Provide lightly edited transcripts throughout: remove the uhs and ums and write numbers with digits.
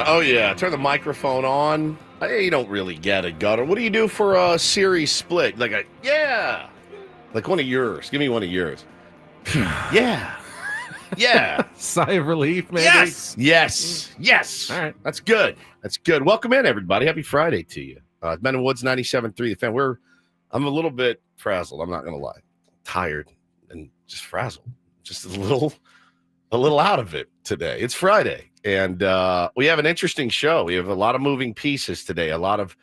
Oh, yeah. Turn the microphone on. Hey, you don't really get it, Gutter. What do you do for a series split? Like like one of yours. Give me one of yours. Yeah. Sigh of relief, maybe? Yes. All right. That's good. Welcome in, everybody. Happy Friday to you. Ben and Woods, 97.3 The Fan. I'm a little bit frazzled. I'm not going to lie. Tired and just frazzled. Just a little out of it today. It's Friday. And we have an interesting show. We have a lot of moving pieces today, a lot of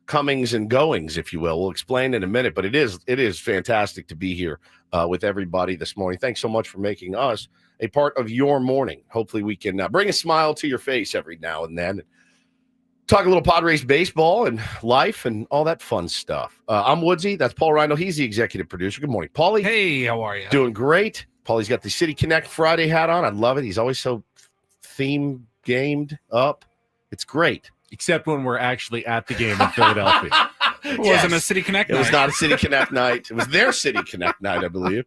comings and goings, if you will. We'll explain in a minute, but it is fantastic to be here with everybody this morning. Thanks so much for making us a part of your morning. Hopefully we can bring a smile to your face every now and then. Talk a little Padres baseball and life and all that fun stuff. I'm Woodsy. That's Paul Rhino. He's the executive producer. Good morning, Paulie. Hey, how are you? Doing great. Paulie's got the City Connect Friday hat on. I love it. He's always so theme gamed up. It's great. Except when we're actually at the game in Philadelphia. It wasn't a City Connect night. It was not a City Connect night. It was their City Connect night, I believe.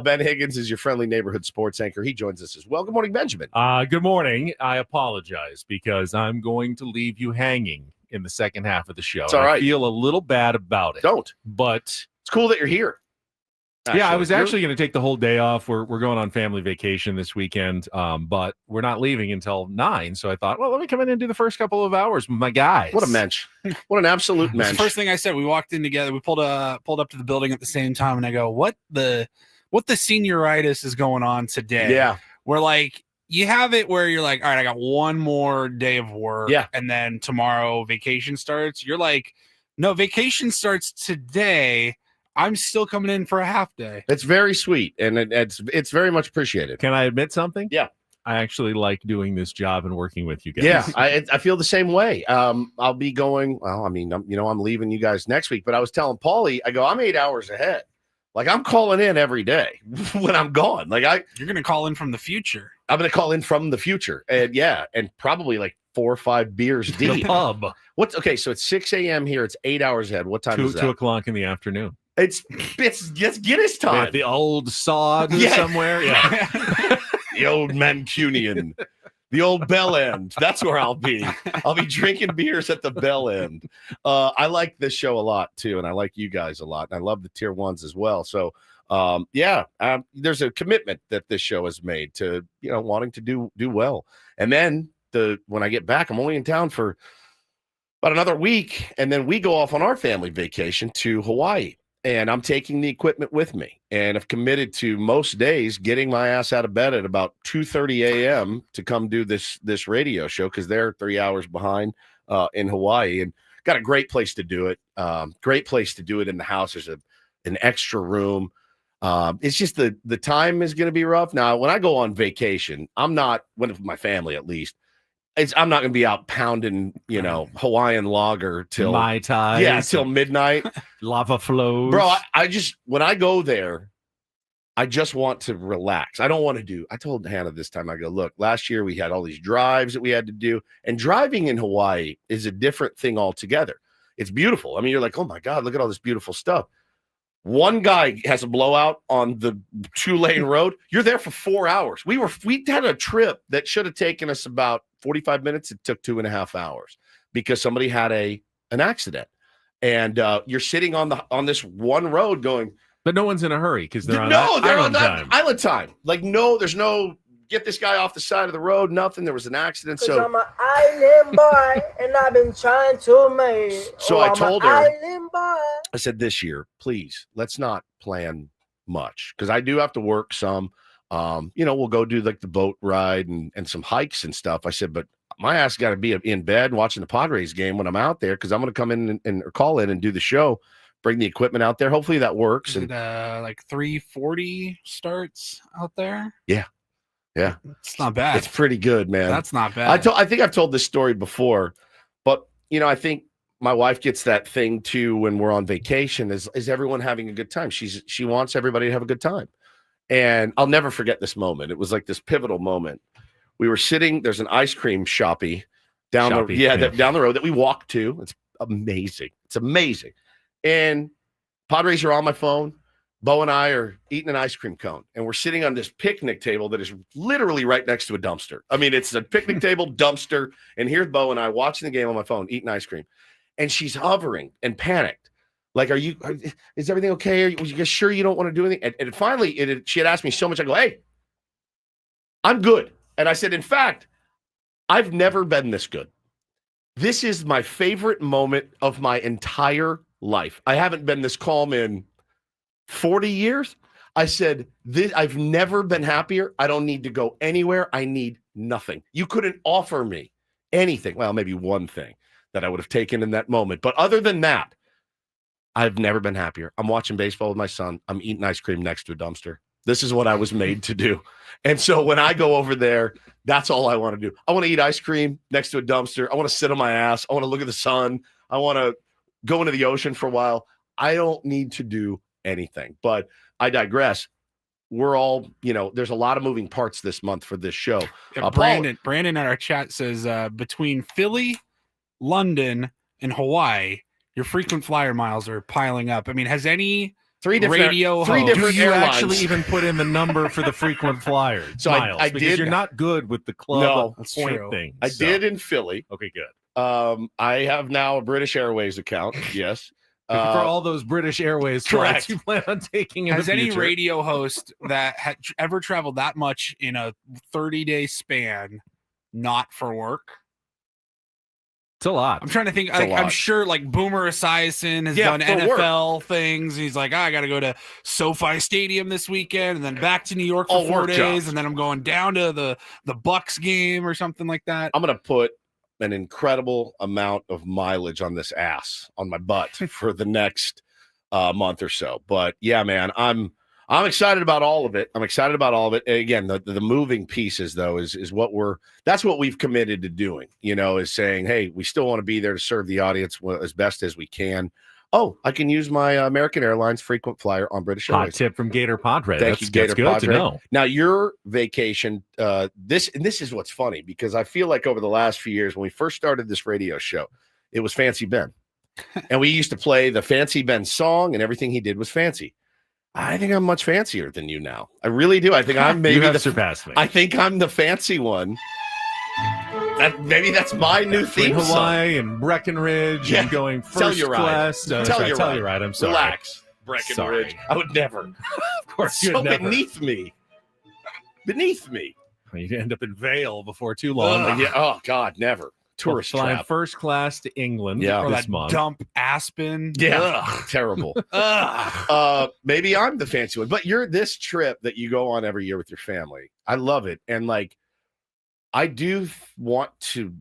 Ben Higgins is your friendly neighborhood sports anchor. He joins us as well. Good morning, Benjamin. Good morning. I apologize because I'm going to leave you hanging in the second half of the show. It's all right. I feel a little bad about it. Don't. But it's cool that you're here. Actually, I was actually going to take the whole day off. We're going on family vacation this weekend, but we're not leaving until 9. So I thought, well, let me come in and do the first couple of hours with my guys. What a mensch. What an absolute mensch. The first thing I said, we walked in together. We pulled up to the building at the same time, and I go, what the senioritis is going on today? Yeah. We're like, you have it where you're like, all right, I got one more day of work. Yeah. And then tomorrow vacation starts. You're like, no, vacation starts today. I'm still coming in for a half day. It's very sweet, and it's very much appreciated. Can I admit something? Yeah. I actually like doing this job and working with you guys. Yeah, I feel the same way. I'll be going, well, I mean, I'm leaving you guys next week, but I was telling Paulie, I go, I'm 8 hours ahead. Like, I'm calling in every day when I'm gone. Like, You're going to call in from the future. I'm going to call in from the future. And and probably like 4 or 5 beers deep. The pub. Okay, so it's 6 a.m. here. It's 8 hours ahead. What time is that? 2 o'clock in the afternoon. It's Guinness time. At the old sod somewhere. Yeah. The old Mancunian. The old Bell End. That's where I'll be. I'll be drinking beers at the Bell End. I like this show a lot, too, and I like you guys a lot. And I love the tier ones as well. So, there's a commitment that this show has made to, wanting to do well. And then when I get back, I'm only in town for about another week, and then we go off on our family vacation to Hawaii. And I'm taking the equipment with me, and I've committed to most days getting my ass out of bed at about 2:30 a.m. to come do this radio show because they're 3 hours behind in Hawaii, and got a great place to do it. Great place to do it in the house. There's an extra room. It's just the time is going to be rough. Now, when I go on vacation, I'm not with my family at least. I'm not going to be out pounding, Hawaiian lager till Mai Tai. Yeah, till midnight. Lava flows. Bro, when I go there, I just want to relax. I don't want to I told Hannah this time, I go, look, last year we had all these drives that we had to do, and driving in Hawaii is a different thing altogether. It's beautiful. I mean, you're like, oh my God, look at all this beautiful stuff. One guy has a blowout on the 2-lane road. You're there for 4 hours. We had a trip that should have taken us about 45 minutes. It took 2.5 hours because somebody had an accident. And you're sitting on this one road going, but no one's in a hurry because they're on island time. Like, no, there's no get this guy off the side of the road. Nothing. There was an accident. So I'm an island boy, and I've been trying to make. So I told her, island boy. I said, this year, please, let's not plan much because I do have to work some. We'll go do like the boat ride and some hikes and stuff. I said, but my ass got to be in bed watching the Padres game when I'm out there because I'm going to come in and call in and do the show, bring the equipment out there. Hopefully that works. Is it like 3:40 starts out there? Yeah. It's not bad. It's pretty good, man. That's not bad. I think I've told this story before, but I think my wife gets that thing too when we're on vacation. Is everyone having a good time? She wants everybody to have a good time, and I'll never forget this moment. It was like this pivotal moment. We were sitting. There's an ice cream shoppy down the road that we walked to. It's amazing. It's amazing. And Padres are on my phone. Bo and I are eating an ice cream cone, and we're sitting on this picnic table that is literally right next to a dumpster. I mean, it's a picnic table, dumpster, and here's Bo and I watching the game on my phone, eating ice cream, and she's hovering and panicked. Like, is everything okay? Are you sure you don't want to do anything? And finally, she had asked me so much. I go, hey, I'm good. And I said, in fact, I've never been this good. This is my favorite moment of my entire life. I haven't been this calm in 40 years. I said, I've never been happier. I don't need to go anywhere. I need nothing. You couldn't offer me anything. Well, maybe one thing that I would have taken in that moment. But other than that, I've never been happier. I'm watching baseball with my son. I'm eating ice cream next to a dumpster. This is what I was made to do. And so when I go over there, that's all I want to do. I want to eat ice cream next to a dumpster. I want to sit on my ass. I want to look at the sun. I want to go into the ocean for a while. I don't need to do anything, but I digress. We're all, there's a lot of moving parts this month for this show. Brandon in our chat says between Philly, London, and Hawaii, your frequent flyer miles are piling up. I mean, has any three different do you actually even put in the number for the frequent flyer miles? I because did. You're not good with the club point thing. I did in Philly. Okay, good. I have now a British Airways account. Yes. For all those British Airways flights you plan on taking in Has the any future. radio host that had ever traveled that much in a 30-day span not for work? It's a lot. I'm trying to think. I'm sure like Boomer Esiason has done NFL things. He's like, I got to go to SoFi Stadium this weekend and then back to New York for 4 days. And then I'm going down to the Bucks game or something like that. I'm going to put an incredible amount of mileage on this ass on my butt for the next month or so. But yeah, man, I'm excited about all of it. And again, the moving pieces though is that's what we've committed to doing, is saying, hey, we still want to be there to serve the audience as best as we can. Oh, I can use my American Airlines frequent flyer on British Airways. Hot tip from Gator Padre. Thank you, Gator Padre. Good to know. Now, your vacation, this is what's funny because I feel like over the last few years when we first started this radio show, it was Fancy Ben. And we used to play the Fancy Ben song and everything he did was fancy. I think I'm much fancier than you now. I really do. I think I'm maybe surpassed me. I think I'm the fancy one. Maybe that's my new theme Hawaii song. And Breckenridge and going first class. Telluride. I'm sorry. Relax, Breckenridge. I would never. Of course, you'd never. Beneath me. You end up in Vale before too long. Oh God, never. Tourist flying trap. First class to England this month. Dump Aspen. Yeah. Terrible. Maybe I'm the fancy one, but you're this trip that you go on every year with your family. I love it. And I do want to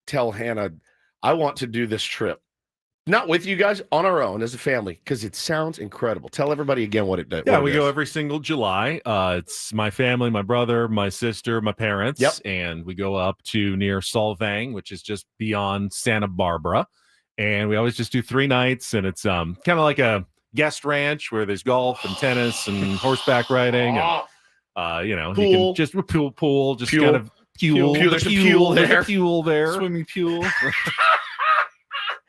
tell Hannah, I want to do this trip. Not with you guys, on our own as a family, because it sounds incredible. Tell everybody again what it does. Yeah, we go every single July. It's my family, my brother, my sister, my parents, and we go up to near Solvang, which is just beyond Santa Barbara. And we always just do 3 nights, and it's kind of like a guest ranch where there's golf and tennis and horseback riding. And, you can just pool, just kind of fuel. There's a fuel there. Swimming pool.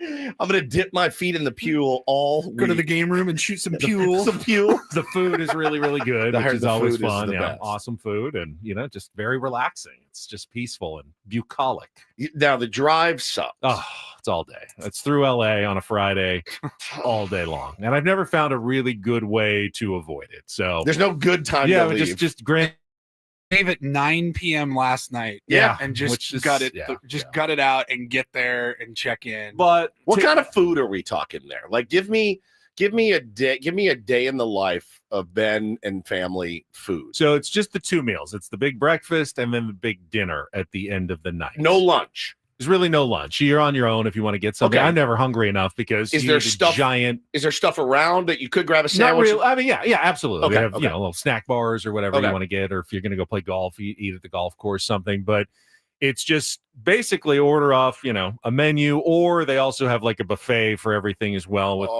I'm gonna dip my feet in the Pule all week. Go to the game room and shoot some Pule. Some Pule. The food is really, really good, I which heard is the always food is fun. the Yeah, best. awesome food, and just very relaxing. It's just peaceful and bucolic. Now the drive sucks. Oh, it's all day. It's through LA on a Friday, all day long, and I've never found a really good way to avoid it. So There's no good time to leave. just grant. Leave at 9 p.m. last night. Yeah, and just is- gut it. yeah, Gut it out and get there and check in. But What kind of food are we talking there? Like, give me a day in the life of Ben and family food. So it's just the 2 meals. It's the big breakfast and then the big dinner at the end of the night. No lunch. There's really no lunch. You're on your own if you want to get something. Okay. I'm never hungry enough because Is you there need a stuff- giant. Is there stuff around that you could grab a Not sandwich? real. I mean, yeah, absolutely. Okay, We have okay. little snack bars or whatever Okay. you want to get, or if you're going to go play golf, you eat at the golf course, something. But it's just basically order off, a menu, or they also have like a buffet for everything as well with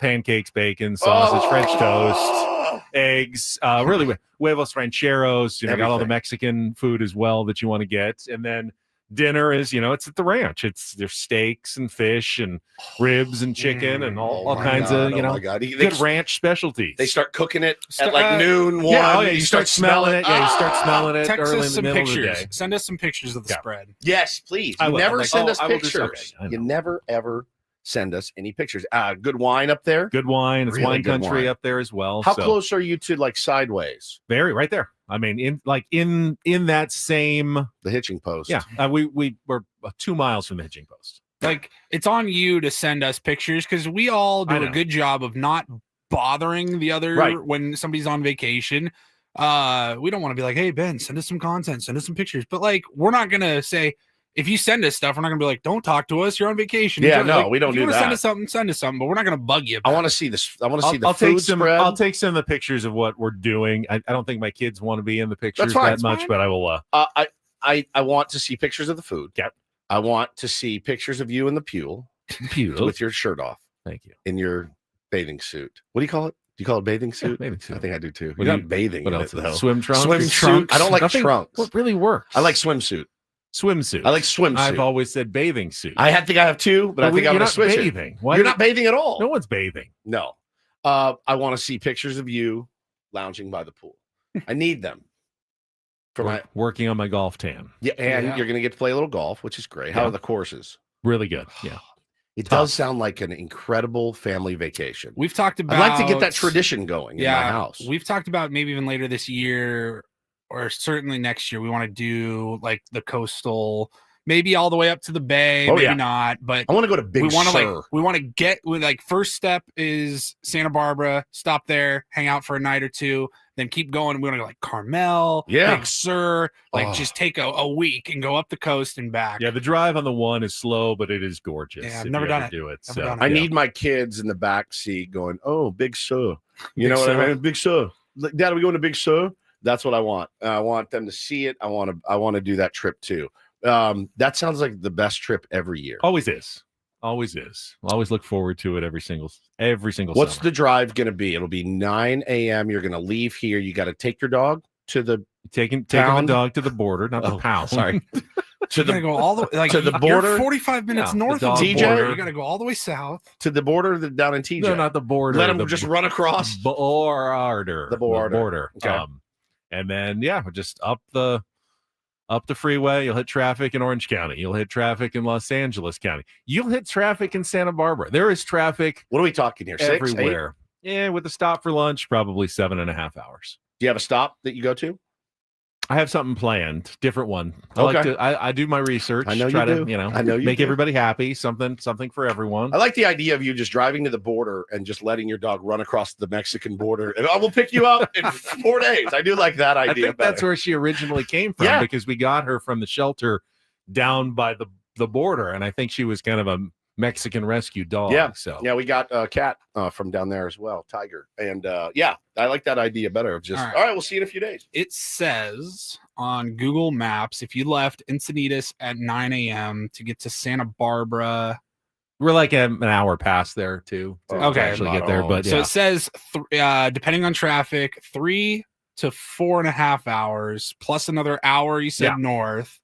pancakes, bacon, sausage, French toast, eggs, really huevos rancheros. Got all the Everything. Mexican food as well that you want to get, and then dinner is it's at the ranch. There's steaks and fish and ribs and chicken and all kinds of good ranch specialties. They start cooking it at like noon. One. Yeah, you start smelling it. Yeah, you start smelling it Text early us in the some middle pictures. of the day. Send us some pictures of the spread. Yes, please. I You will. never Like, send us I will just- pictures. okay, I You know. never ever send us any pictures. Good wine up there. Good wine. It's Really wine good country wine. up there as well. How so. close are you to like Sideways, Very right there. I mean, in that same. the hitching post? Yeah, we were 2 miles from the hitching post. Like, it's on you to send us pictures because we all do I a know. good job of not bothering the other Right. when somebody's on vacation. We don't want to be like, hey, Ben, send us some content, send us some pictures. But like, we're not gonna say, if you send us stuff, we're not gonna be like, don't talk to us, you're on vacation. Yeah, Like, no, we don't if you do wanna that. Send us something, but we're not gonna bug you. I about want to it. see this. I want to see the I'll food take some. spread. I'll take some of the pictures of what we're doing. I don't think my kids want to be in the pictures fine, that that's much, fine. but I will. I want to see pictures of the food. Yep. I want to see pictures of you in the Pule with your shirt off Thank you. in your bathing suit. What do you call it? Do you call it bathing suit? Bathing suit. I think I do too. What You're do not bathing. What in else? it, though. Swim trunks. Swimsuit. I don't like Nothing- trunks. What really works? I like swimsuit. swimsuit. I like swimsuit. I've always said bathing suit. I think I have two, but I think I'm you're going to not switch bathing. it. Why You're not bathing at all. No one's bathing. No. I want to see pictures of you lounging by the pool. I need them for my Working on my golf tan. and Yeah. you're going to get to play a little golf, which is great. How Yeah. are the courses? Really good. Yeah. It Tough. does sound like an incredible family vacation. We've talked about. I'd like to get that tradition going in my house. We've talked about maybe even later this year or certainly next year. We want to do like the coastal, maybe all the way up to the bay, Oh, maybe yeah. not, but I want to go to Big we want to Sur. we want to get first step is Santa Barbara, stop there, hang out for a night or two, then keep going. We want to go like Carmel, Yeah. Big Sur, like Oh. just take a week and go up the coast and back. Yeah. The drive on the one is slow, but it is gorgeous. Yeah, I've if never you done ever it. Do it. Never So, done it. I yeah. need my kids in the back seat going, "Oh, Big Sur." You Big know what Sur. I mean? Big Sur. Like, Dad, are we going to Big Sur? That's what I want. I want them to see it. I want to do that trip too. That sounds like the best trip every year. Always is. Always is. Always look forward to it every single What's summer. the drive going to be? It'll be 9 a.m. You're going to leave here. You got to take your dog to the taking Pound? the dog to the border, not the Oh, pound. sorry. You to gotta the go all the like to the you're border? 45 minutes Yeah, north the of the dog border. border. You got to go all the way south. to the border down in TJ. No, not the border. Let them the just run across. border. The border. Okay. And then just up the freeway. You'll hit traffic in Orange County. You'll hit traffic in Los Angeles County. You'll hit traffic in Santa Barbara. There is traffic What are we talking here? 6, 8? everywhere. Yeah, with a stop for lunch, probably 7.5 hours. Do you have a stop that you go to? I have something planned, different one. Okay. I do my research. I know try you to, do. I know you make do. everybody happy. Something for everyone. I like the idea of you just driving to the border and just letting your dog run across the Mexican border, and I will pick you up in 4 days. I do like that I idea. think that's where she originally came from Yeah. because we got her from the shelter down by the border, and I think she was kind of a Mexican rescue dog. Yeah. So Yeah, we got a cat from down there as well, Tiger. And I like that idea better of just, All right. all right, we'll see you in a few days. It says on Google Maps if you left Encinitas at 9 a.m. to get to Santa Barbara. we're like an hour past there too. To Okay. actually get there, but So yeah. it says, depending on traffic, 3 to 4.5 hours plus another hour. You said Yeah. north.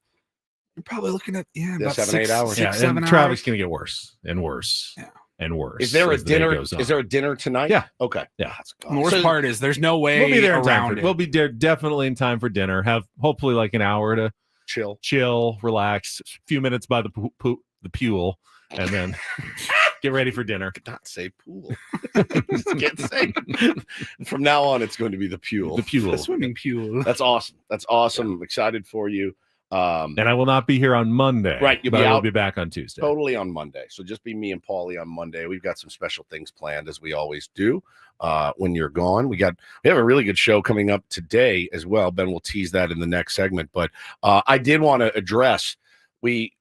You're probably looking at about 7-8 hours. 6, 7 and hours. traffic's going to get worse and worse and worse. Is there a as the day dinner? goes on. Is there a dinner tonight? Yeah. Okay. Yeah. The worst part is there's no way We'll be there in time around for, it. We'll be there definitely in time for dinner. Have hopefully like an hour to chill, relax, a few minutes by the pool, and then get ready for dinner. Not say pool. Can't say. From now on, it's going to be the pool. The swimming pool. That's awesome. That's awesome. I'm excited for you. And I will not be here on Monday. Right. I will be back on Tuesday. Totally on Monday. So just be me and Paulie on Monday. We've got some special things planned, as we always do. When you're gone, we have a really good show coming up today as well. Ben will tease that in the next segment. But I did want to address, we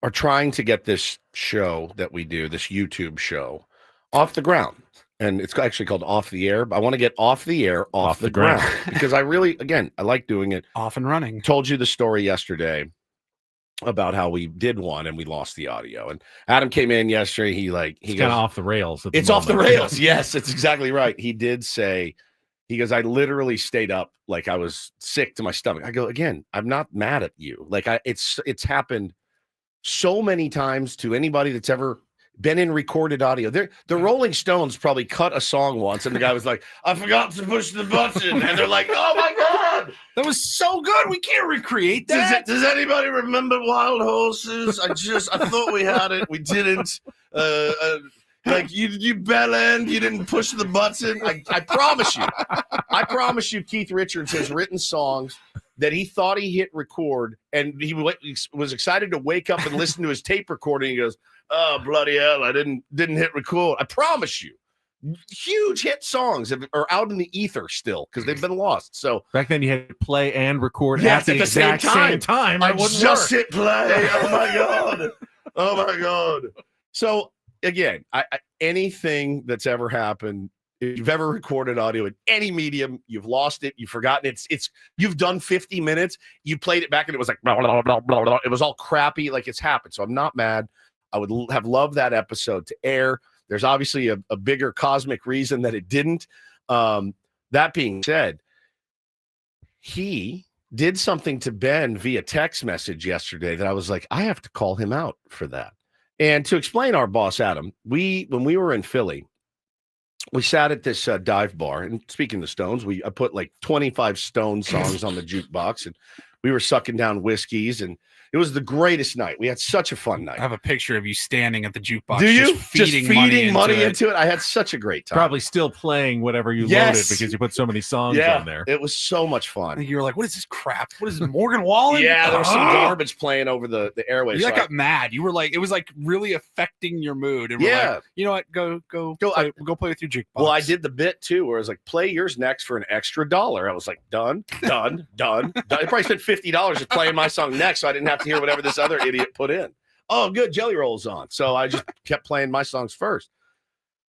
are trying to get this show that we do, this YouTube show, off the ground. And it's actually called Off the Air. But I want to get off the air, off the ground. Because I really, again, I like doing it. Off and running. Told you the story yesterday about how we did one and we lost the audio. And Adam came in yesterday. He's kind of off the rails. It's off the rails. Yes, it's exactly right. He did say, he goes, I literally stayed up like I was sick to my stomach. I go, again, I'm not mad at you. Like it's happened so many times to anybody that's ever been in recorded audio. The Rolling Stones probably cut a song once, and the guy was like, I forgot to push the button. And they're like, oh my God, that was so good. We can't recreate that. Does anybody remember Wild Horses? I thought we had it. We didn't. Like you bell end, you didn't push the button. I promise you, Keith Richards has written songs that he thought he hit record, and he was excited to wake up and listen to his tape recording. He goes, oh, bloody hell, I didn't hit record. I promise you, huge hit songs are out in the ether still because they've been lost. So back then you had to play and record at the exact same time. I just hit play. Oh my God. Oh my God. So again, anything that's ever happened, if you've ever recorded audio in any medium, you've lost it, you've forgotten it's you've done 50 minutes, you played it back and it was like blah, blah, blah, blah, blah. It was all crappy, like it's happened. So I'm not mad. I would have loved that episode to air. There's obviously a bigger cosmic reason that it didn't. That being said, he did something to Ben via text message yesterday that I was like, I have to call him out for that. And to explain our boss, Adam, when we were in Philly, we sat at this dive bar. And speaking of Stones, I put like 25 Stone songs on the jukebox, and we were sucking down whiskeys, and it was the greatest night. We had such a fun night. I have a picture of you standing at the jukebox. Do you? Just feeding money into it? I had such a great time. Probably still playing whatever you loaded because you put so many songs on there. It was so much fun. You were like, what is this crap? What is this, Morgan Wallen? Yeah, there was some garbage playing over the airwaves. You got mad. You were like, it was like really affecting your mood. And we're like, you know what? Go play with your jukebox. Well, I did the bit too, where I was like, play yours next for an extra $1. I was like, done. I probably spent $50 just playing my song next, so I didn't have to hear whatever this other idiot put in. Oh, good, Jelly Roll's on. So I just kept playing my songs first.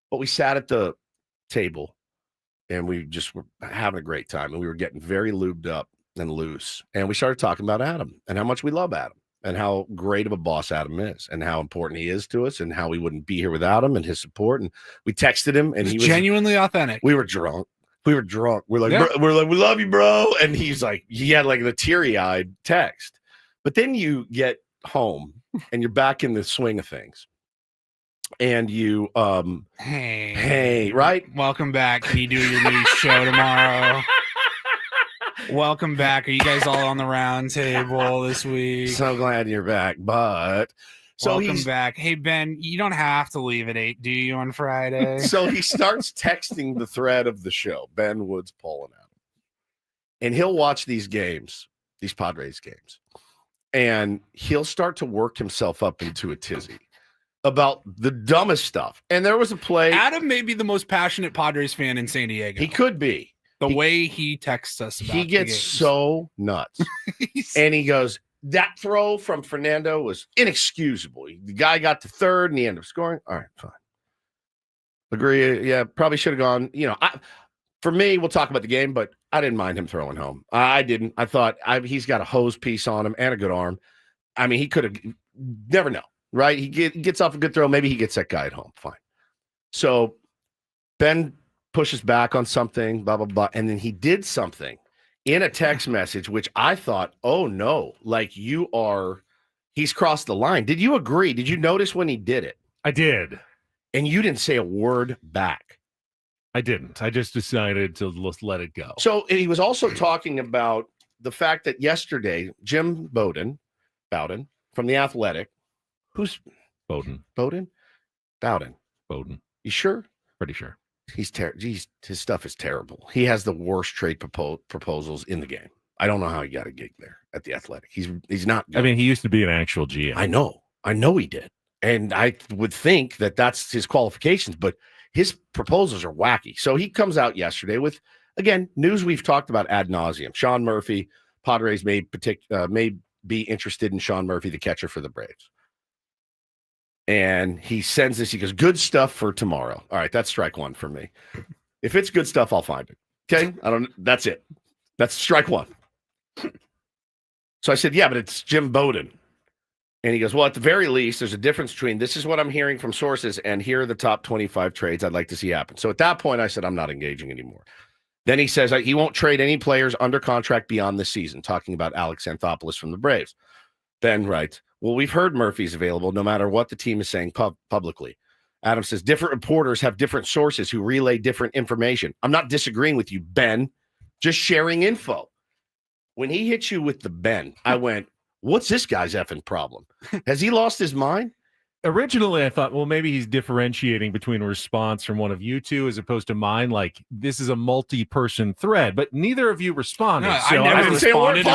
But we sat at the table and we just were having a great time, and we were getting very lubed up and loose. And we started talking about Adam and how much we love Adam and how great of a boss Adam is and how important he is to us and how we wouldn't be here without him and his support. And we texted him, and he was genuinely authentic. We were drunk. We're like, we're like, we love you, bro. And he had like the teary-eyed text. But then you get home and you're back in the swing of things. And you hey, right? Welcome back. Can you do your new show tomorrow? Welcome back. Are you guys all on the round table this week? So glad you're back. But welcome back. Hey, Ben, you don't have to leave at 8, do you, on Friday? So he starts texting the thread of the show, Ben Woods, Paul, and Adam. And he'll watch these games, these Padres games. And he'll start to work himself up into a tizzy about the dumbest stuff. And there was a play. Adam may be the most passionate Padres fan in San Diego. He could be. The way he texts us about he gets so nuts. And he goes, that throw from Fernando was inexcusable. The guy got to third and he ended up scoring. All right, fine. Agree. Yeah, probably should have gone. For me, we'll talk about the game, but I didn't mind him throwing home. I didn't. I thought he's got a hose piece on him and a good arm. I mean, he could have, never know, right? He gets off a good throw. Maybe he gets that guy at home. Fine. So Ben pushes back on something, blah, blah, blah. And then he did something in a text message, which I thought, oh no, like he's crossed the line. Did you agree? Did you notice when he did it? I did. And you didn't say a word back. I didn't. I just decided to let it go. So he was also talking about the fact that yesterday, Jim Bowden from The Athletic, who's Bowden. Bowden? You sure? Pretty sure. His stuff is terrible. He has the worst trade proposals in the game. I don't know how he got a gig there at The Athletic. He's not good. I mean, he used to be an actual GM. I know he did. And I would think that that's his qualifications, but his proposals are wacky. So he comes out yesterday with, again, news we've talked about ad nauseum. Sean Murphy, Padres may be interested in Sean Murphy, the catcher for the Braves. And he sends this. He goes, good stuff for tomorrow. All right, that's strike one for me. If it's good stuff, I'll find it. Okay? That's it. That's strike one. So I said, yeah, but it's Jim Bowden. And he goes, well, at the very least, there's a difference between this is what I'm hearing from sources and here are the top 25 trades I'd like to see happen. So at that point, I said, I'm not engaging anymore. Then he says he won't trade any players under contract beyond this season, talking about Alex Anthopoulos from the Braves. Ben writes, well, we've heard Murphy's available no matter what the team is saying publicly. Adam says, different reporters have different sources who relay different information. I'm not disagreeing with you, Ben, just sharing info. When he hit you with the Ben, I went, what's this guy's effing problem? Has he lost his mind? Originally, I thought, well, maybe he's differentiating between a response from one of you two as opposed to mine. Like, this is a multi-person thread, but neither of you responded. No, so I never responded.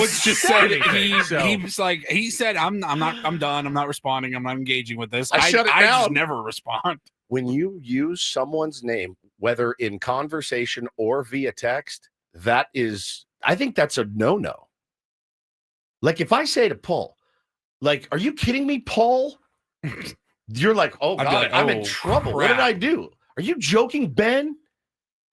Woods just said he was like, he said, I'm done. I'm not responding. I'm not engaging with this. I shut it down. I just never respond. When you use someone's name, whether in conversation or via text, I think that's a no-no. Like if I say to Paul, like, are you kidding me, Paul? You're like, oh, God, like, I'm in trouble. Crap. What did I do? Are you joking, Ben?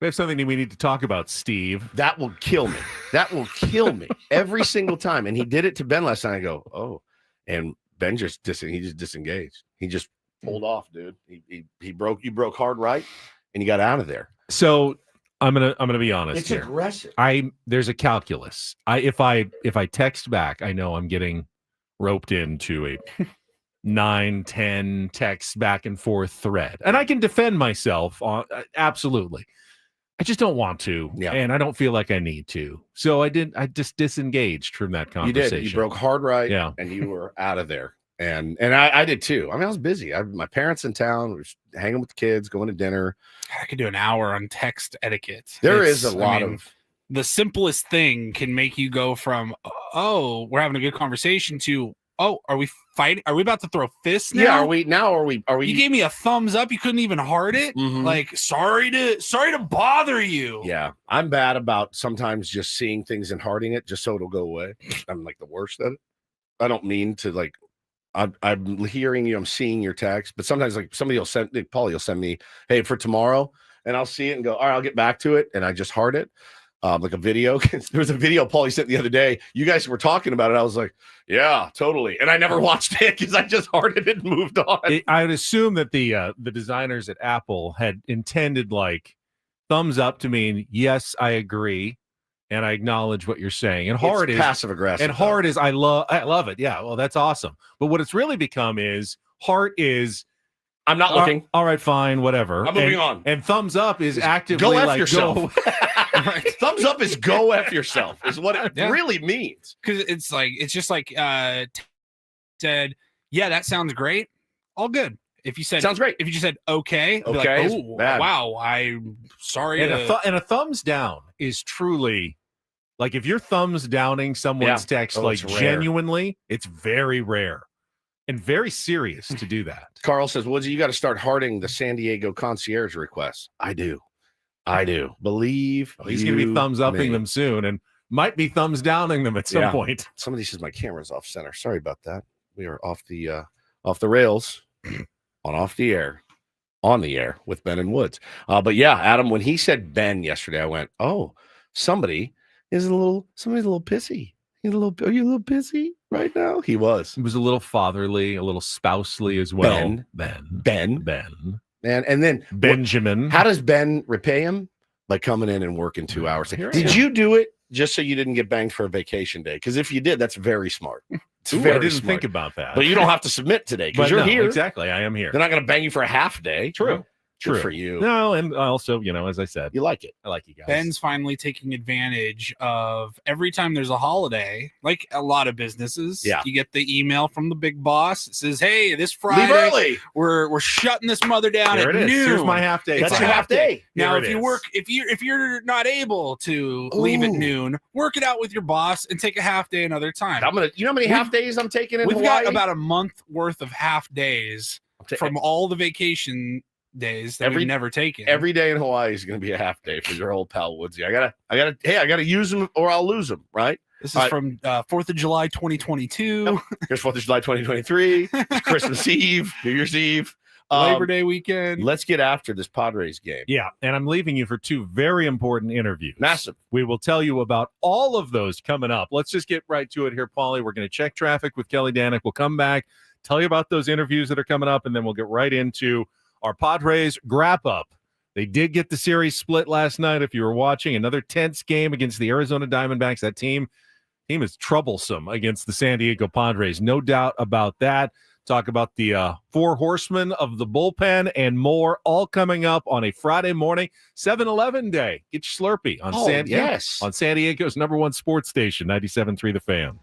We have something we need to talk about, Steve. That will kill me. That will kill me every single time. And he did it to Ben last night. I go, oh. And Ben just disengaged. He just pulled off, dude. You broke hard right, and you got out of there. So I'm gonna be honest. It's here. Aggressive. There's a calculus. If I text back, I know I'm getting roped into a 9-10 text back and forth thread, and I can defend myself on absolutely. I just don't want to, and I don't feel like I need to. So I just disengaged from that conversation. You did. You broke hard right, and you were out of there. And I did too. I mean, I was busy. My parents in town. We were hanging with the kids, going to dinner. I could do an hour on text etiquette. There is a lot of the simplest thing can make you go from, oh, we're having a good conversation to, oh, are we fighting? Are we about to throw fists now? Yeah, are we? You gave me a thumbs up. You couldn't even heart it. Mm-hmm. Like, sorry to bother you. Yeah. I'm bad about sometimes just seeing things and hearting it just so it'll go away. I'm like the worst at it. I don't mean to like, I'm hearing you, I'm seeing your text, but sometimes like somebody will Paulie will send me, hey, for tomorrow, and I'll see it and go, all right, I'll get back to it. And I just heart it. Like a video. There was a video Paulie sent the other day. You guys were talking about it. I was like, yeah, totally. And I never watched it because I just hearted it and moved on. I would assume that the designers at Apple had intended like thumbs up to mean, yes, I agree. And I acknowledge what you're saying. And hard is passive aggressive. And hard is I love it. Yeah, well, that's awesome. But what it's really become is heart is I'm not looking. All right, fine, whatever. I'm moving on. And thumbs up is actively go F like yourself. Thumbs up is go F yourself is what it really means. Because it's just like said, yeah, that sounds great. All good. If you said sounds great. If you just said okay, like, oh wow, I'm sorry. And a thumbs down is truly like if you're thumbs downing someone's text like genuinely, it's very rare and very serious to do that. Carl says, Woodsy, you got to start hearting the San Diego concierge requests. I do. Believe he's going to be thumbs upping them soon and might be thumbs downing them at some point. Somebody says my camera's off center. Sorry about that. We are off the rails. On the air with Ben and Woods. But yeah, Adam, when he said Ben yesterday, I went, oh, somebody's a little pissy. Are you a little pissy right now? He was. He was a little fatherly, a little spousely as well. Ben. And then Benjamin. How does Ben repay him? By coming in and working 2 hours. Did you do it just so you didn't get banged for a vacation day. Because if you did, that's very smart. It's Ooh, very I didn't smart. think about that. But you don't have to submit today because you're here. Exactly. I am here. They're not going to bang you for a half day. True. Good for you. No, and also, as I said, You like it. I like you guys. Ben's finally taking advantage of every time there's a holiday, like a lot of businesses. Yeah. You get the email from the big boss. It says, "Hey, this Friday, Leave early. we're shutting this mother down There at it is. noon." Here's my half day. That's It's your a half day. Now, Here if it you is. work, if you're not able to leave at Ooh. noon, work it out with your boss and take a half day another time. You know how many half days I'm taking in We've Hawaii? got about a month worth of half days from all the vacation days that we've never taken. Every day in Hawaii is going to be a half day for your old pal Woodsy. I gotta use them or I'll lose them. Right? This is from 4th of July 2022. Here's 4th of July 2023. Christmas Eve, New Year's Eve, Labor Day weekend. Let's get after this Padres game. Yeah, and I'm leaving you for 2 very important interviews. Massive. We will tell you about all of those coming up. Let's just get right to it here, Paulie. We're going to check traffic with Kelly Danick. We'll come back, tell you about those interviews that are coming up, and then we'll get right into our Padres wrap up. They did get the series split last night. If you were watching, another tense game against the Arizona Diamondbacks. That team is troublesome against the San Diego Padres. No doubt about that. Talk about the 4 horsemen of the bullpen and more, all coming up on a Friday morning, 7-Eleven day. Get your Slurpee on on San Diego's #1 sports station, 97.3 The Fan.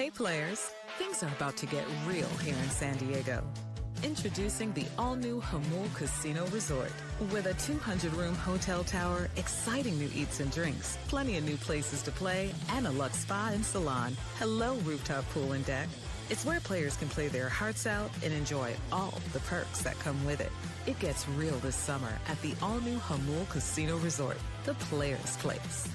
Hey players, things are about to get real here in San Diego. Introducing the all-new Jamul Casino Resort. With a 200-room hotel tower, exciting new eats and drinks, plenty of new places to play, and a luxe spa and salon. Hello, rooftop pool and deck. It's where players can play their hearts out and enjoy all the perks that come with it. It gets real this summer at the all-new Jamul Casino Resort, the players' place.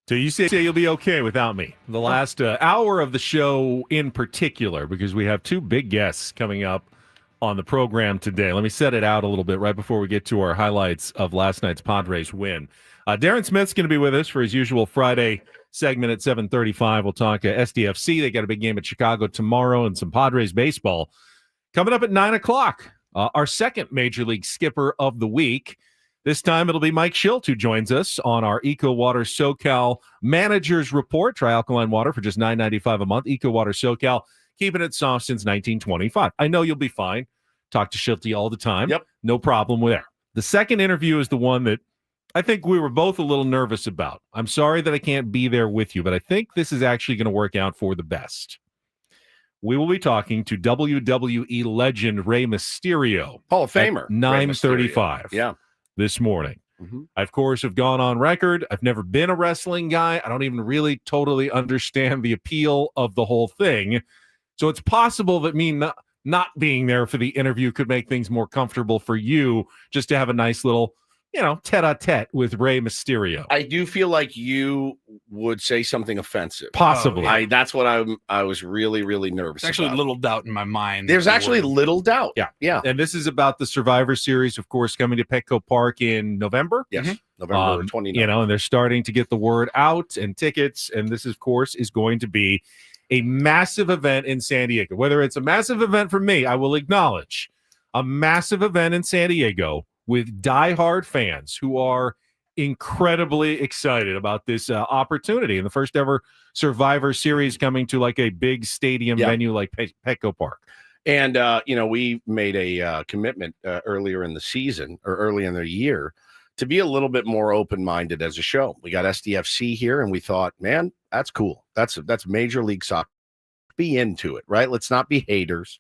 So you say you'll be okay without me. The last hour of the show in particular, because we have two big guests coming up on the program today. Let me set it out a little bit right before we get to our highlights of last night's Padres win. Darren Smith's going to be with us for his usual Friday segment at 7:35. We'll talk SDFC. They got a big game at Chicago tomorrow and some Padres baseball. Coming up at 9 o'clock, our second Major League skipper of the week. This time it'll be Mike Shildt who joins us on our Eco Water SoCal Managers Report. Try alkaline water for just $9.95 a month. Eco Water SoCal, keeping it soft since 1925. I know you'll be fine. Talk to Shildt all the time. Yep. No problem with that. The second interview is the one that I think we were both a little nervous about. I'm sorry that I can't be there with you, but I think this is actually going to work out for the best. we will be talking to WWE legend Rey Mysterio. Hall of Famer. 9:35 Yeah. this morning. Mm-hmm. I, of course, have gone on record. I've never been a wrestling guy. I don't even really totally understand the appeal of the whole thing. So it's possible that me not being there for the interview could make things more comfortable for you just to have a nice little, tete-a-tete with Rey Mysterio. I do feel like you would say something offensive. Possibly. Oh, yeah. That's what I was really, really nervous There's actually about. little doubt in my mind. There's actually little doubt. Yeah. Yeah. And this is about the Survivor Series, of course, coming to Petco Park in November. Yes. Mhm. November 29th. And they're starting to get the word out and tickets. And this, of course, is going to be a massive event in San Diego. Whether it's a massive event for me, I will acknowledge a massive event in San Diego with diehard fans who are incredibly excited about this opportunity and the first ever Survivor Series coming to like a big stadium venue like Petco Park. And, we made a commitment earlier in the season or early in the year to be a little bit more open-minded as a show. We got SDFC here and we thought, man, that's cool. That's Major League Soccer. Be into it, right? Let's not be haters.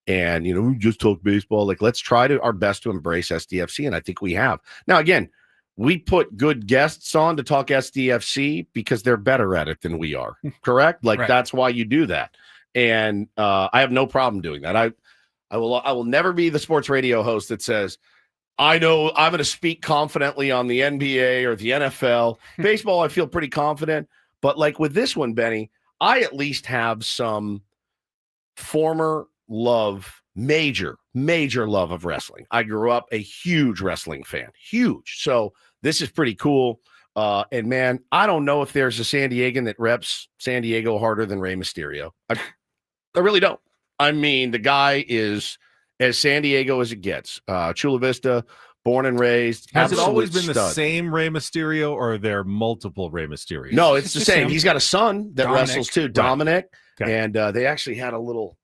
And, we just talk baseball. Like, let's try our best to embrace SDFC. And I think we have. Now, again, we put good guests on to talk SDFC because they're better at it than we are. Correct? Like, Right. That's why you do that. And I have no problem doing that. I will never be the sports radio host that says, I know I'm going to speak confidently on the NBA or the NFL. Baseball, I feel pretty confident. But like with this one, Benny, I at least have some former love, major love of wrestling. I grew up a huge wrestling fan, huge. So this is pretty cool. And man, I don't know if there's a San Diegan that reps San Diego harder than Rey Mysterio. I really don't. I mean, the guy is as San Diego as it gets. Chula Vista, born and raised. Has it always been stud. the same Rey Mysterio, or are there multiple Rey Mysterios? No, it's the same. He's got a son that Dominic. wrestles too, Dominic. Okay. And they actually had a little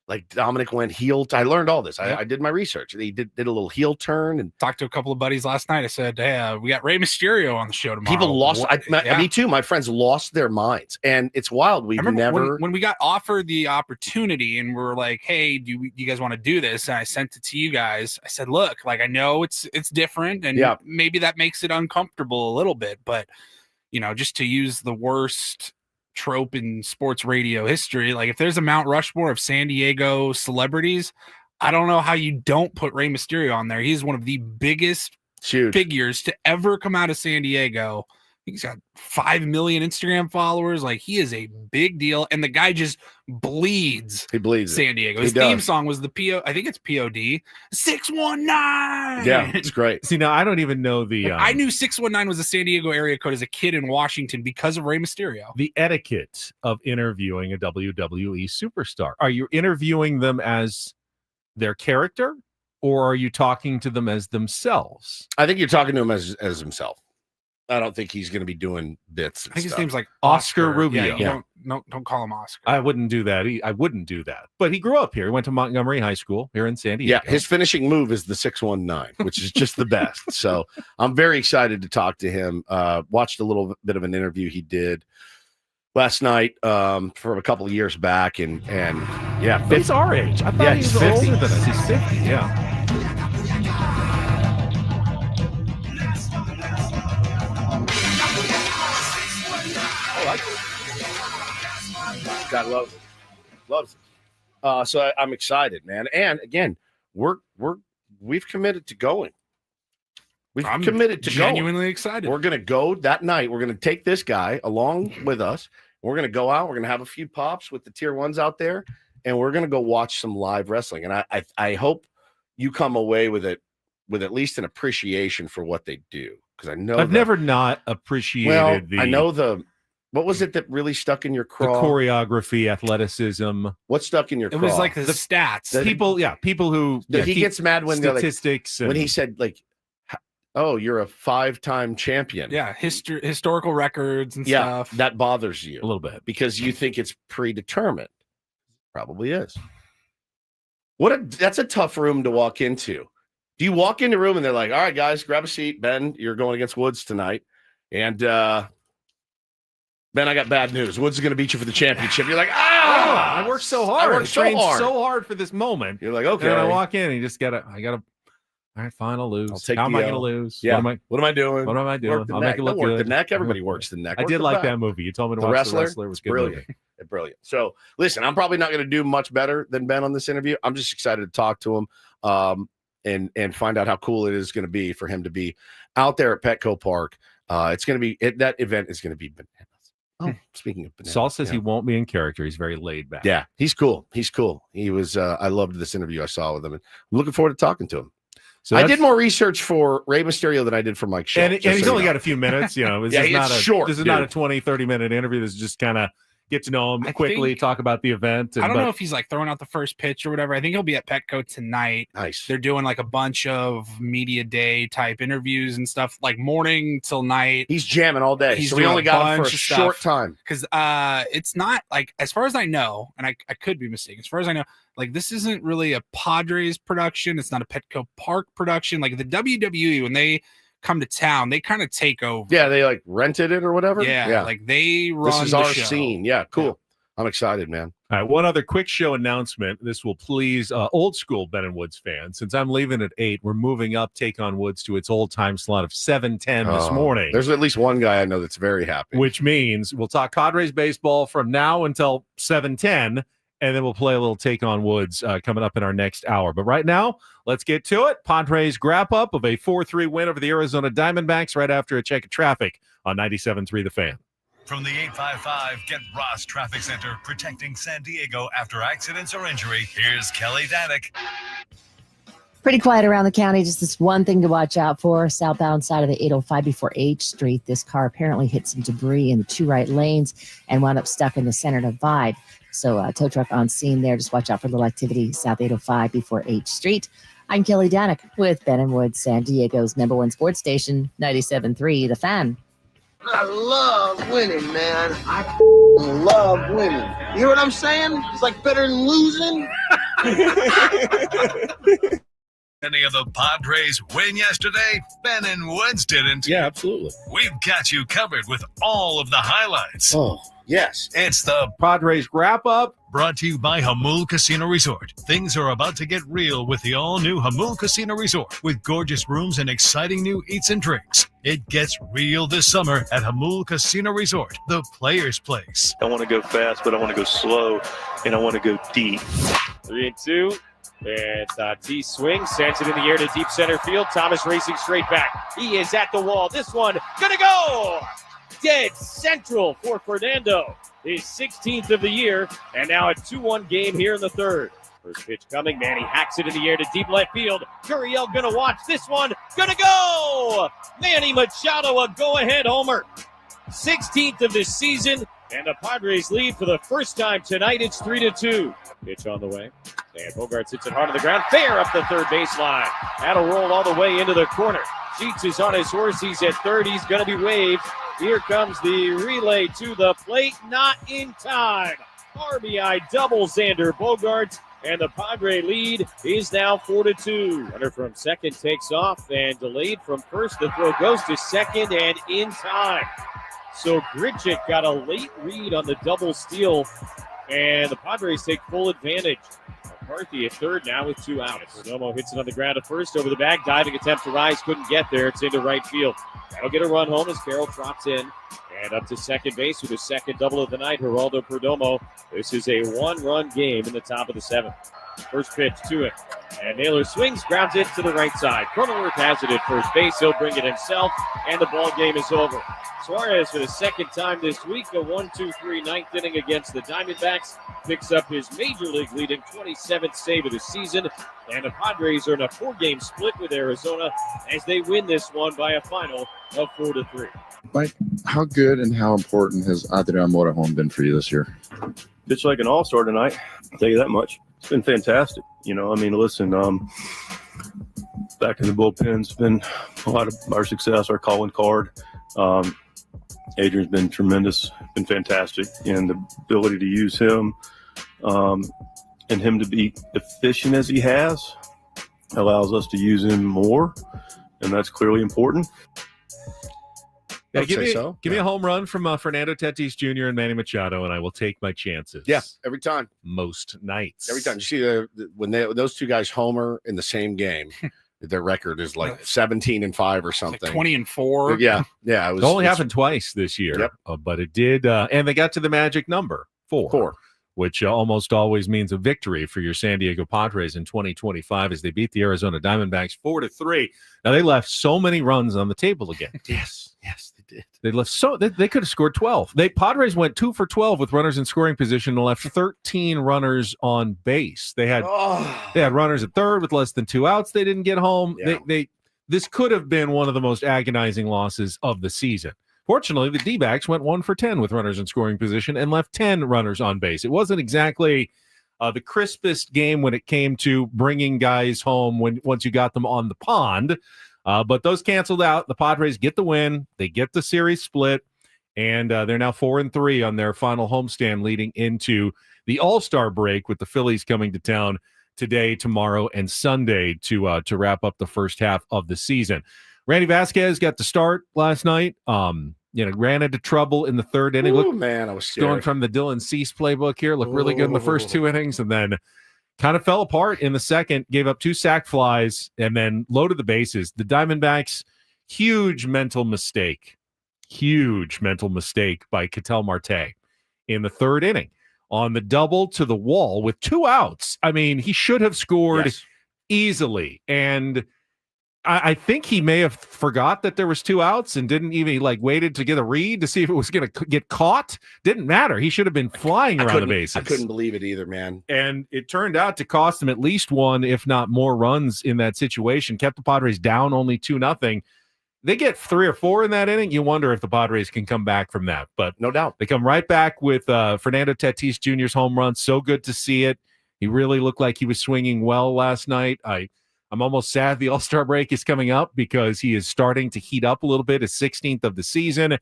like Dominic went heel. I learned all this. I did my research. He did a little heel turn and Talked to a couple of buddies last night. I said, hey, we got Rey Mysterio on the show tomorrow. people lost. Yeah. Me too. My friends lost their minds, and it's wild. We've I remember never. when we got offered the opportunity and we're like, hey, do you guys want to do this? And I sent it to you guys. I said, look, like I know it's different and maybe that makes it uncomfortable a little bit, but just to use the worst trope in sports radio history, like if there's a Mount Rushmore of San Diego celebrities, I don't know how you don't put Rey Mysterio on there. He's one of the biggest figures to ever come out of San Diego. I think he's got 5 million Instagram followers. Like, he is a big deal, and the guy just bleeds. He bleeds San Diego. His theme song was the I think it's POD 619. Yeah, it's great. See, now I don't even know the. I knew 619 was a San Diego area code as a kid in Washington because of Rey Mysterio. The etiquette of interviewing a WWE superstar. Are you interviewing them as their character, or are you talking to them as themselves? I think you're talking to him as himself. I don't think he's going to be doing bits. I think his name's like Oscar Rubio. Yeah, don't call him Oscar. I wouldn't do that. I wouldn't do that. But he grew up here. He went to Montgomery High School here in San Diego. Yeah, his finishing move is the 619, which is just the best. So I'm very excited to talk to him. Watched a little bit of an interview he did last night from a couple of years back, and yeah, he's our age. I thought he was 50. older than us. He's 50. Yeah. God loves it. So I'm excited, man. And again, we've committed to going. I'm committed to genuinely going. Excited. We're gonna go that night. We're gonna take this guy along with us. We're gonna go out. We're gonna have a few pops with the tier ones out there, and we're gonna go watch some live wrestling. And I hope you come away with it with at least an appreciation for what they do, because I know I've never not appreciated I know what was it that really stuck in your craw? The choreography, athleticism. What stuck in your craw? It was like the stats. People who he gets mad when statistics when he said like, oh, you're a 5-time champion. Yeah, historical records and stuff. That bothers you a little bit because you think it's predetermined. Probably is. That's a tough room to walk into. Do you walk into a room and they're like, all right, guys, grab a seat. Ben, you're going against Woods tonight. And Ben, I got bad news. Woods is going to beat you for the championship. You're like, I worked so hard. I trained so hard for this moment. You're like, okay. And I walk in and you just I gotta. All right, fine, I'll lose. How am I going to lose? Yeah. What am I doing? I'll make it look good. The neck. Everybody works the neck. I did like that movie. You told me to watch The Wrestler. It was good. Brilliant. Brilliant. So, listen, I'm probably not going to do much better than Ben on this interview. I'm just excited to talk to him and find out how cool it is going to be for him to be out there at Petco Park. It's going to be that event is going to be bananas. Oh, speaking of bananas, Saul says he won't be in character. He's very laid back. Yeah, he's cool. He was. I loved this interview I saw with him, and I'm looking forward to talking to him. So I did more research for Rey Mysterio than I did for Mike Shildt. And he's only got a few minutes. This it's short. This is not a 20, 30-minute interview. This is just kind of get to know him quickly, talk about the event. I don't know if he's like throwing out the first pitch or whatever. I think he'll be at Petco tonight. Nice. They're doing like a bunch of media day type interviews and stuff, like morning till night. He's jamming all day. So we only got him for a short time. Because it's not like, as far as I know, and I could be mistaken, as far as I know, like this isn't really a Padres production. It's not a Petco Park production. Like the WWE, when they come to town, they kind of take over. Yeah, they like rented it or whatever. Yeah. Like they run. This is our scene. Yeah, cool. Yeah. I'm excited, man. All right, one other quick show announcement. This will please old school Ben and Woods fans. Since I'm leaving at 8, we're moving up Take on Woods to its old time slot of 7:10 this morning. There's at least one guy I know that's very happy. Which means we'll talk Padres baseball from now until 7:10. And then we'll play a little Take on Woods coming up in our next hour. But right now, let's get to it. Padres wrap up of a 4-3 win over the Arizona Diamondbacks right after a check of traffic on 97.3 The Fan. From the 855 Get Ross Traffic Center, protecting San Diego after accidents or injury, here's Kelly Danek. Pretty quiet around the county. Just this one thing to watch out for. Southbound side of the 805 before H Street. This car apparently hit some debris in the 2 right lanes and wound up stuck in the center divide. So tow truck on scene there. Just watch out for a little activity south 805 before H Street. I'm Kelly Danek with Ben and Woods, San Diego's #1 sports station, 97.3 The Fan. I love winning, man. I love winning. You hear what I'm saying? It's like better than losing. Any of the Padres win yesterday? Ben and Woods didn't. Yeah, absolutely. We've got you covered with all of the highlights. Oh, yes. It's the Padres wrap up. Brought to you by Jamul Casino Resort. Things are about to get real with the all-new Jamul Casino Resort with gorgeous rooms and exciting new eats and drinks. It gets real this summer at Jamul Casino Resort, the player's place. I want to go fast, but I want to go slow, and I want to go deep. 3-2. And Tatis swings, sends it in the air to deep center field. Thomas racing straight back. He is at the wall. This one gonna go dead central for Fernando. His 16th of the year, and now a 2-1 game here in the third. First pitch coming. Manny hacks it in the air to deep left field. Gurriel gonna watch this one. Gonna go! Manny Machado, a go-ahead homer. 16th of this season, and the Padres lead for the first time tonight. It's 3-2. Pitch on the way. And Bogarts hits it hard on the ground. Fair up the third baseline. That'll roll all the way into the corner. Sheets is on his horse. He's at third. He's going to be waved. Here comes the relay to the plate. Not in time. RBI double Xander Bogaerts. And the Padre lead is now 4-2. Runner from second takes off and delayed from first. The throw goes to second and in time. So Gridget got a late read on the double steal. And the Padres take full advantage. McCarthy at third now with 2 outs. Perdomo hits it on the ground at first, over the bag, diving attempt to rise, couldn't get there. It's into right field. That'll get a run home as Carroll trots in. And up to second base with his second double of the night, Geraldo Perdomo. This is a 1-run game in the top of the 7th. First pitch to him. And Naylor swings, grounds it to the right side. Cronenworth has it at first base. He'll bring it himself, and the ball game is over. Suarez, for the second time this week, a 1-2-3 ninth inning against the Diamondbacks, picks up his major league leading 27th save of the season. And the Padres are in a 4-game split with Arizona as they win this one by a final of 4-3. Mike, how good and how important has Adrian Morejon been for you this year? Pitched like an all-star tonight, I'll tell you that much. It's been fantastic. Listen, back in the bullpen's been a lot of our success, our calling card. Adrian's been tremendous, been fantastic, and the ability to use him and him to be efficient as he has allows us to use him more, and that's clearly important. Yeah, give me a home run from Fernando Tatis Jr. and Manny Machado, and I will take my chances. Yeah, every time. Most nights. Every time. You see when those two guys homer in the same game, their record is like 17-5 or something. Like 20-4. Yeah. It only happened twice this year. Yep. But it did, and they got to the magic number 4. Which almost always means a victory for your San Diego Padres in 2025 as they beat the Arizona Diamondbacks 4-3. Now, they left so many runs on the table again. Yes, they did. They left they could have scored 12. Padres went 2 for 12 with runners in scoring position and left 13 runners on base. They had runners at third with less than 2 outs. They didn't get home. Yeah. This could have been one of the most agonizing losses of the season. Fortunately, the D-backs went 1 for 10 with runners in scoring position and left 10 runners on base. It wasn't exactly the crispest game when it came to bringing guys home once you got them on the pond, but those canceled out. The Padres get the win. They get the series split, and they're now 4-3 on their final homestand leading into the All-Star break with the Phillies coming to town today, tomorrow, and Sunday to wrap up the first half of the season. Randy Vasquez got the start last night. Ran into trouble in the third inning. Ooh, man, I was scared. Going from the Dylan Cease playbook here. Looked really good in the first 2 innings, and then kind of fell apart in the second. Gave up 2 sac flies, and then loaded the bases. The Diamondbacks, huge mental mistake by Ketel Marte in the third inning on the double to the wall with 2 outs. I mean, he should have scored easily, and I think he may have forgot that there was 2 outs and didn't even waited to get a read to see if it was going to get caught. Didn't matter. He should have been flying around the bases. I couldn't believe it either, man. And it turned out to cost him at least 1, if not more runs in that situation. Kept the Padres down only 2-0. They get 3 or 4 in that inning. You wonder if the Padres can come back from that. But no doubt. They come right back with Fernando Tatis Jr.'s home run. So good to see it. He really looked like he was swinging well last night. I'm almost sad the All-Star break is coming up because he is starting to heat up a little bit. His 16th of the season.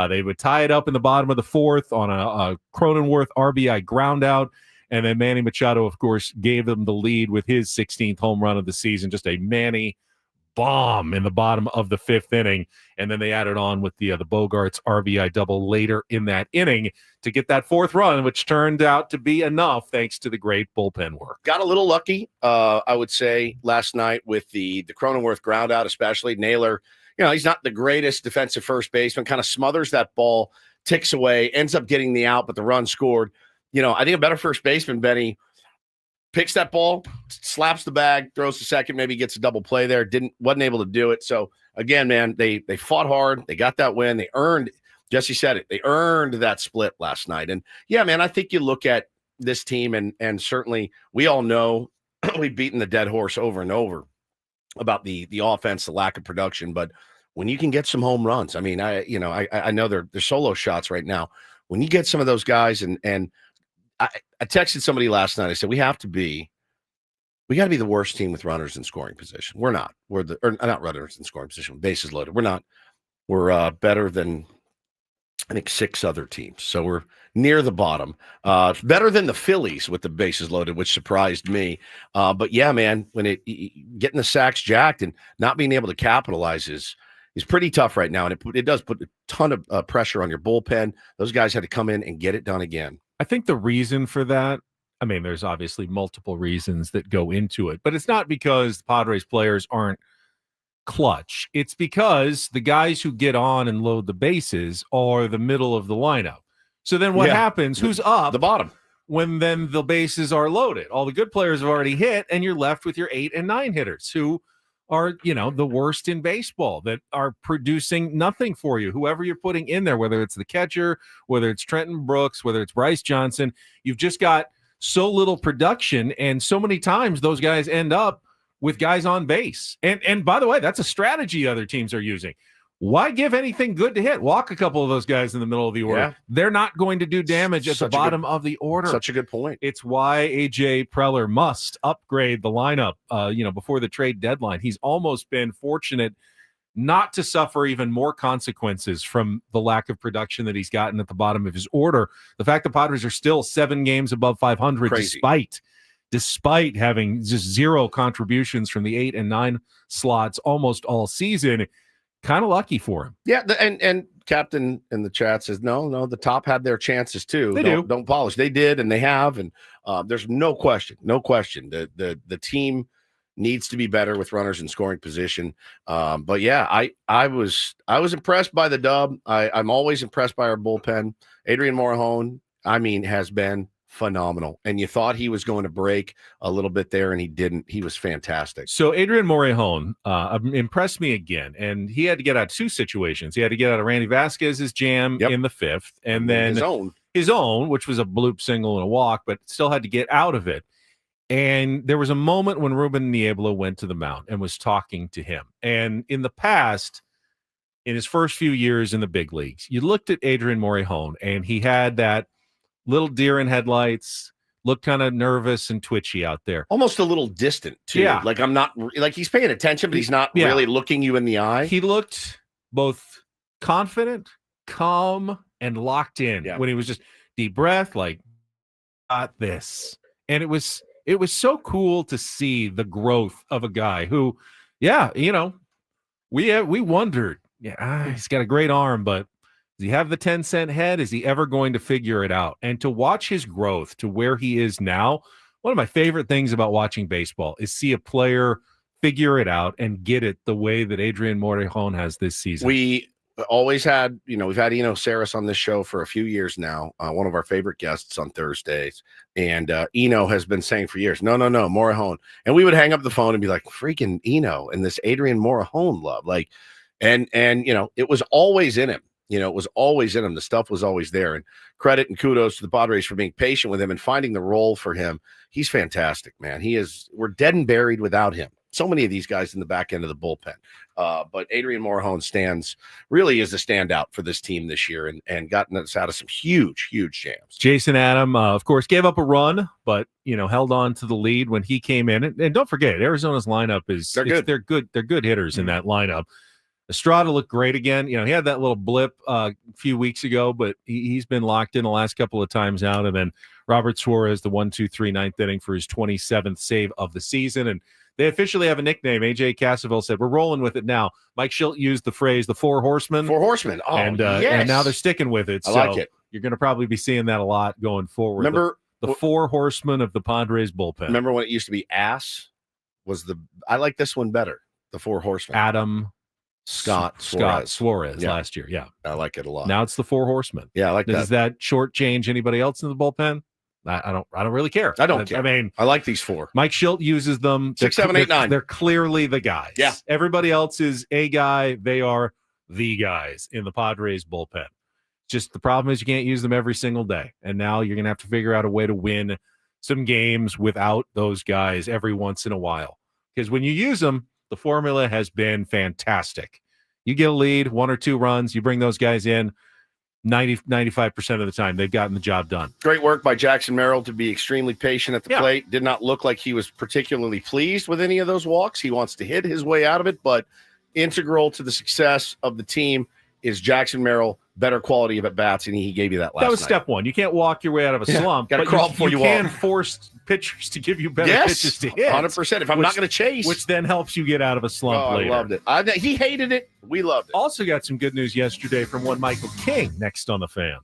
They would tie it up in the bottom of the 4th on a Cronenworth RBI ground out. And then Manny Machado, of course, gave them the lead with his 16th home run of the season. Just a Manny bomb in the bottom of the 5th inning. And then they added on with the Bogarts RBI double later in that inning to get that 4th run, which turned out to be enough thanks to the great bullpen work. Got a little lucky, I would say, last night with the Cronenworth ground out, especially. Naylor, he's not the greatest defensive first baseman, kind of smothers that ball, ticks away, ends up getting the out, but the run scored. I think a better first baseman, Benny, picks that ball, slaps the bag, throws to second, maybe gets a double play there. Wasn't able to do it. So again, man, they fought hard. They got that win. They earned. Jesse said it. They earned that split last night. And yeah, man, I think you look at this team and certainly we all know we've beaten the dead horse over and over about the offense, the lack of production. But when you can get some home runs, I mean, I know they're solo shots right now. When you get some of those guys and I texted somebody last night. I said, we got to be the worst team with runners in scoring position. We're not. Not runners in scoring position. Bases loaded. We're not. We're better than, I think, 6 other teams. So we're near the bottom. Better than the Phillies with the bases loaded, which surprised me. But yeah, man, when getting the sacks jacked and not being able to capitalize is pretty tough right now. And it does put a ton of pressure on your bullpen. Those guys had to come in and get it done again. I think the reason for that, I mean, there's obviously multiple reasons that go into it, but it's not because the Padres players aren't clutch. It's because the guys who get on and load the bases are the middle of the lineup. So then what happens? Who's up? The bottom. When then the bases are loaded. All the good players have already hit, and you're left with your 8 and 9 hitters who are, the worst in baseball, that are producing nothing for you. Whoever you're putting in there, whether it's the catcher, whether it's Trenton Brooks, whether it's Bryce Johnson, you've just got so little production, and so many times those guys end up with guys on base. And by the way, that's a strategy other teams are using. Why give anything good to hit? Walk a couple of those guys in the middle of the order. Yeah. They're not going to do damage at the bottom of the order. Such a good point. It's why A.J. Preller must upgrade the lineup, before the trade deadline. He's almost been fortunate not to suffer even more consequences from the lack of production that he's gotten at the bottom of his order. The fact the Padres are still 7 games above 500 despite having just 0 contributions from the 8 and 9 slots almost all season. Kind of lucky for him. Yeah, and Captain in the chat says, no, the top had their chances too. They don't polish. They did, and they have, and there's no question. The team needs to be better with runners in scoring position. But yeah, I was impressed by the dub. I'm always impressed by our bullpen. Adrian Morahone, has been phenomenal. And you thought he was going to break a little bit there, and he didn't. He was fantastic. So Adrian Morahone impressed me again, and he had to get out of two situations. He had to get out of Randy Vasquez's jam in the fifth, and then his own, which was a bloop single and a walk, but still had to get out of it. And there was a moment when Ruben Niebla went to the mound and was talking to him. And in the past, in his first few years in the big leagues, you looked at Adrian Morahone, and he had that little deer in headlights, looked kind of nervous and twitchy out there. Almost a little distant, too. Yeah. Like he's paying attention, but he's not really looking you in the eye. He looked both confident, calm, and locked in when he was just deep breath, like, got this. And it was so cool to see the growth of a guy who, we wondered, he's got a great arm, but does he have the 10-cent head? Is he ever going to figure it out? And to watch his growth to where he is now, one of my favorite things about watching baseball is see a player figure it out and get it the way that Adrian Morahone has this season. We always had, we've had Eno Saris on this show for a few years now, one of our favorite guests on Thursdays. And Eno has been saying for years, no, Morahone. And we would hang up the phone and be like, freaking Eno and this Adrian Morahone love. Like, and it was always in him. It was always in him. The stuff was always there. And credit and kudos to the Padres for being patient with him and finding the role for him. He's fantastic, man. We're dead and buried without him. So many of these guys in the back end of the bullpen. But Adrian Morahone really is the standout for this team this year and gotten us out of some huge jams. Jason Adam, of course, gave up a run, but, held on to the lead when he came in. And don't forget, Arizona's lineup they're good. They're good hitters in that lineup. Estrada looked great again. He had that little blip a few weeks ago, but he's been locked in the last couple of times out. And then Robert Suarez, the 1-2-3 ninth inning for his 27th save of the season. And they officially have a nickname. AJ Cassaville said, we're rolling with it now. Mike Shildt used the phrase, the Four Horsemen. Four Horsemen. Oh, and now they're sticking with it. I like it. You're going to probably be seeing that a lot going forward. Remember the Four Horsemen of the Padres bullpen. Remember when it used to be ass? I like this one better. The Four Horsemen. Adam Scott Suarez last year. Yeah. I like it a lot. Now it's the Four Horsemen. Yeah, I like that. Does that shortchange anybody else in the bullpen? I don't really care. I don't care. I like these four. Mike Shildt uses them. 6, 7, 8, 9. They're clearly the guys. Yeah. Everybody else is a guy. They are the guys in the Padres bullpen. Just the problem is you can't use them every single day. And now you're going to have to figure out a way to win some games without those guys every once in a while. Because when you use them, the formula has been fantastic. You get a lead, 1 or 2 runs, you bring those guys in, 95% of the time, they've gotten the job done. Great work by Jackson Merrill to be extremely patient at the plate. Did not look like he was particularly pleased with any of those walks. He wants to hit his way out of it, but integral to the success of the team is Jackson Merrill, better quality of at-bats, and he gave you that last night. That was step one. You can't walk your way out of a slump. Got to crawl before you walk. You can force pitchers to give you better pitches to hit. 100%. If I'm not going to chase. Which then helps you get out of a slump later. I loved it. He hated it. We loved it. Also got some good news yesterday from one Michael King next on The Fan.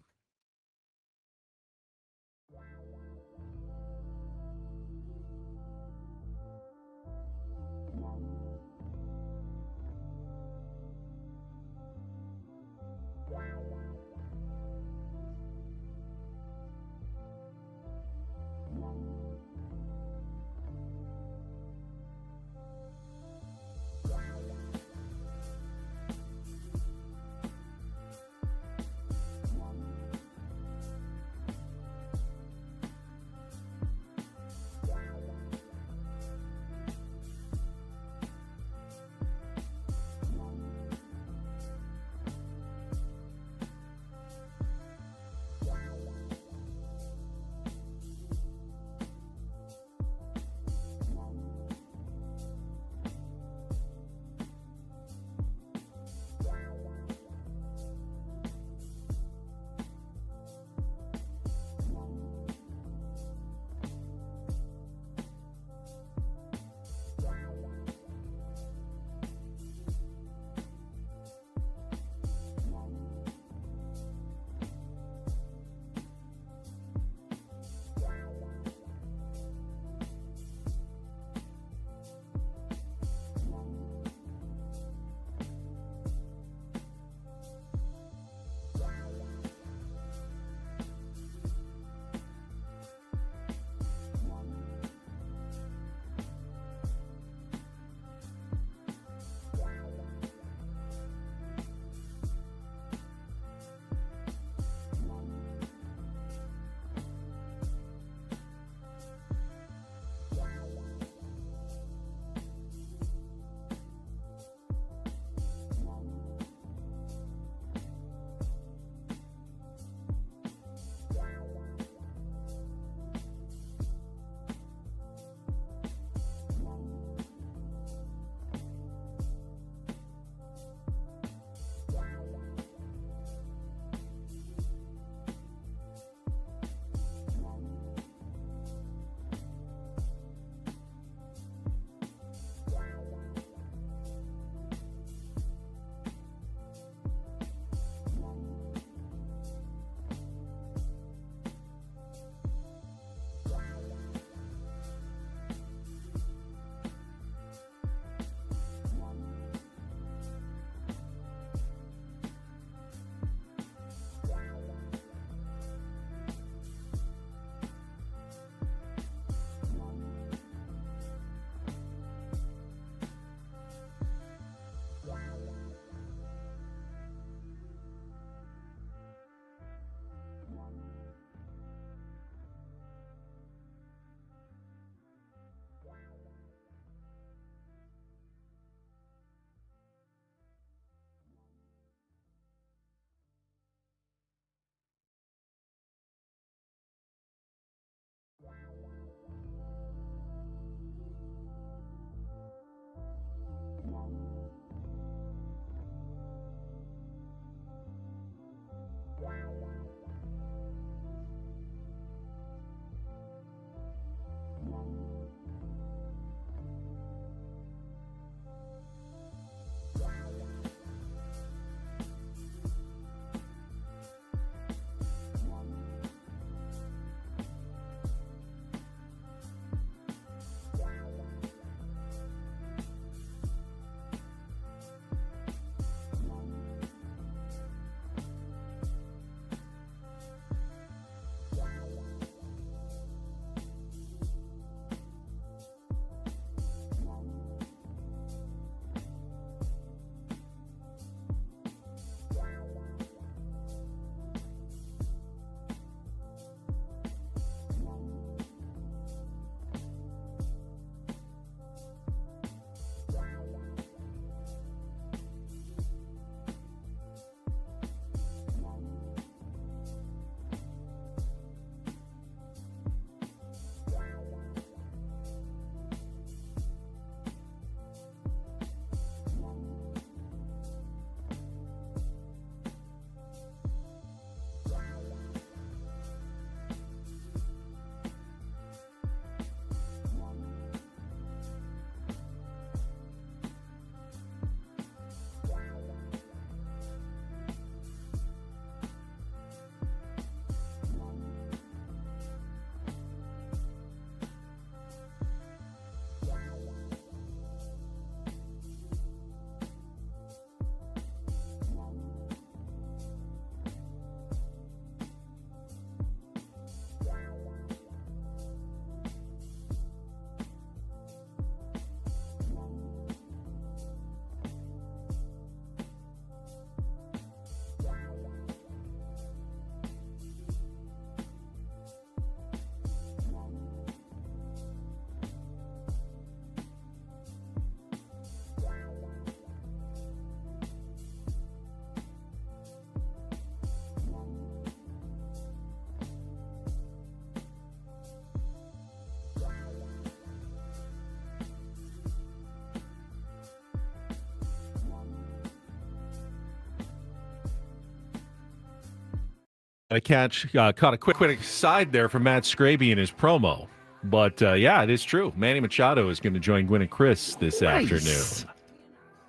I caught a quick side there from Matt Scraby in his promo. But, yeah, it is true. Manny Machado is going to join Gwen and Chris this afternoon.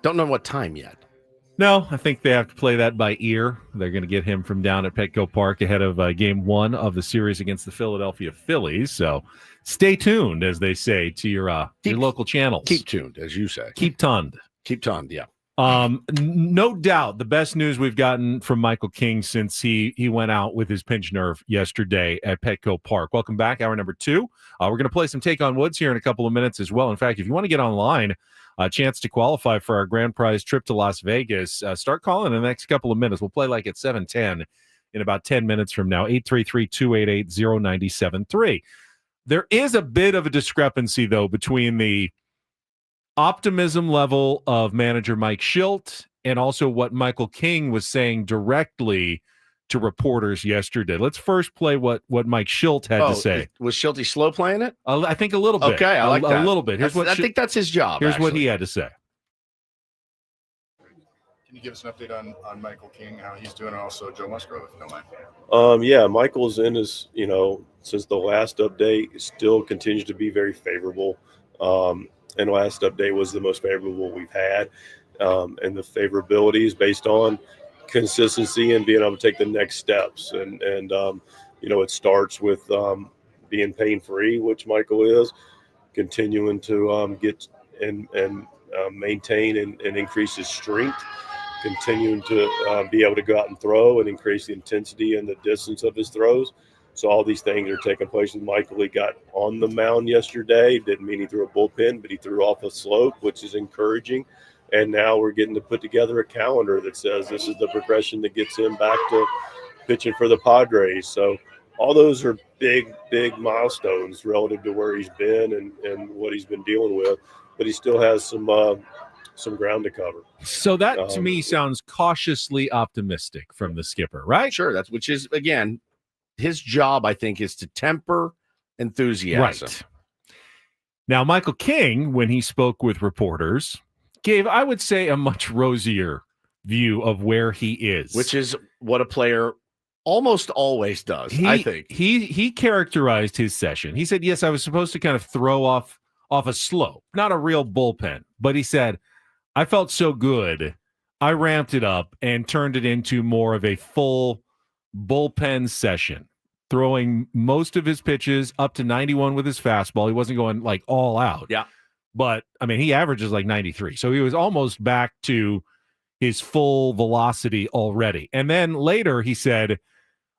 Don't know what time yet. No, I think they have to play that by ear. They're going to get him from down at Petco Park ahead of Game 1 of the series against the Philadelphia Phillies. So stay tuned, as they say, to your local channels. Keep tuned, as you say. Keep tuned. Keep tuned, yeah. No doubt the best news we've gotten from Michael King since he went out with his pinched nerve yesterday at Petco Park. Welcome back, hour number 2. We're going to play some Take on Woods here in a couple of minutes as well. In fact, if you want to get online, a chance to qualify for our grand prize trip to Las Vegas, start calling in the next couple of minutes. We'll play like at 7:10 in about 10 minutes from now, 833-288-0973. There is a bit of a discrepancy, though, between the optimism level of manager Mike Shildt and also what Michael King was saying directly to reporters yesterday. Let's first play what Mike Shildt had to say. Was Shildt slow playing it? I think a little bit. Okay, I like that. A little bit. I think that's his job. Here's what he had to say. Can you give us an update on Michael King, how he's doing, and also Joe Musgrove, if you don't mind? Yeah, Michael's in his, since the last update, still continues to be very favorable. And last update was the most favorable we've had. And the favorability is based on consistency and being able to take the next steps. And it starts with being pain-free, which Michael is, continuing to get and maintain and increase his strength, continuing to be able to go out and throw and increase the intensity and the distance of his throws. So all these things are taking place with Michael. He got on the mound yesterday. Didn't mean he threw a bullpen, but he threw off a slope, which is encouraging. And now we're getting to put together a calendar that says this is the progression that gets him back to pitching for the Padres. So all those are big, big milestones relative to where he's been and what he's been dealing with. But he still has some ground to cover. So that to me sounds cautiously optimistic from the skipper, right? Sure. Which is, again, his job, I think, is to temper enthusiasm. Right. Now, Michael King, when he spoke with reporters, gave, I would say, a much rosier view of where he is. Which is what a player almost always does, I think. He characterized his session. He said, yes, I was supposed to kind of throw off a slope, not a real bullpen. But he said, I felt so good, I ramped it up and turned it into more of a full bullpen session, throwing most of his pitches up to 91 with his fastball. He wasn't going like all out. Yeah. But I mean, he averages like 93. So he was almost back to his full velocity already. And then later he said,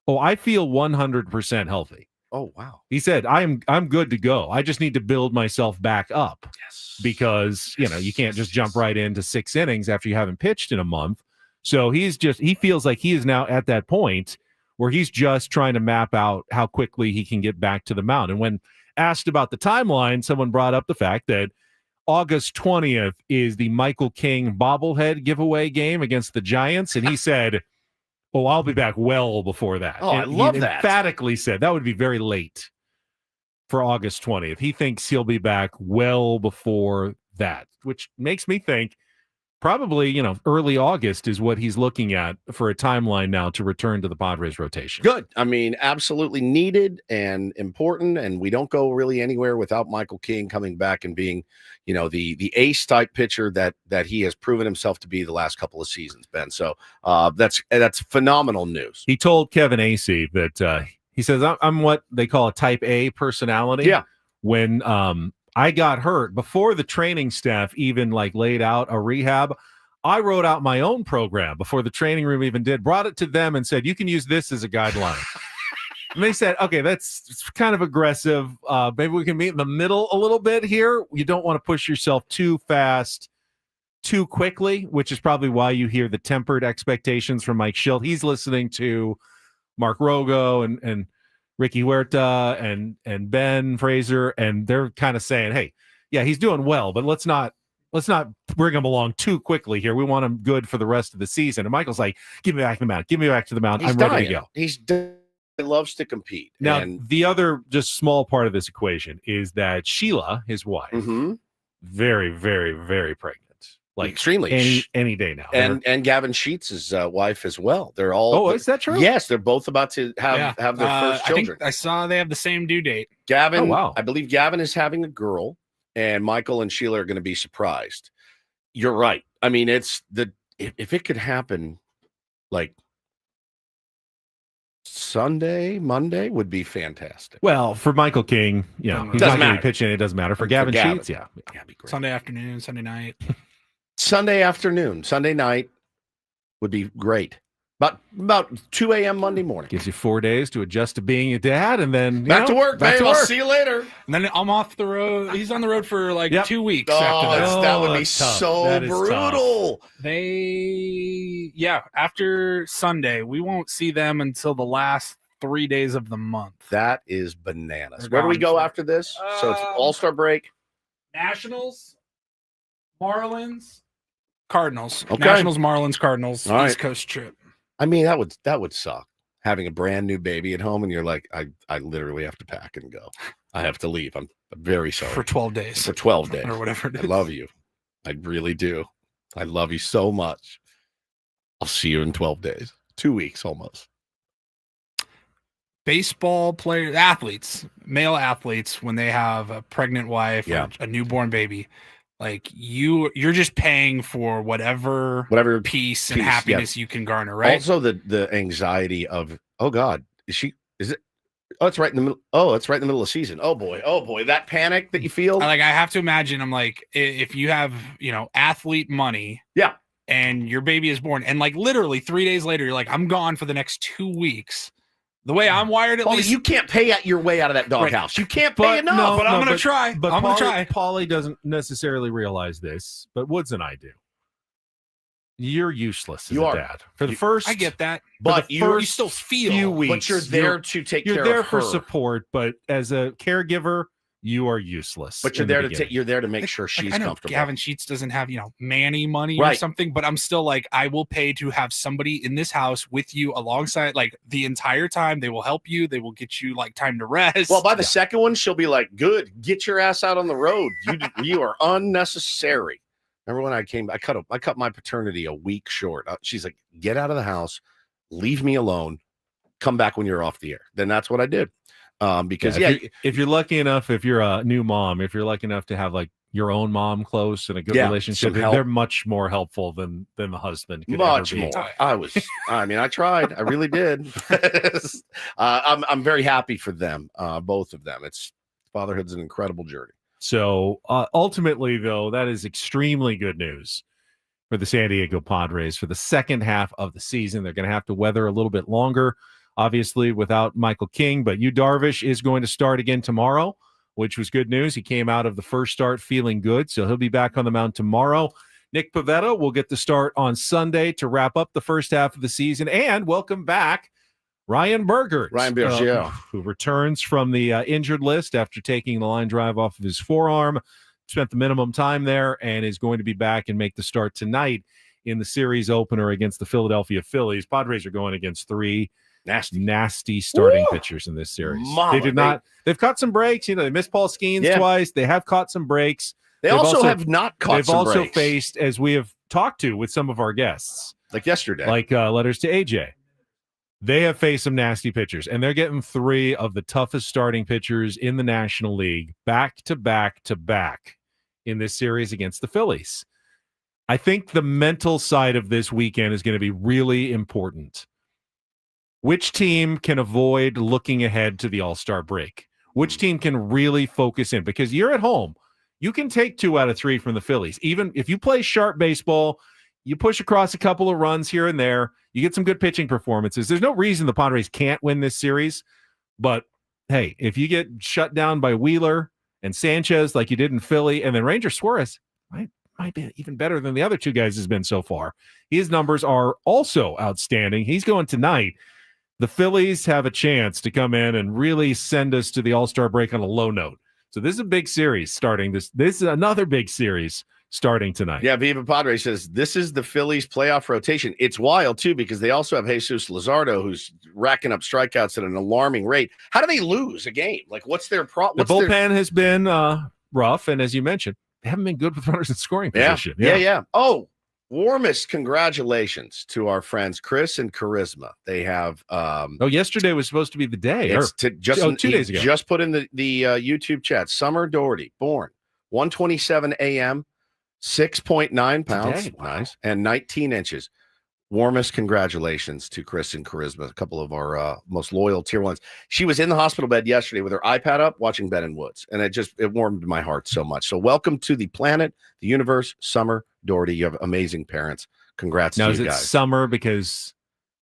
oh, I feel 100% healthy. Oh, wow. He said, I'm good to go. I just need to build myself back up. Yes. Because, you can't just jump right into 6 innings after you haven't pitched in a month. So he feels like he is now at that point where he's just trying to map out how quickly he can get back to the mound. And when asked about the timeline, someone brought up the fact that August 20th is the Michael King bobblehead giveaway game against the Giants. And he said, oh, I'll be back well before that. Oh, and I love he that. Emphatically said that would be very late for August 20th. He thinks he'll be back well before that, which makes me think probably, early August is what he's looking at for a timeline now to return to the Padres rotation. Good. I mean, absolutely needed and important. And we don't go really anywhere without Michael King coming back and being, the ace type pitcher that he has proven himself to be the last couple of seasons, Ben. So that's phenomenal news. He told Kevin Acee that he says, I'm what they call a type A personality. Yeah. When I got hurt before the training staff even laid out a rehab, I wrote out my own program before the training room even did, brought it to them and said, you can use this as a guideline. And they said, okay, that's kind of aggressive. Maybe we can meet in the middle a little bit here. You don't want to push yourself too fast, too quickly, which is probably why you hear the tempered expectations from Mike Shildt. He's listening to Mark Rogo and Ricky Huerta and Ben Fraser, and they're kind of saying, hey, yeah, he's doing well, but let's not bring him along too quickly here. We want him good for the rest of the season. And Michael's like, give me back to the mound. Give me back to the mound. I'm ready to go. He loves to compete. Now, the other just small part of this equation is that Sheila, his wife, very, very, very pregnant. like extremely any day now. And Gavin Sheets' wife as well. They're all. Oh, is that true? Yes, they're both about to have their first children. I saw they have the same due date. Gavin, oh, wow. I believe Gavin is having a girl, and Michael and Sheila are going to be surprised. You're right. I mean, if it could happen, like Sunday, Monday would be fantastic. Well, for Michael King, he's not going to be pitching. It doesn't matter. For Gavin Sheets, yeah, be great. Sunday afternoon, Sunday night. Sunday afternoon, Sunday night would be great. About 2 a.m. Monday morning. Gives you 4 days to adjust to being a dad, and then back to work, babe. I'll see you later. And then I'm off the road. He's on the road for 2 weeks. Oh, after that would be so brutal. After Sunday, we won't see them until the last 3 days of the month. That is bananas. Where do we go after this? So it's All-Star break. Nationals, Marlins, Cardinals. Okay. Nationals, Marlins, Cardinals. All right. East Coast trip. I mean, that would suck. Having a brand new baby at home, and you're like, I literally have to pack and go. I have to leave. I'm very sorry. For 12 days. For 12 days. Or whatever it is. I love you. I really do. I love you so much. I'll see you in 12 days. 2 weeks almost. Baseball players, male athletes, when they have a pregnant wife or a newborn baby, like you're just paying for whatever peace and happiness you can garner, right? Also the anxiety of, oh God, is it? Oh, it's right in the middle. Oh, it's right in the middle of the season. Oh boy, that panic that you feel. Like I have to imagine, I'm like, if you have, athlete money, and your baby is born, and like literally 3 days later, you're like, I'm gone for the next 2 weeks. The way I'm wired, at least you can't pay your way out of that doghouse. You can't pay enough. But I'm going to try. But I'm going to try. Paulie doesn't necessarily realize this, but Woods and I do. You're useless as a dad. For the first, I get that, but you still feel. Few weeks, but you're there to take care of her. You're there for support, but as a caregiver, you are useless. But you're there to make sure she's I know comfortable. Gavin Sheets doesn't have, Manny money or something, but I'm still like, I will pay to have somebody in this house with you alongside, like the entire time. They will help you. They will get you like time to rest. Well, by the second one, she'll be like, good, get your ass out on the road. You are unnecessary. Remember when I cut my paternity a week short. She's like, get out of the house, leave me alone, come back when you're off the air. Then that's what I did. Because if you're lucky enough, if you're a new mom, if you're lucky enough to have like your own mom close and a good relationship, they're much more helpful than the husband. Much more. I tried. I really did. I'm very happy for them, both of them. Fatherhood's an incredible journey. So ultimately, though, that is extremely good news for the San Diego Padres for the second half of the season. They're going to have to weather a little bit longer, obviously, without Michael King. But Yu Darvish is going to start again tomorrow, which was good news. He came out of the first start feeling good, so he'll be back on the mound tomorrow. Nick Pivetta will get the start on Sunday to wrap up the first half of the season. And welcome back Ryan Bergert, who returns from the injured list after taking the line drive off of his forearm, spent the minimum time there, and is going to be back and make the start tonight in the series opener against the Philadelphia Phillies. Padres are going against three nasty starting pitchers in this series. They've caught some breaks. They missed Paul Skeens twice. They have caught some breaks. They've also have not caught some breaks. They've also faced, as we have talked to with some of our guests, like yesterday, like Letters to AJ. They have faced some nasty pitchers, and they're getting three of the toughest starting pitchers in the National League back to back to back in this series against the Phillies. I think the mental side of this weekend is going to be really important. Which team can avoid looking ahead to the All-Star break? Which team can really focus in? Because you're at home. You can take 2 out of 3 from the Phillies. Even if you play sharp baseball, you push across a couple of runs here and there, you get some good pitching performances. There's no reason the Padres can't win this series. But, hey, if you get shut down by Wheeler and Sanchez like you did in Philly, and then Ranger Suarez might be even better than the other two guys has been so far. His numbers are also outstanding. He's going tonight. The Phillies have a chance to come in and really send us to the All-Star break on a low note. So this is a big series starting. This is another big series starting tonight. Yeah, Viva Padre says this is the Phillies playoff rotation. It's wild, too, because they also have Jesus Luzardo, who's racking up strikeouts at an alarming rate. How do they lose a game? Like, what's their problem? The bullpen has been rough, and as you mentioned, haven't been good with runners in scoring Yeah. position. Yeah. Oh, warmest congratulations to our friends Chris and Charisma. They have yesterday was supposed to be the day. it's 2 days ago. Just put in the YouTube chat. Summer Doherty, born 1:27 a.m., 6.9 pounds, Today. Wow. nice, and 19 inches. Warmest congratulations to Chris and Charisma, a couple of our most loyal tier ones. She was in the hospital bed yesterday with her iPad up watching Ben and Woods, and it warmed my heart so much. So welcome to the planet, the universe, Summer Doherty. You have amazing parents. Congrats Now, to is you it guys. summer because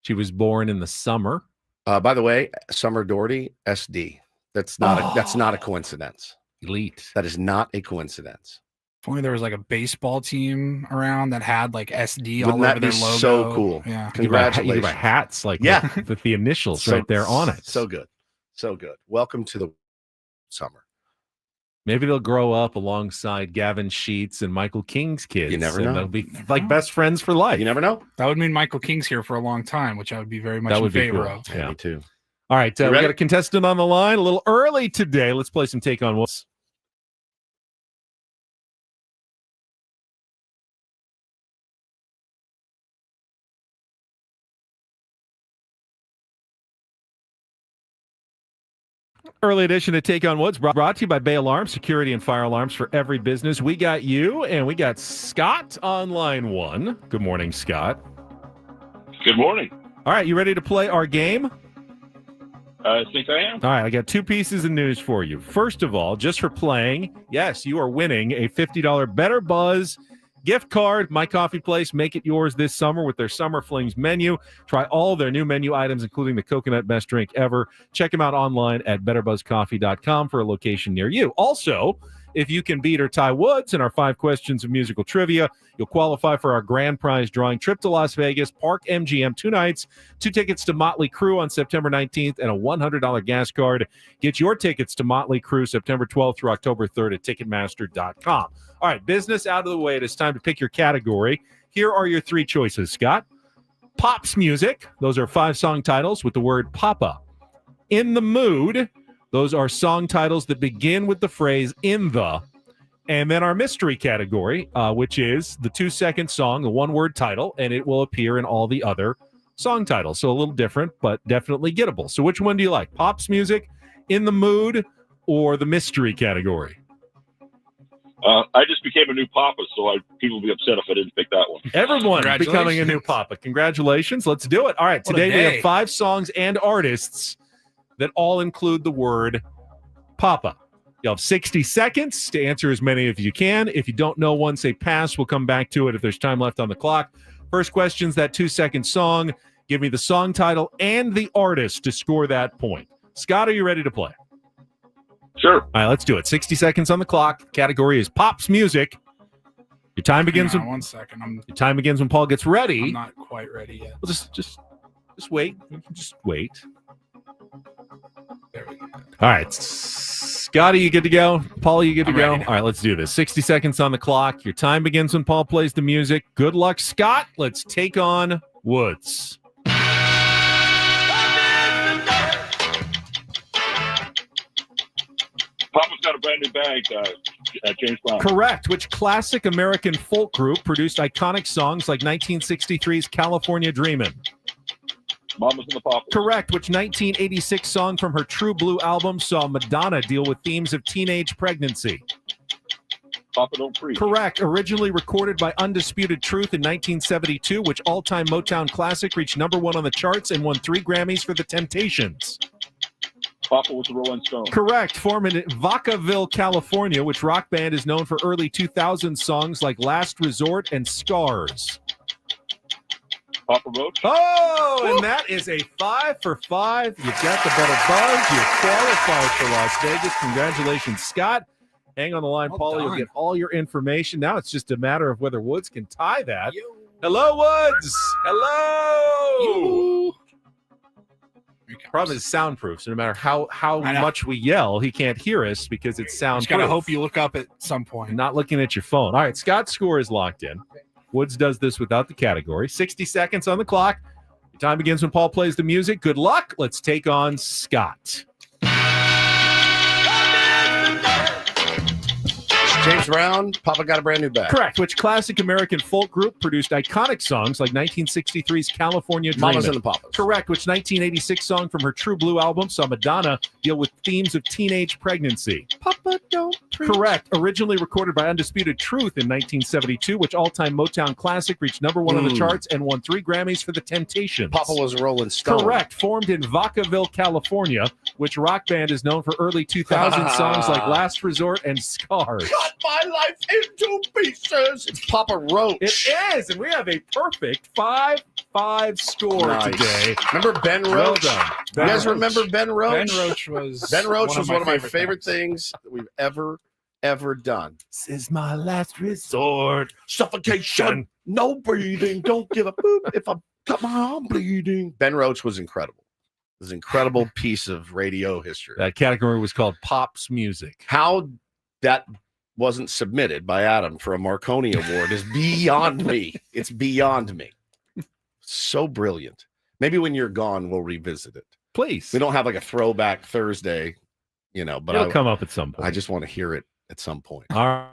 she was born in the summer? By the way, Summer Doherty, SD. That's not a coincidence. Elite. That is not a coincidence. If only there was like a baseball team around that had like SD Wouldn't all that over their be logo. so cool? Yeah. Congratulations. You could buy hats like Yeah. with the initials right there on it. So good. So good. Welcome to the summer. Maybe they'll grow up alongside Gavin Sheets and Michael King's kids. You never and know. They'll be like best friends for life. You never know. That would mean Michael King's here for a long time, which I would be very much That in would be favor cool. of. Yeah. Me too. All right. We ready? got a contestant on the line a little early today. Let's play some Take on What's. Early edition of Take on Woods brought to you by Bay Alarm, security and fire alarms for every business. We got you, and we got Scott on line one. Good morning, Scott. Good morning. All right, you ready to play our game? I think I am. All right, I got two pieces of news for you. First of all, just for playing, yes, you are winning a $50 Better Buzz gift card. My Coffee Place, make it yours this summer with their Summer Flings menu. Try all their new menu items, including the coconut best drink ever. Check them out online at betterbuzzcoffee.com for a location near you. Also, if you can beat or tie Woods in our 5 questions of musical trivia, you'll qualify for our grand prize drawing trip to Las Vegas, Park MGM 2 nights, 2 tickets to Motley Crue on September 19th, and a $100 gas card. Get your tickets to Motley Crue September 12th through October 3rd at Ticketmaster.com. All right, business out of the way. It is time to pick your category. Here are your 3 choices, Scott. Pops music. Those are 5 song titles with the word Papa. In the mood. Those are song titles that begin with the phrase in the. And then our mystery category, which is the 2-second song, the 1-word title, and it will appear in all the other song titles. So a little different, but definitely gettable. So which one do you like? Pops music, in the mood, or the mystery category? I just became a new papa, so people will be upset if I didn't pick that one. Everyone becoming a new papa. Congratulations. Let's do it. All right. Today we have 5 songs and artists that all include the word Papa. You'll have 60 seconds to answer as many as you can. If you don't know one, say pass. We'll come back to it if there's time left on the clock. First question's that 2-second song. Give me the song title and the artist to score that point. Scott, are you ready to play? Sure. All right, let's do it. 60 seconds on the clock. Category is Pops music. Your time begins when 1 second. your time begins when Paul gets ready. I'm not quite ready yet. Well, just wait. You can just wait. There we go. All right. Scotty, you good to go? Paul, you good to I'm go? ready. All right, let's do this. 60 seconds on the clock. Your time begins when Paul plays the music. Good luck, Scott. Let's take on Woods. Papa's got a brand new bag, James Brown. Correct. Which classic American folk group produced iconic songs like 1963's California Dreamin'? Mama's in the Papa. Correct. Which 1986 song from her True Blue album saw Madonna deal with themes of teenage pregnancy? Papa Don't Preach. Correct. Originally recorded by Undisputed Truth in 1972, which all-time Motown classic reached #1 on the charts and won 3 Grammys for The Temptations. Papa was the Rolling Stone. Correct. Formed in Vacaville, California, which rock band is known for early 2000s songs like Last Resort and Scars. Papa Roach. Oh, and that is a 5 for 5. You've got the Better Buzz. You're qualified for Las Vegas. Congratulations, Scott. Hang on the line, Well Paul. done. You'll get all your information. Now it's just a matter of whether Woods can tie that. Hello, Woods. Hello. Problem is soundproof, so no matter how much we yell, he can't hear us because it's soundproof. Just gotta hope you look up at some point. Not looking at your phone. All right, Scott's score is locked in. Woods does this without the category. 60 seconds on the clock. Your time begins when Paul plays the music. Good luck. Let's take on Scott. James Brown, Papa Got a Brand New Bag. Correct. Which classic American folk group produced iconic songs like 1963's California Dreamin'? Mamas and the Papas. Correct. Which 1986 song from her True Blue album saw Madonna deal with themes of teenage pregnancy? Papa Don't Preach. Correct. Originally recorded by Undisputed Truth in 1972, which all-time Motown classic reached number 1 on the charts and won 3 Grammys for The Temptations. Papa was a Rolling Stone. Correct. Formed in Vacaville, California, which rock band is known for early 2000 songs like Last Resort and Scars. Cut my life into pieces. It's Papa Roach. It is, and we have a perfect 5-5 score today. Remember Ben Roach? Well done. You guys remember Ben Roach? Ben Roach was one of my favorite things that we've ever done. This is my last resort. Suffocation. No breathing. Don't give a poop if I cut my arm bleeding. Ben Roach was incredible. It was an incredible piece of radio history. That category was called Pops Music. How that wasn't submitted by Adam for a Marconi Award is beyond me. It's beyond me. So brilliant. Maybe when you're gone, we'll revisit it. Please. We don't have like a throwback Thursday, but it'll come up at some point. I just want to hear it at some point. All right.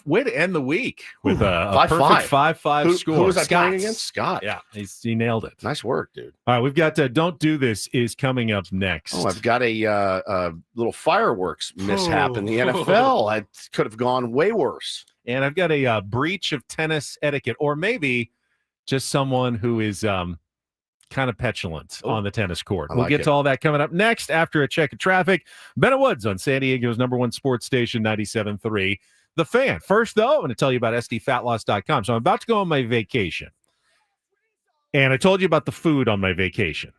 Way to end the week with a 5-5. perfect 5-5 score. Who was I Scott. playing against? Scott. Yeah, he nailed it. Nice work, dude. All right, we've got Don't Do This is coming up next. Oh, I've got a little fireworks mishap in the NFL. I could have gone way worse. And I've got a breach of tennis etiquette, or maybe just someone who is kind of petulant on the tennis court. We'll get to all that coming up next after a check of traffic. Bennett Woods on San Diego's #1 sports station, 97.3. The Fan. First, though, I'm going to tell you about SDFatLoss.com. So I'm about to go on my vacation. And I told you about the food on my vacation.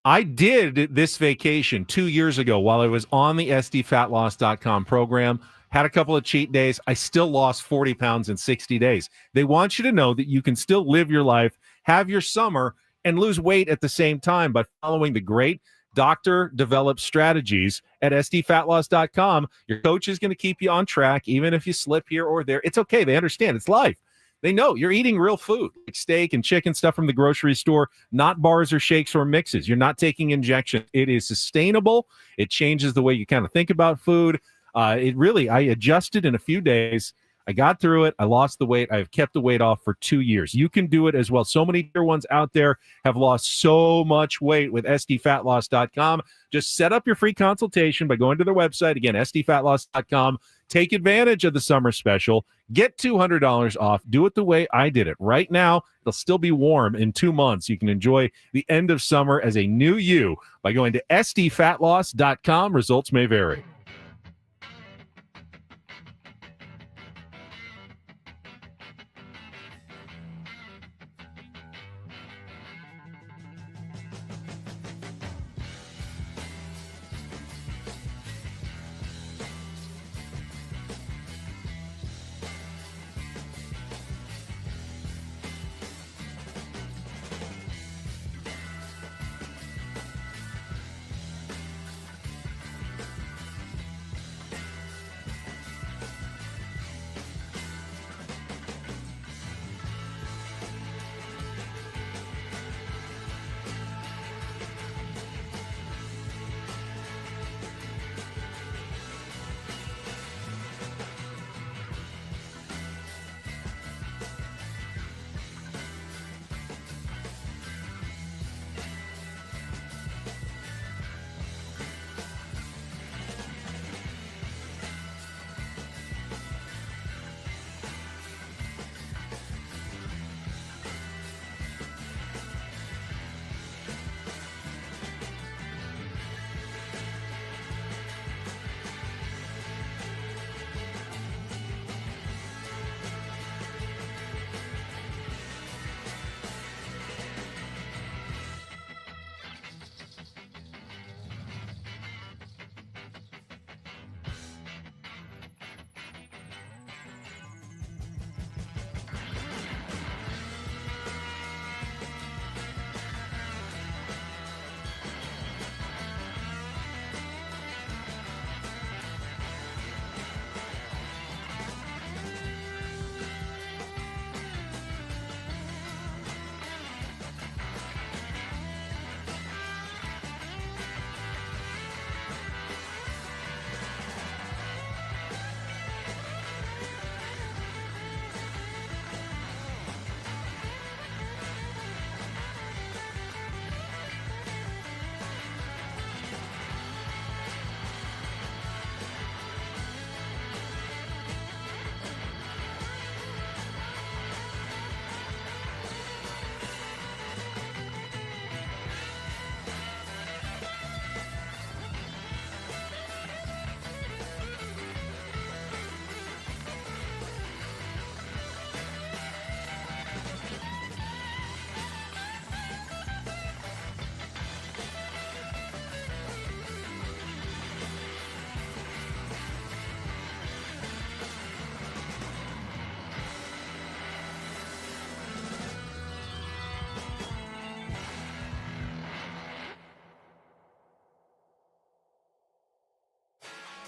I did this vacation 2 years ago while I was on the SDFatLoss.com program. Had a couple of cheat days. I still lost 40 pounds in 60 days. They want you to know that you can still live your life, have your summer, and lose weight at the same time by following the great doctor-developed strategies at SDFatLoss.com. Your coach is going to keep you on track, even if you slip here or there. It's okay. They understand. It's life. They know you're eating real food, like steak and chicken stuff from the grocery store, not bars or shakes or mixes. You're not taking injections. It is sustainable. It changes the way you kind of think about food. I adjusted in a few days. I got through it. I lost the weight. I've kept the weight off for 2 years. You can do it as well. So many dear ones out there have lost so much weight with SDFatLoss.com. Just set up your free consultation by going to their website. Again, SDFatLoss.com. Take advantage of the summer special. Get $200 off. Do it the way I did it. Right now, it'll still be warm in 2 months. You can enjoy the end of summer as a new you by going to SDFatLoss.com. Results may vary.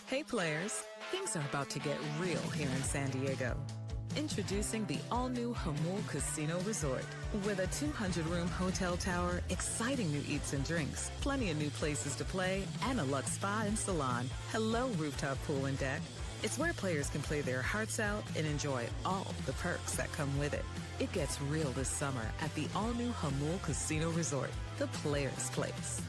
Hey players, things are about to get real here in San Diego. Introducing the all-new Hamul Casino Resort. With a 200-room hotel tower, exciting new eats and drinks, plenty of new places to play, and a luxe spa and salon. Hello, rooftop pool and deck. It's where players can play their hearts out and enjoy all the perks that come with it. It gets real this summer at the all-new Hamul Casino Resort, the players' place.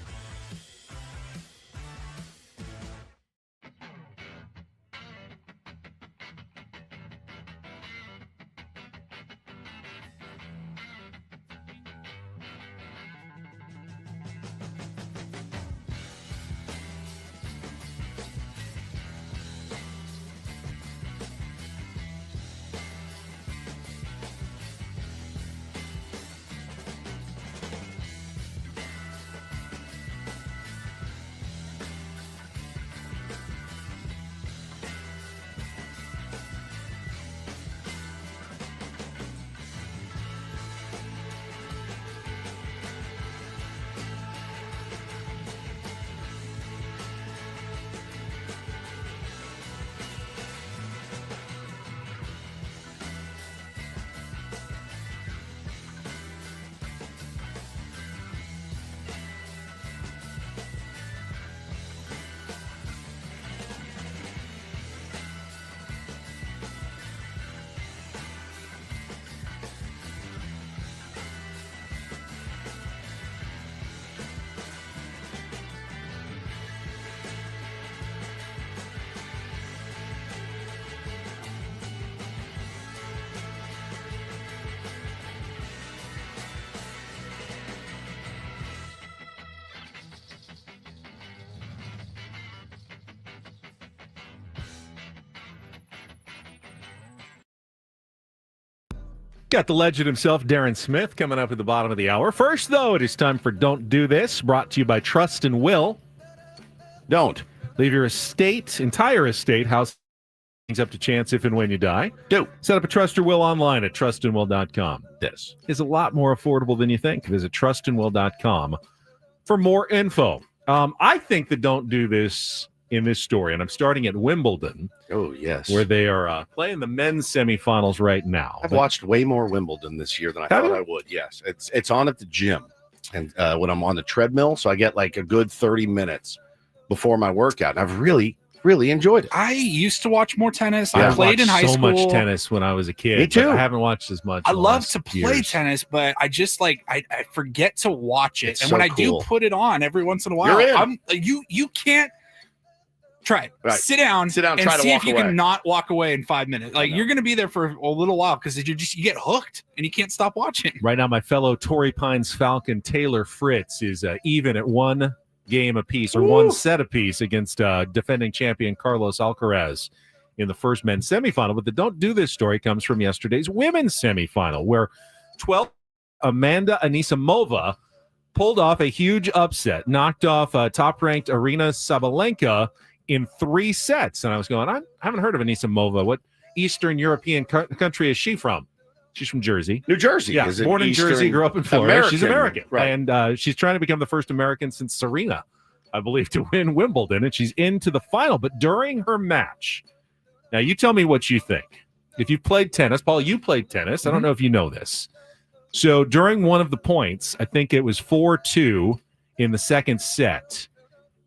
Got the legend himself, Darren Smith, coming up at the bottom of the hour. First, though, it is time for Don't Do This, brought to you by Trust and Will. Don't leave your entire estate, house up to chance if and when you die. Do. Set up a Trust or Will online at trustandwill.com. This is a lot more affordable than you think. Visit trustandwill.com for more info. I think that Don't Do This in this story, and I'm starting at Wimbledon. Oh, yes. Where they are playing the men's semifinals right now. I've watched way more Wimbledon this year than I thought I would. Yes. It's on at the gym. And when I'm on the treadmill, so I get like a good 30 minutes before my workout. And I've really enjoyed it. I used to watch more tennis. Yeah, I played in high school. So much tennis when I was a kid. Me too. I haven't watched as much. I love to play tennis, but I just I forget to watch it. It's and so when I cool. do put it on every once in a while, you can't try it. Right. Sit down and try to see walk if you away. can not walk away in 5 minutes. Like you're going to be there for a little while because you get hooked and you can't stop watching. Right now, my fellow Torrey Pines Falcon Taylor Fritz is even at one game apiece or one set apiece against defending champion Carlos Alcaraz in the first men's semifinal. But the Don't Do This story comes from yesterday's women's semifinal, where 12 Amanda Anisimova pulled off a huge upset, knocked off top-ranked Arina Sabalenka in 3 sets. And I was going, I haven't heard of Anisimova. What Eastern European country is she from? She's from Jersey. New Jersey. Yeah, born in Jersey, grew up in Florida. She's American. Right. And she's trying to become the first American since Serena, I believe, to win Wimbledon. And she's into the final. But during her match, now you tell me what you think. If you've played tennis, Paul, you played tennis. I don't know if you know this. So during one of the points, I think it was 4-2 in the second set,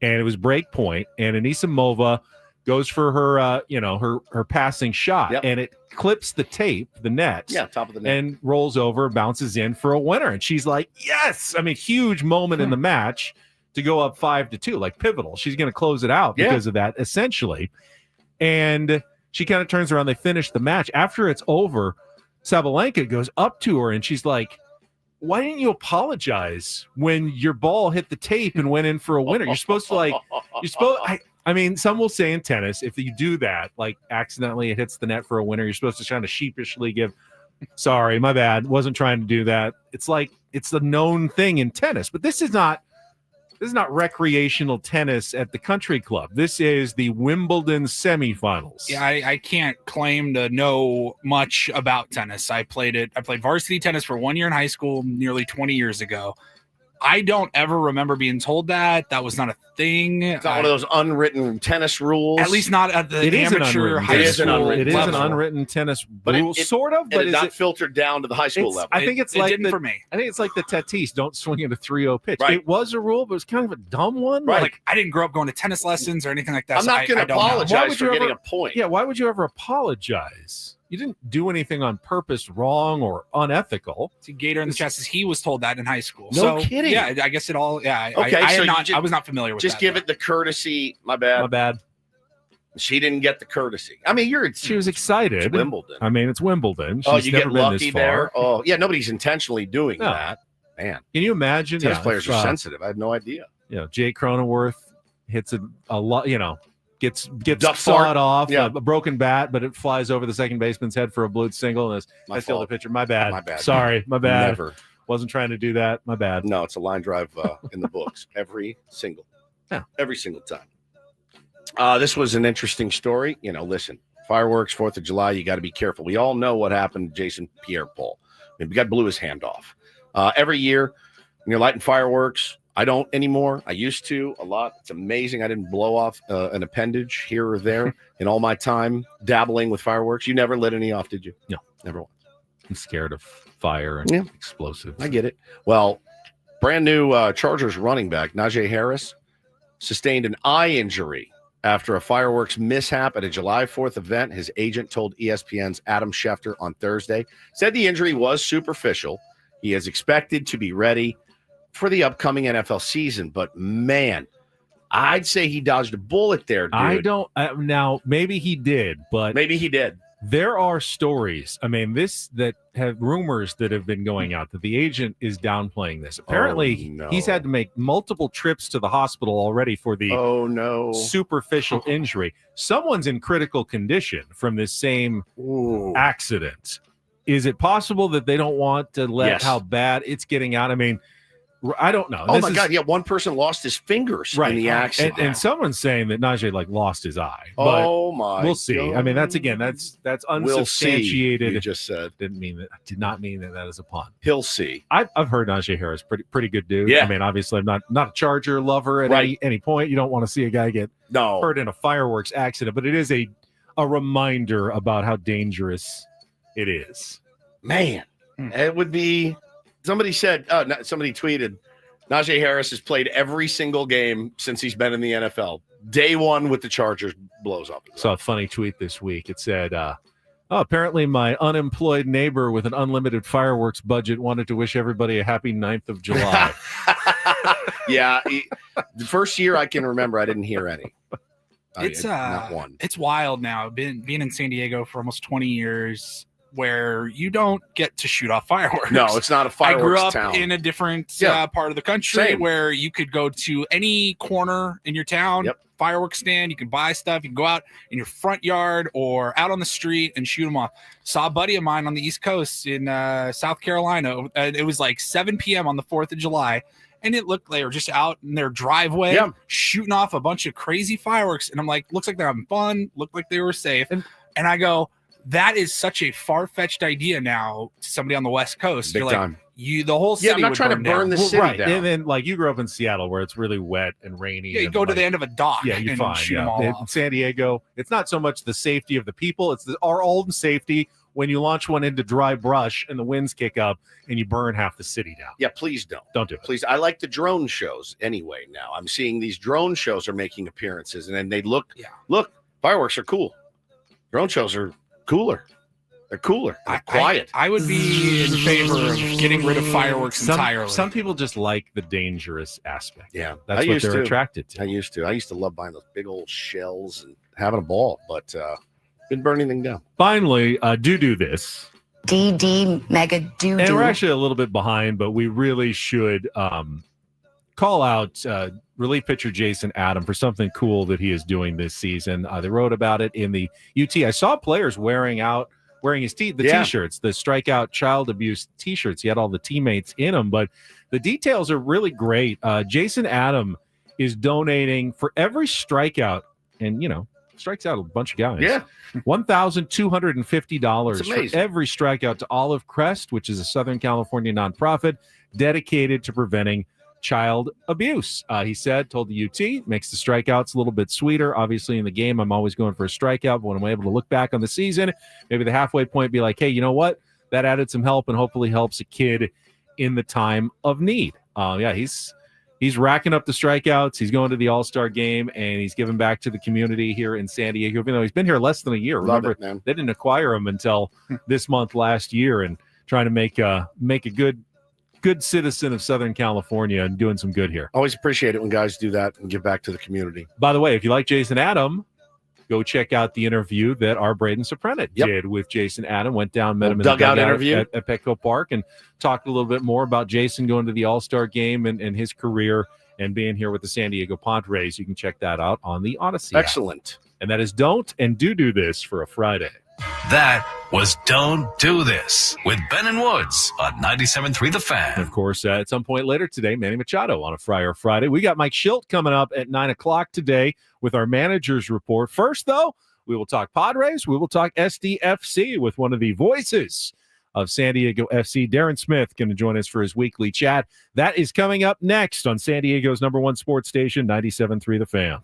and it was break point, and Anisimova goes for her, her passing shot, and it clips the tape, the net, top of the net, and rolls over, bounces in for a winner. And she's like, yes! I mean, huge moment in the match to go up 5-2, like pivotal. She's going to close it out because of that, essentially. And she kind of turns around. They finish the match. After it's over, Sabalenka goes up to her, and she's like, why didn't you apologize when your ball hit the tape and went in for a winner? You're supposed to I mean, some will say in tennis, if you do that, like accidentally it hits the net for a winner, you're supposed to kind of sheepishly give, sorry, my bad, wasn't trying to do that. It's like, it's the known thing in tennis, but this is not recreational tennis at the country club. This is the Wimbledon semifinals. Yeah, I can't claim to know much about tennis. I played varsity tennis for 1 year in high school nearly 20 years ago. I don't ever remember being told that. That was not a thing. It's not one of those unwritten tennis rules. At least not at the amateur high school. It is an unwritten tennis rule, sort of, but it's not filtered down to the high school level. I think it's like didn't for me. I think it's like the Tatis, don't swing at a 3-0 pitch. Right. It was a rule, but it was kind of a dumb one. Right. Like I didn't grow up going to tennis lessons or anything like that. I'm not going to apologize for getting a point. Yeah, why would you ever apologize? You didn't do anything on purpose wrong or unethical. To Gator in the chat says he was told that in high school. No kidding. Yeah, I guess it all. Yeah. Okay, I was not familiar with that. Just give it the courtesy. My bad. My bad. She didn't get the courtesy. I mean, she was excited. It's Wimbledon. I mean, it's Wimbledon. Oh, She's you never get been lucky this far. there. Oh, yeah. Nobody's intentionally doing that. Man, can you imagine? Tennis players are sensitive. I had no idea. Jay Cronenworth hits a lot. Gets Duck sawed fart. off, Yeah. a broken bat, but it flies over the second baseman's head for a blood single. And I steal the pitcher. My bad. My bad. Sorry, my bad. Never. Wasn't trying to do that. My bad. No, it's a line drive in the books every single time. This was an interesting story. Listen, fireworks, 4th of July, you got to be careful. We all know what happened to Jason Pierre-Paul. I mean, the guy blew his hand off. Every year when you're lighting fireworks, I don't anymore. I used to a lot. It's amazing. I didn't blow off an appendage here or there in all my time dabbling with fireworks. You never lit any off, did you? No, never once. I'm scared of fire and explosives. I get it. Well, brand new Chargers running back Najee Harris sustained an eye injury after a fireworks mishap at a July 4th event. His agent told ESPN's Adam Schefter on Thursday, said the injury was superficial. He is expected to be ready for the upcoming NFL season, but man, I'd say he dodged a bullet there, dude. I don't now. Maybe he did, but maybe he did. There are stories. I mean, that have rumors that have been going out that the agent is downplaying this. Apparently, he's had to make multiple trips to the hospital already for the superficial injury. Someone's in critical condition from this same accident. Is it possible that they don't want to let how bad it's getting out? I mean, I don't know. Oh my God! Yeah, one person lost his fingers in the accident, and someone's saying that Najee lost his eye. Oh my! We'll see. God. I mean, that's unsubstantiated. We'll you just said did not mean that is a pun. He'll see. I've heard Najee Harris pretty good dude. Yeah. I mean, obviously, I'm not a Charger lover at any point. You don't want to see a guy get hurt in a fireworks accident, but it is a reminder about how dangerous it is. Man, it would be. Somebody said, somebody tweeted, Najee Harris has played every single game since he's been in the NFL. Day one with the Chargers blows up. Saw a funny tweet this week. It said, apparently my unemployed neighbor with an unlimited fireworks budget wanted to wish everybody a happy 9th of July. Yeah. The first year I can remember, I didn't hear any. Not one. It's wild now. Being in San Diego for almost 20 years, where you don't get to shoot off fireworks. No, it's not a fireworks I grew up town. in a different part of the country where you could go to any corner in your town, fireworks stand, you can buy stuff, you can go out in your front yard or out on the street and shoot them off. Saw a buddy of mine on the East Coast in South Carolina. It was like 7 p.m. on the 4th of July. And it looked they were just out in their driveway shooting off a bunch of crazy fireworks. And I'm like, looks like they're having fun, looked like they were safe. And I go, that is such a far-fetched idea now to somebody on the West Coast. Big You're time. Like, the whole city I'm not trying to burn the city down. And then, you grew up in Seattle where it's really wet and rainy. Yeah, you go to the end of a dock. Yeah, you're and fine. Shoot them all In off. San Diego, it's not so much the safety of the people; it's our own safety when you launch one into dry brush and the winds kick up and you burn half the city down. Yeah, please don't. Don't do it. Please. I like the drone shows anyway now. I'm seeing these drone shows are making appearances, and then they look, fireworks are cool. Drone shows are cooler. They're cooler. They're quiet. I would be in favor of getting rid of fireworks entirely. Some people just like the dangerous aspect. Yeah, that's what they're attracted to. I used to love buying those big old shells and having a ball, but been burning them down. Finally, do this. DD mega do. And we're actually a little bit behind, but we really should call out relief pitcher Jason Adam for something cool that he is doing this season. They wrote about it in the UT. I saw players wearing his t-shirts, the strikeout child abuse t-shirts. He had all the teammates in them, but the details are really great. Jason Adam is donating for every strikeout, and strikes out a bunch of guys. Yeah. $1,250 for every strikeout to Olive Crest, which is a Southern California nonprofit dedicated to preventing child abuse. He told the UT, makes the strikeouts a little bit sweeter. Obviously, in the game, I'm always going for a strikeout. But when I'm able to look back on the season, maybe the halfway point, be like, hey, you know what? That added some help and hopefully helps a kid in the time of need. He's racking up the strikeouts. He's going to the All-Star game, and he's giving back to the community here in San Diego, even though he's been here less than a year. Remember, they didn't acquire him until this month last year, and trying to make a good citizen of Southern California and doing some good here. Always appreciate it when guys do that and give back to the community. By the way, if you like Jason Adam, go check out the interview that our Braden Soprenet did with Jason Adam. Went down, met him in the dugout interview at Petco Park, and talked a little bit more about Jason going to the All-Star game and his career and being here with the San Diego Padres. You can check that out on the Odyssey app. Excellent. And that is Don't and Do This for a Friday. That was Don't Do This with Ben and Woods on 97.3 The Fan. And of course, at some point later today, Manny Machado on a Friar Friday. We got Mike Shildt coming up at 9 o'clock today with our manager's report. First, though, we will talk Padres. We will talk SDFC with one of the voices of San Diego FC, Darren Smith, going to join us for his weekly chat. That is coming up next on San Diego's #1 sports station, 97.3 The Fan.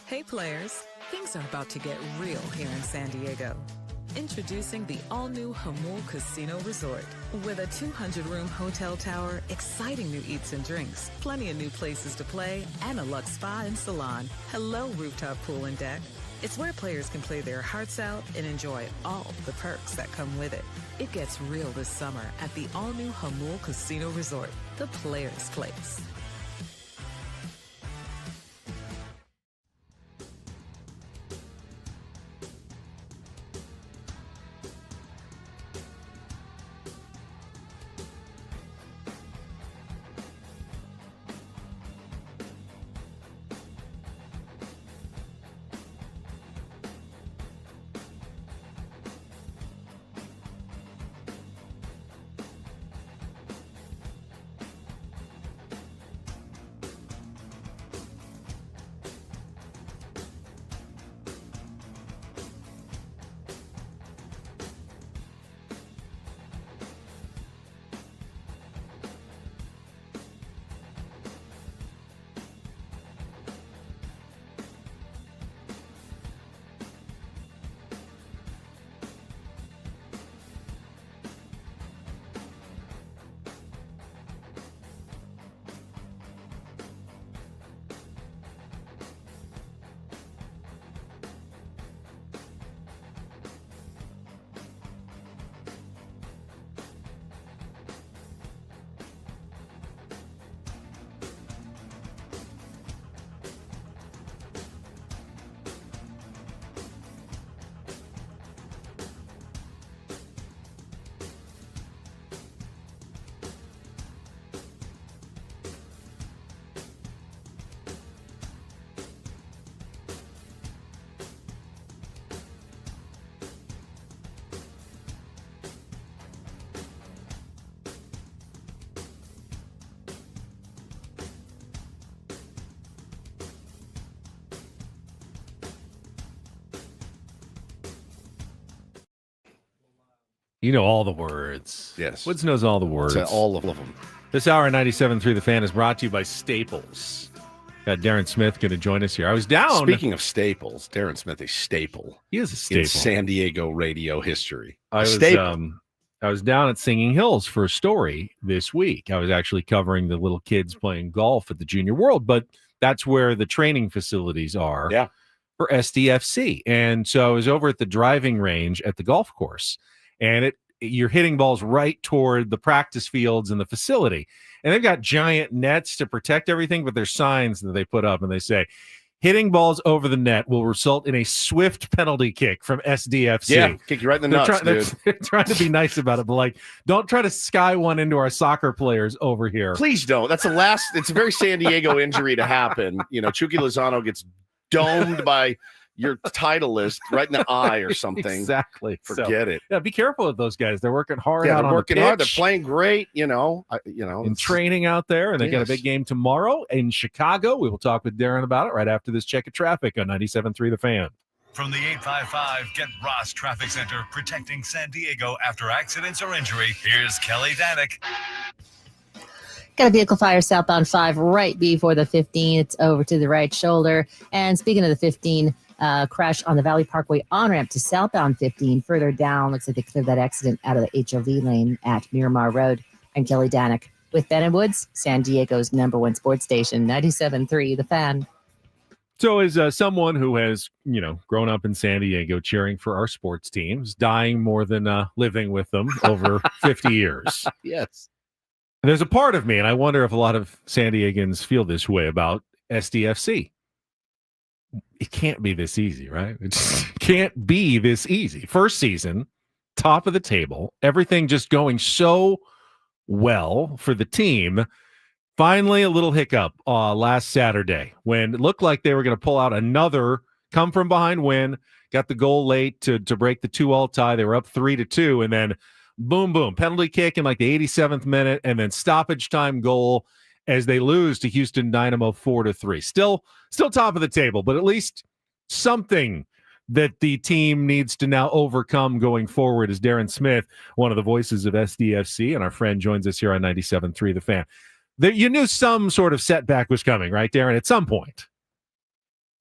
Hey players, things are about to get real here in San Diego. Introducing the all-new Hamul Casino Resort. With a 200-room hotel tower, exciting new eats and drinks, plenty of new places to play, and a luxe spa and salon. Hello, rooftop pool and deck. It's where players can play their hearts out and enjoy all the perks that come with it. It gets real this summer at the all-new Hamul Casino Resort, the players' place. You know all the words. Yes. Woods knows all the words. All of them. This hour at 97.3 The Fan is brought to you by Staples. Got Darren Smith going to join us here. I was down. Speaking of staples, Darren Smith, a staple. He is a staple. In San Diego radio history. I was down at Singing Hills for a story this week. I was actually covering the little kids playing golf at the Junior World, but that's where the training facilities are for SDFC. And so I was over at the driving range at the golf course. And you're hitting balls right toward the practice fields and the facility. And they've got giant nets to protect everything, but there's signs that they put up and they say, hitting balls over the net will result in a swift penalty kick from SDFC. Yeah, kick you right in the nuts, dude. They're trying to be nice about it, but like, don't try to sky one into our soccer players over here. Please don't. It's a very San Diego injury to happen. You know, Chucky Lozano gets domed by your Titleist right in the eye or something. Exactly. Forget it. Yeah, be careful with those guys. They're working hard. Yeah, out they're on working the hard. They're pitch, playing great. In training out there, and they got a big game tomorrow in Chicago. We will talk with Darren about it right after this check of traffic on 97.3 The Fan. From the 855 Get Ross Traffic Center, protecting San Diego after accidents or injury, here's Kelly Danick. Got a vehicle fire southbound 5 right before the 15. It's over to the right shoulder. And speaking of the 15, crash on the Valley Parkway on-ramp to southbound 15. Further down, looks like they cleared that accident out of the HOV lane at Miramar Road. I'm Kelly Danick with Ben and Woods, San Diego's #1 sports station, 97.3 The Fan. So as someone who has, grown up in San Diego cheering for our sports teams, dying more than living with them over 50 years. Yes. There's a part of me, and I wonder if a lot of San Diegans feel this way about SDFC. It can't be this easy, right? It just can't be this easy. First season, top of the table, everything just going so well for the team. Finally, a little hiccup last Saturday when it looked like they were going to pull out another come-from-behind win, got the goal late to break the 2-all tie. They were up 3-2, and then boom, boom, penalty kick in like the 87th minute, and then stoppage time goal as they lose to Houston Dynamo 4-3. Still top of the table, but at least something that the team needs to now overcome going forward. As Darren Smith, one of the voices of SDFC, and our friend joins us here on 97.3 The Fan. You knew some sort of setback was coming, right, Darren, at some point?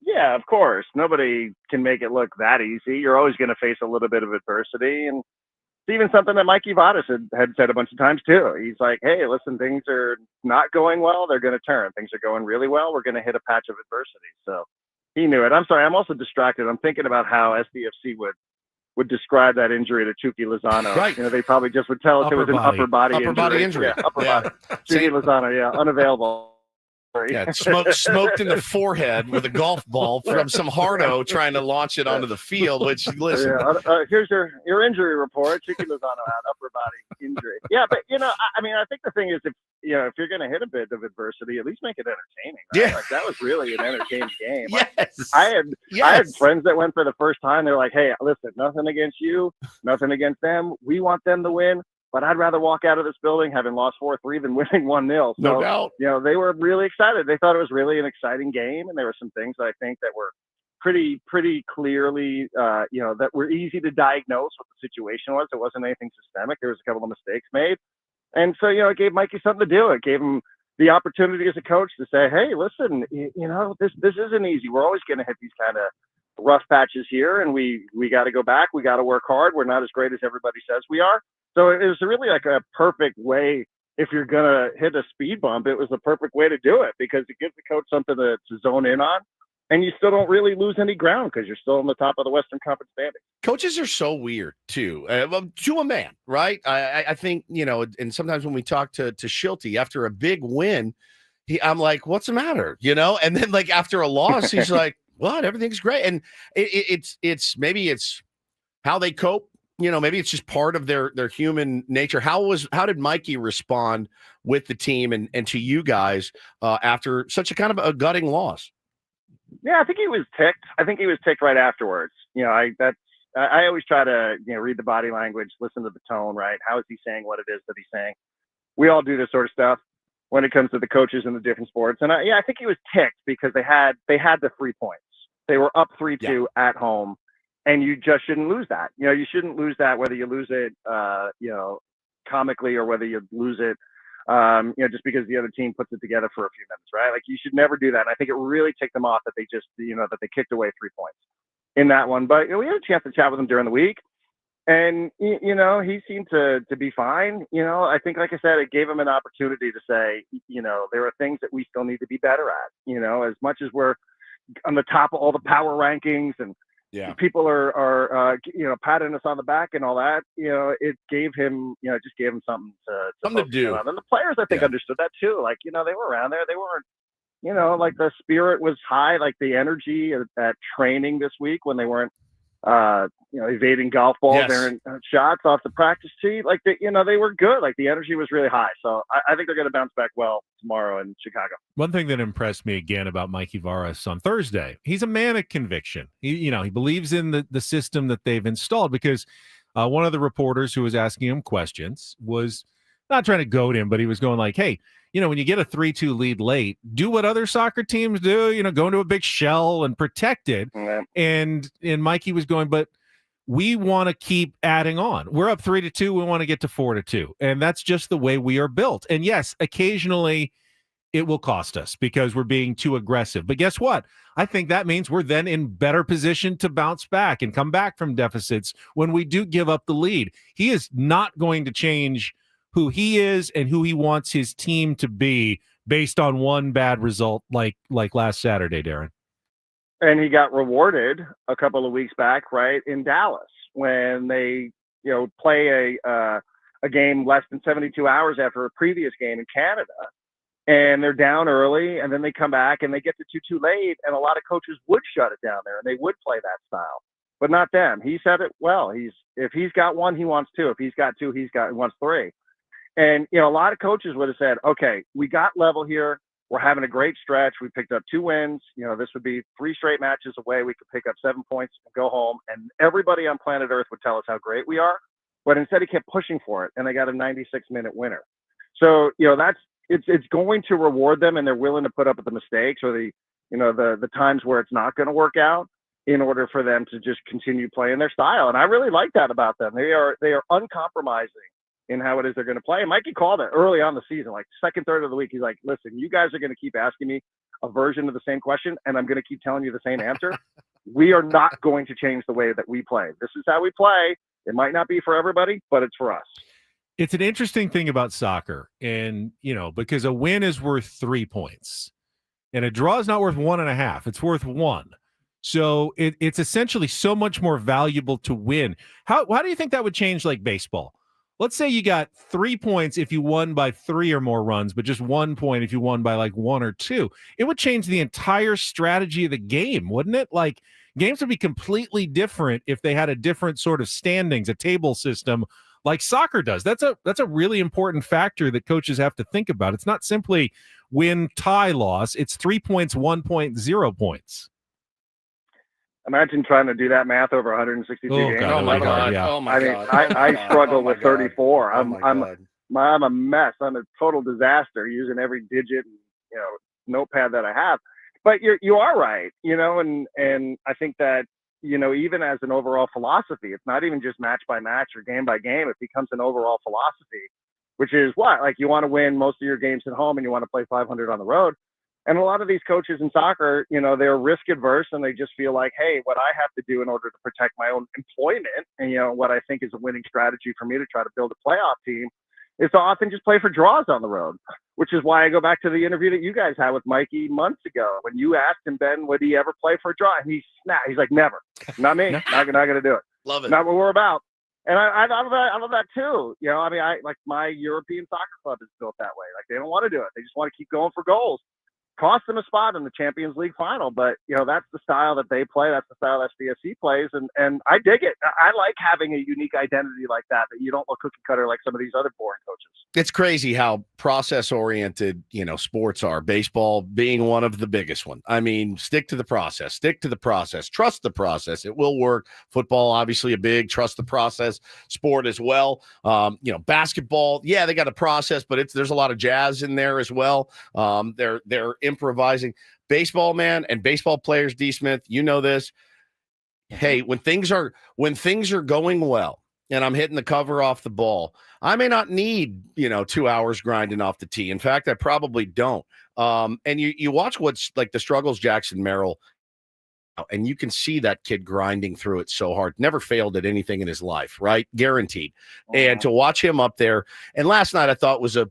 Yeah, Yeah, of course. Nobody can make it look that easy. You're always going to face a little bit of adversity. And it's even something that Mikey Vadas had said a bunch of times too. He's like, hey, listen, things are not going well. They're going to turn. Things are going really well. We're going to hit a patch of adversity. So he knew it. I'm sorry. I'm also distracted. I'm thinking about how SDFC would describe that injury to Chucky Lozano. Right. They probably just would tell us it was an upper body injury. Yeah, upper body. Chucky Lozano, yeah, unavailable. Yeah, smoked in the forehead with a golf ball from some hardo trying to launch it onto the field. Which, listen, here's your injury report. Chucky Lozano had upper body injury. Yeah, but I mean, I think the thing is, if you're going to hit a bit of adversity, at least make it entertaining. Right? Yeah, like, that was really an entertaining game. Yes, I had friends that went for the first time. They're like, hey, listen, nothing against you, nothing against them. We want them to win. But I'd rather walk out of this building having lost 4-3 than winning 1-0. So, no doubt. They were really excited. They thought it was really an exciting game, and there were some things I think that were pretty clearly, that were easy to diagnose what the situation was. It wasn't anything systemic. There was a couple of mistakes made, and so it gave Mikey something to do. It gave him the opportunity as a coach to say, hey, listen, this isn't easy. We're always going to hit these kind of rough patches here, and we got to go back. We got to work hard. We're not as great as everybody says we are. So it was really like a perfect way. If you're going to hit a speed bump, it was the perfect way to do it because it gives the coach something to zone in on. And you still don't really lose any ground because you're still on the top of the Western Conference standing. Coaches are so weird, too, to a man, right? I think, and sometimes when we talk to Shildt after a big win, I'm like, what's the matter? And then like after a loss, he's like, what? Everything's great. And maybe it's how they cope. Maybe it's just part of their human nature. How did Mikey respond with the team and to you guys after such a kind of a gutting loss? Yeah, I think he was ticked. I think he was ticked right afterwards. I always try to read the body language, listen to the tone, right? How is he saying what it is that he's saying? We all do this sort of stuff when it comes to the coaches in the different sports. And I think he was ticked because they had the 3 points. They were up 3-2 at home. And you just shouldn't lose that. You shouldn't lose that, whether you lose it, comically or whether you lose it, just because the other team puts it together for a few minutes, right? Like you should never do that. And I think it really ticked them off that they just, that they kicked away 3 points in that one. But we had a chance to chat with him during the week, and he seemed to be fine. I think, like I said, it gave him an opportunity to say, there are things that we still need to be better at. As much as we're on the top of all the power rankings and people are patting us on the back and all that. It gave him, just gave him something to do. And the players, I think, understood that too. Like, they were around there. They weren't, like the spirit was high, like the energy at training this week when they weren't, evading golf balls, and shots off the practice tee. Like they were good. Like the energy was really high. So I think they're going to bounce back well tomorrow in Chicago. One thing that impressed me again about Mikey Varas on Thursday, he's a man of conviction. He believes in the system that they've installed because one of the reporters who was asking him questions was not trying to goad him, but he was going like, hey, when you get a 3-2 lead late, do what other soccer teams do, go into a big shell and protect it. And Mikey was going, but we want to keep adding on. We're up 3-2. We want to get to 4-2. And that's just the way we are built. And yes, occasionally it will cost us because we're being too aggressive. But guess what? I think that means we're then in better position to bounce back and come back from deficits when we do give up the lead. He is not going to change who he is and who he wants his team to be based on one bad result like last Saturday, Darren. And he got rewarded a couple of weeks back, right, in Dallas when they, play a game less than 72 hours after a previous game in Canada. And they're down early, and then they come back and they get to 2-2 late, and a lot of coaches would shut it down there, and they would play that style. But not them. He said it well. If he's got one, he wants two. If he's got two, he wants three. And, a lot of coaches would have said, okay, we got level here. We're having a great stretch. We picked up 2 wins. This would be 3 straight matches away. We could pick up 7 points and go home. And everybody on planet Earth would tell us how great we are. But instead he kept pushing for it, and they got a 96-minute winner. So, it's going to reward them, and they're willing to put up with the mistakes or the times where it's not going to work out in order for them to just continue playing their style. And I really like that about them. They are uncompromising in how it is they're going to play. And Mikey called it early on the season, like second, third of the week. He's like, listen, you guys are going to keep asking me a version of the same question, and I'm going to keep telling you the same answer. We are not going to change the way that we play. This is how we play. It might not be for everybody, but it's for us. It's an interesting thing about soccer, and because a win is worth 3 points and a draw is not worth 1.5. It's worth 1. So it's essentially so much more valuable to win. How do you think that would change like baseball? Let's say you got 3 points if you won by 3 or more runs, but just 1 point if you won by like 1 or 2. It would change the entire strategy of the game, wouldn't it? Like games would be completely different if they had a different sort of standings, a table system like soccer does. That's a really important factor that coaches have to think about. It's not simply win, tie, loss. It's 3 points, 1 point, 0 points. Imagine trying to do that math over 162 games. God, oh my God! Yeah. Oh my God! I struggle with 34. I'm a mess. I'm a total disaster using every digit and notepad that I have. But you are right. And I think that even as an overall philosophy, it's not even just match by match or game by game. It becomes an overall philosophy, which is what? Like you want to win most of your games at home and you want to play 500 on the road. And a lot of these coaches in soccer, they're risk adverse and they just feel like, hey, what I have to do in order to protect my own employment and what I think is a winning strategy for me to try to build a playoff team is to often just play for draws on the road, which is why I go back to the interview that you guys had with Mikey months ago when you asked him, Ben, would he ever play for a draw? And he snapped. He's like, never. Not me. Not going to do it. Love it. Not what we're about. And I love that too. I like my European soccer club is built that way. Like they don't want to do it. They just want to keep going for goals. Cost them a spot in the Champions League final, but that's the style that they play. That's the style that SBSC plays, and I dig it. I like having a unique identity like that you don't look cookie cutter like some of these other boring coaches. It's crazy how process oriented sports are. Baseball being one of the biggest one. I mean, stick to the process. Trust the process. It will work. Football, obviously, a big trust the process sport as well. Basketball, yeah, they got a process, but there's a lot of jazz in there as well. They're improvising. Baseball, man, and baseball players, D. Smith, you know this. Hey, when things are going well and I'm hitting the cover off the ball, I may not need 2 hours grinding off the tee. In fact, I probably don't. And you watch what's like the struggles Jackson Merrill, and you can see that kid grinding through it so hard. Never failed at anything in his life, right? Guaranteed. And to watch him up there, and last night I thought was a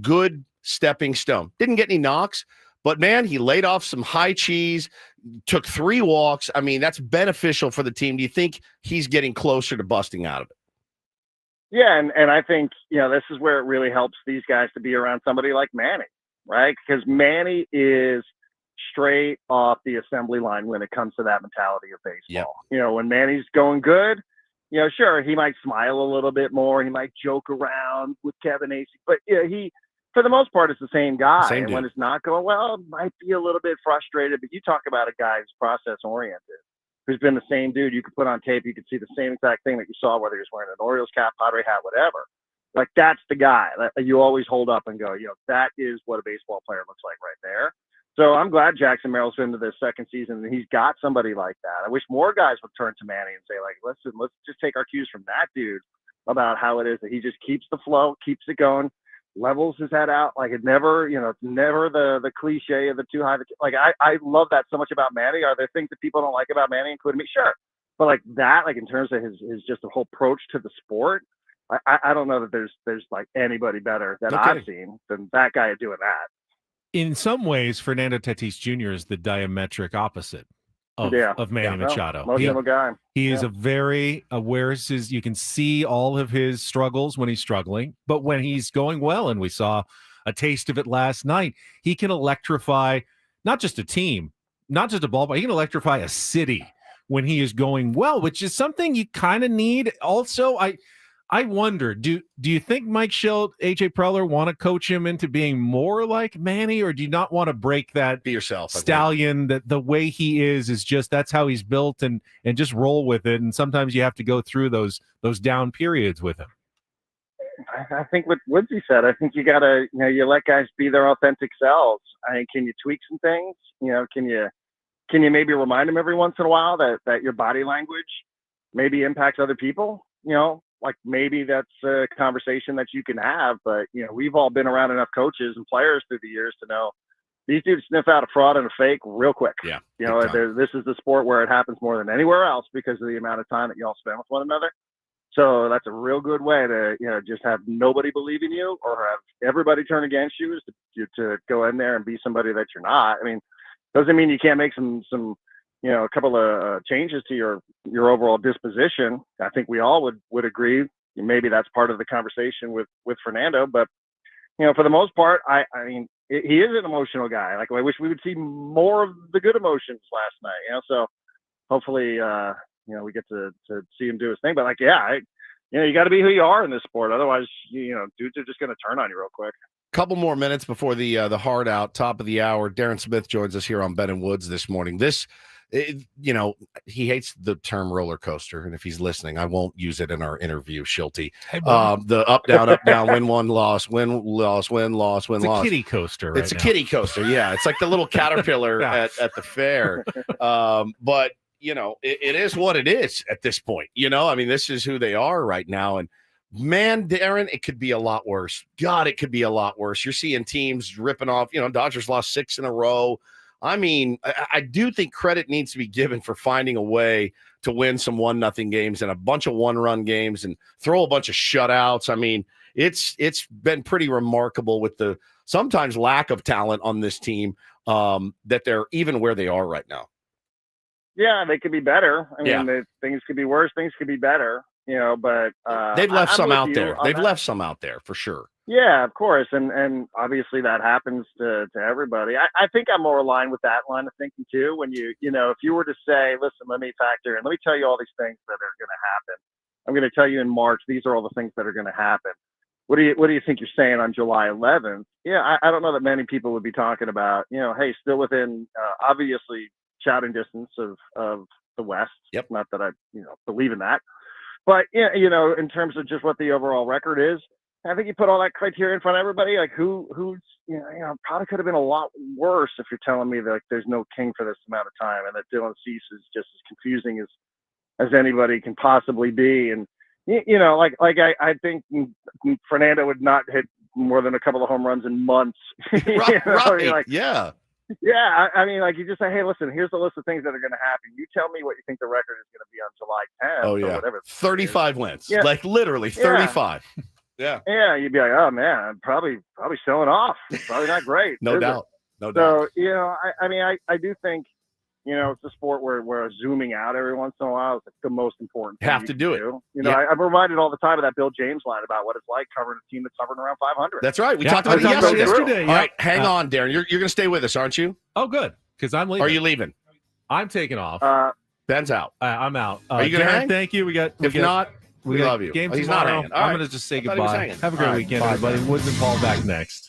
good stepping stone. Didn't get any knocks, but man, he laid off some high cheese, took 3 walks. I mean, that's beneficial for the team. Do you think he's getting closer to busting out of it? Yeah, and I think, this is where it really helps these guys to be around somebody like Manny, right? Because Manny is straight off the assembly line when it comes to that mentality of baseball. Yep. When Manny's going good, sure, he might smile a little bit more. He might joke around with Kevin Acee, but he, for the most part, it's the same guy. Same and when it's not going well, might be a little bit frustrated. But you talk about a guy who's process-oriented, who's been the same dude. You could put on tape. You could see the same exact thing that you saw, whether he was wearing an Orioles cap, Padre hat, whatever. Like, that's the guy that you always hold up and go, that is what a baseball player looks like right there. So I'm glad Jackson Merrill's into this second season and he's got somebody like that. I wish more guys would turn to Manny and say, like, listen, let's just take our cues from that dude about how it is that he just keeps the flow, keeps it going, levels his head out. Like it never, it's never the cliche of the too high. Like I love that so much about Manny. Are there things that people don't like about Manny, including me? Sure. But like that, like in terms of his just a whole approach to the sport, I don't know that there's like anybody better that I've seen than that guy at doing that. In some ways, Fernando Tatis Jr. is the diametric opposite of Manny Machado. Emotional guy. He is a very aware. You can see all of his struggles when he's struggling, but when he's going well, and we saw a taste of it last night, he can electrify not just a team, not just a ball, but he can electrify a city when he is going well, which is something you kind of need. Also, I wonder, do you think Mike Shildt, AJ Preller want to coach him into being more like Manny, or do you not want to break that be yourself stallion that the way he is just that's how he's built and just roll with it? And sometimes you have to go through those down periods with him. I think what Woodsy said, I think you gotta, you let guys be their authentic selves. I mean, can you tweak some things? Can you maybe remind them every once in a while that your body language maybe impacts other people? like maybe that's a conversation that you can have. But, we've all been around enough coaches and players through the years to know these dudes sniff out a fraud and a fake real quick. Yeah. This is the sport where it happens more than anywhere else because of the amount of time that y'all spend with one another. So that's a real good way to, just have nobody believe in you or have everybody turn against you, is to go in there and be somebody that you're not. I mean, doesn't mean you can't make some a couple of changes to your overall disposition. I think we all would agree. Maybe that's part of the conversation with Fernando, but for the most part, I mean, he is an emotional guy. Like, I wish we would see more of the good emotions last night. So hopefully, we get to see him do his thing. But you got to be who you are in this sport. Otherwise, dudes are just going to turn on you real quick. Couple more minutes before the hard out, top of the hour. Darren Smith joins us here on Ben and Woods this morning. He hates the term roller coaster, and if he's listening, I won't use it in our interview, Shilty. Hey, the up, down, win one, loss, win, loss, win, loss, win, loss. It's a kiddie coaster. It's a kiddie coaster. Yeah, it's like the little caterpillar at the fair. But it is what it is at this point. I mean, this is who they are right now, and man, Darren, it could be a lot worse. God, it could be a lot worse. You're seeing teams ripping off. Dodgers lost 6 in a row. I mean, I do think credit needs to be given for finding a way to win some 1-0 games and a bunch of 1-run games and throw a bunch of shutouts. I mean, it's been pretty remarkable with the sometimes lack of talent on this team that they're even where they are right now. Yeah, they could be better. I mean, things could be worse. Things could be better. But they've left some out there. They've left some out there for sure. Yeah, of course, and obviously that happens to everybody. I think I'm more aligned with that line of thinking too. When if you were to say, listen, let me factor in, let me tell you all these things that are going to happen. I'm going to tell you in March, these are all the things that are going to happen. What do you think you're saying on July 11th? Yeah, I don't know that many people would be talking about, hey, still within obviously shouting distance of the West. Yep. Not that I believe in that, but in terms of just what the overall record is. I think you put all that criteria in front of everybody. Like who's probably could have been a lot worse if you're telling me that there's no King for this amount of time and that Dylan Cease is just as confusing as anybody can possibly be. And I think Fernando would not hit more than a couple of home runs in months. Right. Yeah. Yeah, I mean, you just say, hey, listen, here's the list of things that are going to happen. You tell me what you think the record is going to be on July 10th. Oh, yeah. Or whatever. 35 wins. Yeah. Like literally 35. Yeah. Yeah, you'd be like, oh man, I'm probably showing off. Probably not great. No doubt. So, I do think, it's a sport where zooming out every once in a while is the most important thing. Have to do it. I'm reminded all the time of that Bill James line about what it's like covering a team that's hovering around 500. That's right. We talked about it yesterday. All right, hang on, Darren. You're going to stay with us, aren't you? Oh, good, because I'm leaving. Are you leaving? I'm taking off. Ben's out. I'm out. Are you going to hang? Thank you. If not, we love you. Game he's tomorrow. not hanging. I'm going to just say goodbye. Have a great weekend, bye, everybody. man. Woods and Paul back next.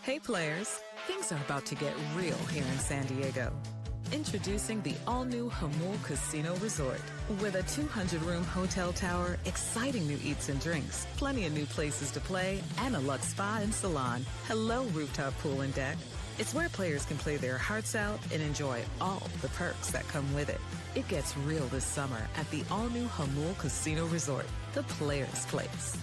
Hey players, things are about to get real here in San Diego. Introducing the all-new Hamul Casino Resort. With a 200-room hotel tower, exciting new eats and drinks, plenty of new places to play, and a luxe spa and salon. Hello, rooftop pool and deck. It's where players can play their hearts out and enjoy all the perks that come with it. It gets real this summer at the all-new Hamul Casino Resort, the players' place.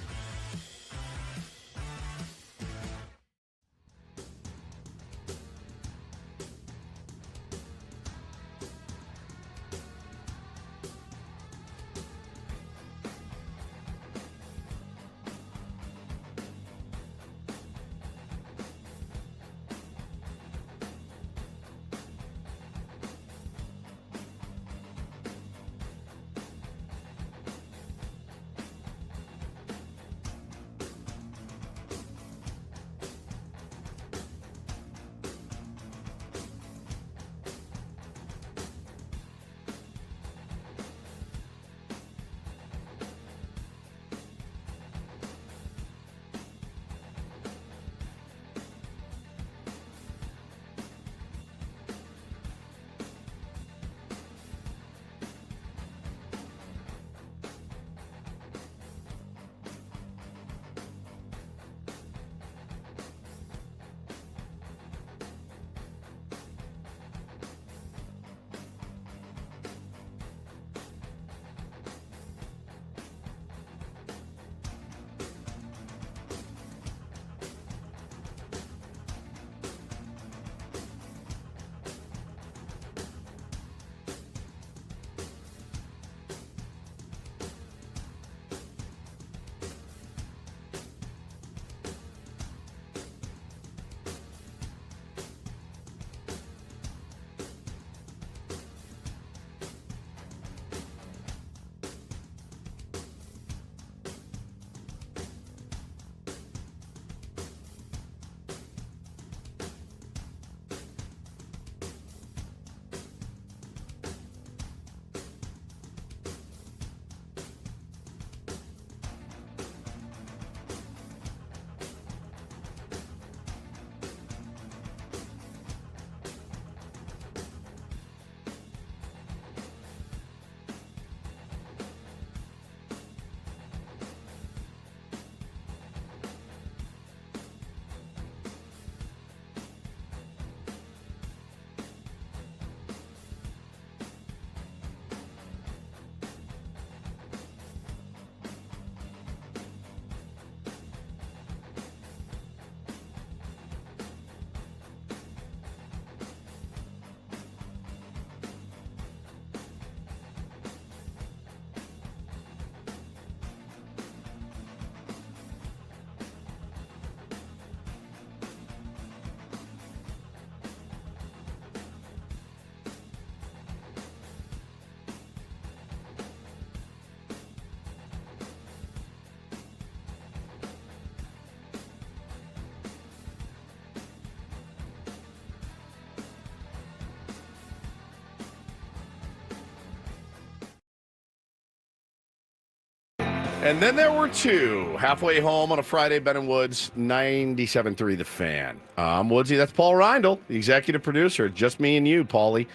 And then there were two. Halfway home on a Friday, Ben and Woods, 97.3 The Fan. I'm Woodsy. That's Paul Reindl, the executive producer. Just me and you, Paulie.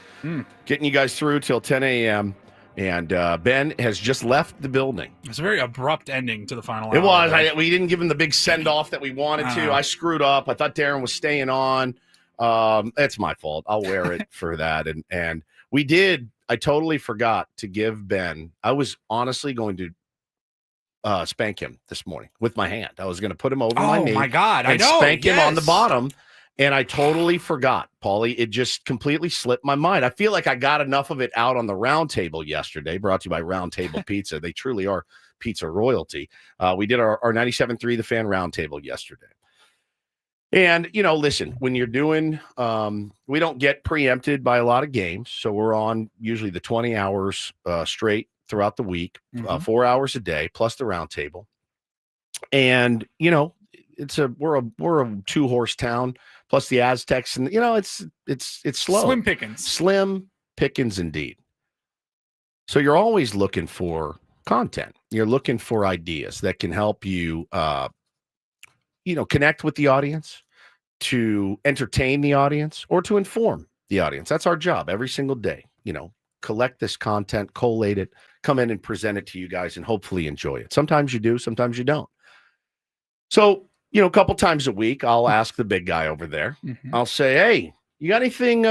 Getting you guys through till 10 a.m. And Ben has just left the building. It's a very abrupt ending to the final hour. It was. We didn't give him the big send-off that we wanted to. I screwed up. I thought Darren was staying on. It's my fault. I'll wear it for that. And we did. I totally forgot to give Ben. I was honestly going to spank him this morning with my hand. I was going to put him over my knee. Oh my God! And spank him on the bottom, and I totally forgot, Paulie. It just completely slipped my mind. I feel like I got enough of it out on the round table yesterday. Brought to you by Round Table Pizza. They truly are pizza royalty. We did our 97.3 The Fan round table yesterday. And, you know, listen, when you're doing, we don't get preempted by a lot of games. So we're on usually the 20 hours straight throughout the week, 4 hours a day, plus the round table. And, you know, we're a 2-horse town, plus the Aztecs. And, you know, it's slow. Slim pickings indeed. So you're always looking for content. You're looking for ideas that can help you, connect with the audience, to entertain the audience or to inform the audience. That's our job every single day. Collect this content, collate it, come in and present it to you guys, and hopefully enjoy it. Sometimes you do, sometimes you don't. So, a couple times a week, I'll ask the big guy over there. Mm-hmm. I'll say, hey, you got anything,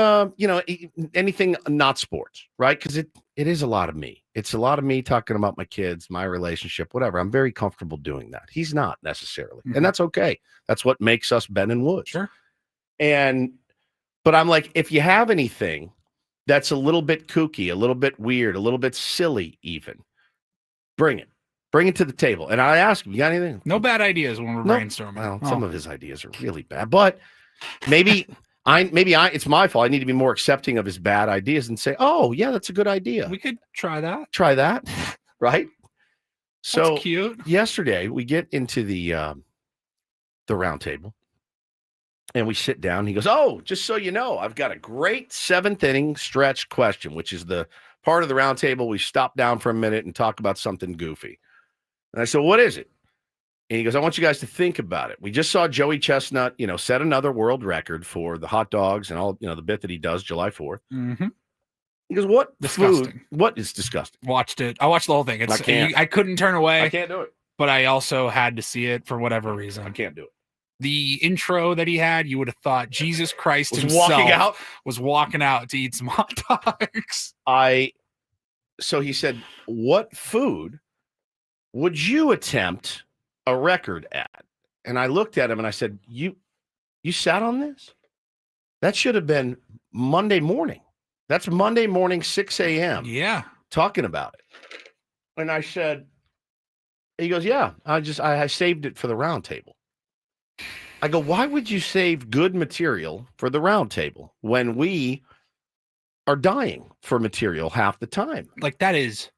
anything not sports, right? Because it is a lot of me. It's a lot of me talking about my kids, my relationship, whatever. I'm very comfortable doing that. He's not necessarily. Mm-hmm. And that's okay. That's what makes us Ben and Wood. Sure. But I'm like, if you have anything that's a little bit kooky, a little bit weird, a little bit silly even, bring it. Bring it to the table. And I ask him, you got anything? No bad ideas when we're brainstorming. Well, some of his ideas are really bad, but maybe it's my fault. I need to be more accepting of his bad ideas and say, oh, yeah, that's a good idea. We could try that. Try that, right? So that's cute. Yesterday, we get into the round table, and we sit down. He goes, oh, just so you know, I've got a great 7th inning stretch question, which is the part of the round table we stop down for a minute and talk about something goofy. And I said, what is it? And he goes, I want you guys to think about it. We just saw Joey Chestnut, set another world record for the hot dogs and all, the bit that he does July 4th. Mm-hmm. He goes, what disgusting. Food? What is disgusting? Watched it. I watched the whole thing. I couldn't turn away. I can't do it. But I also had to see it for whatever reason. I can't do it. The intro that he had, you would have thought Jesus Christ himself was walking out to eat some hot dogs. So he said, what food would you attempt a record at? And I looked at him and I said, you sat on this? That should have been Monday morning. That's Monday morning, 6 a.m. Yeah. Talking about it. And I said, he goes, yeah, I saved it for the round table. I go, why would you save good material for the round table when we are dying for material half the time? Like, that is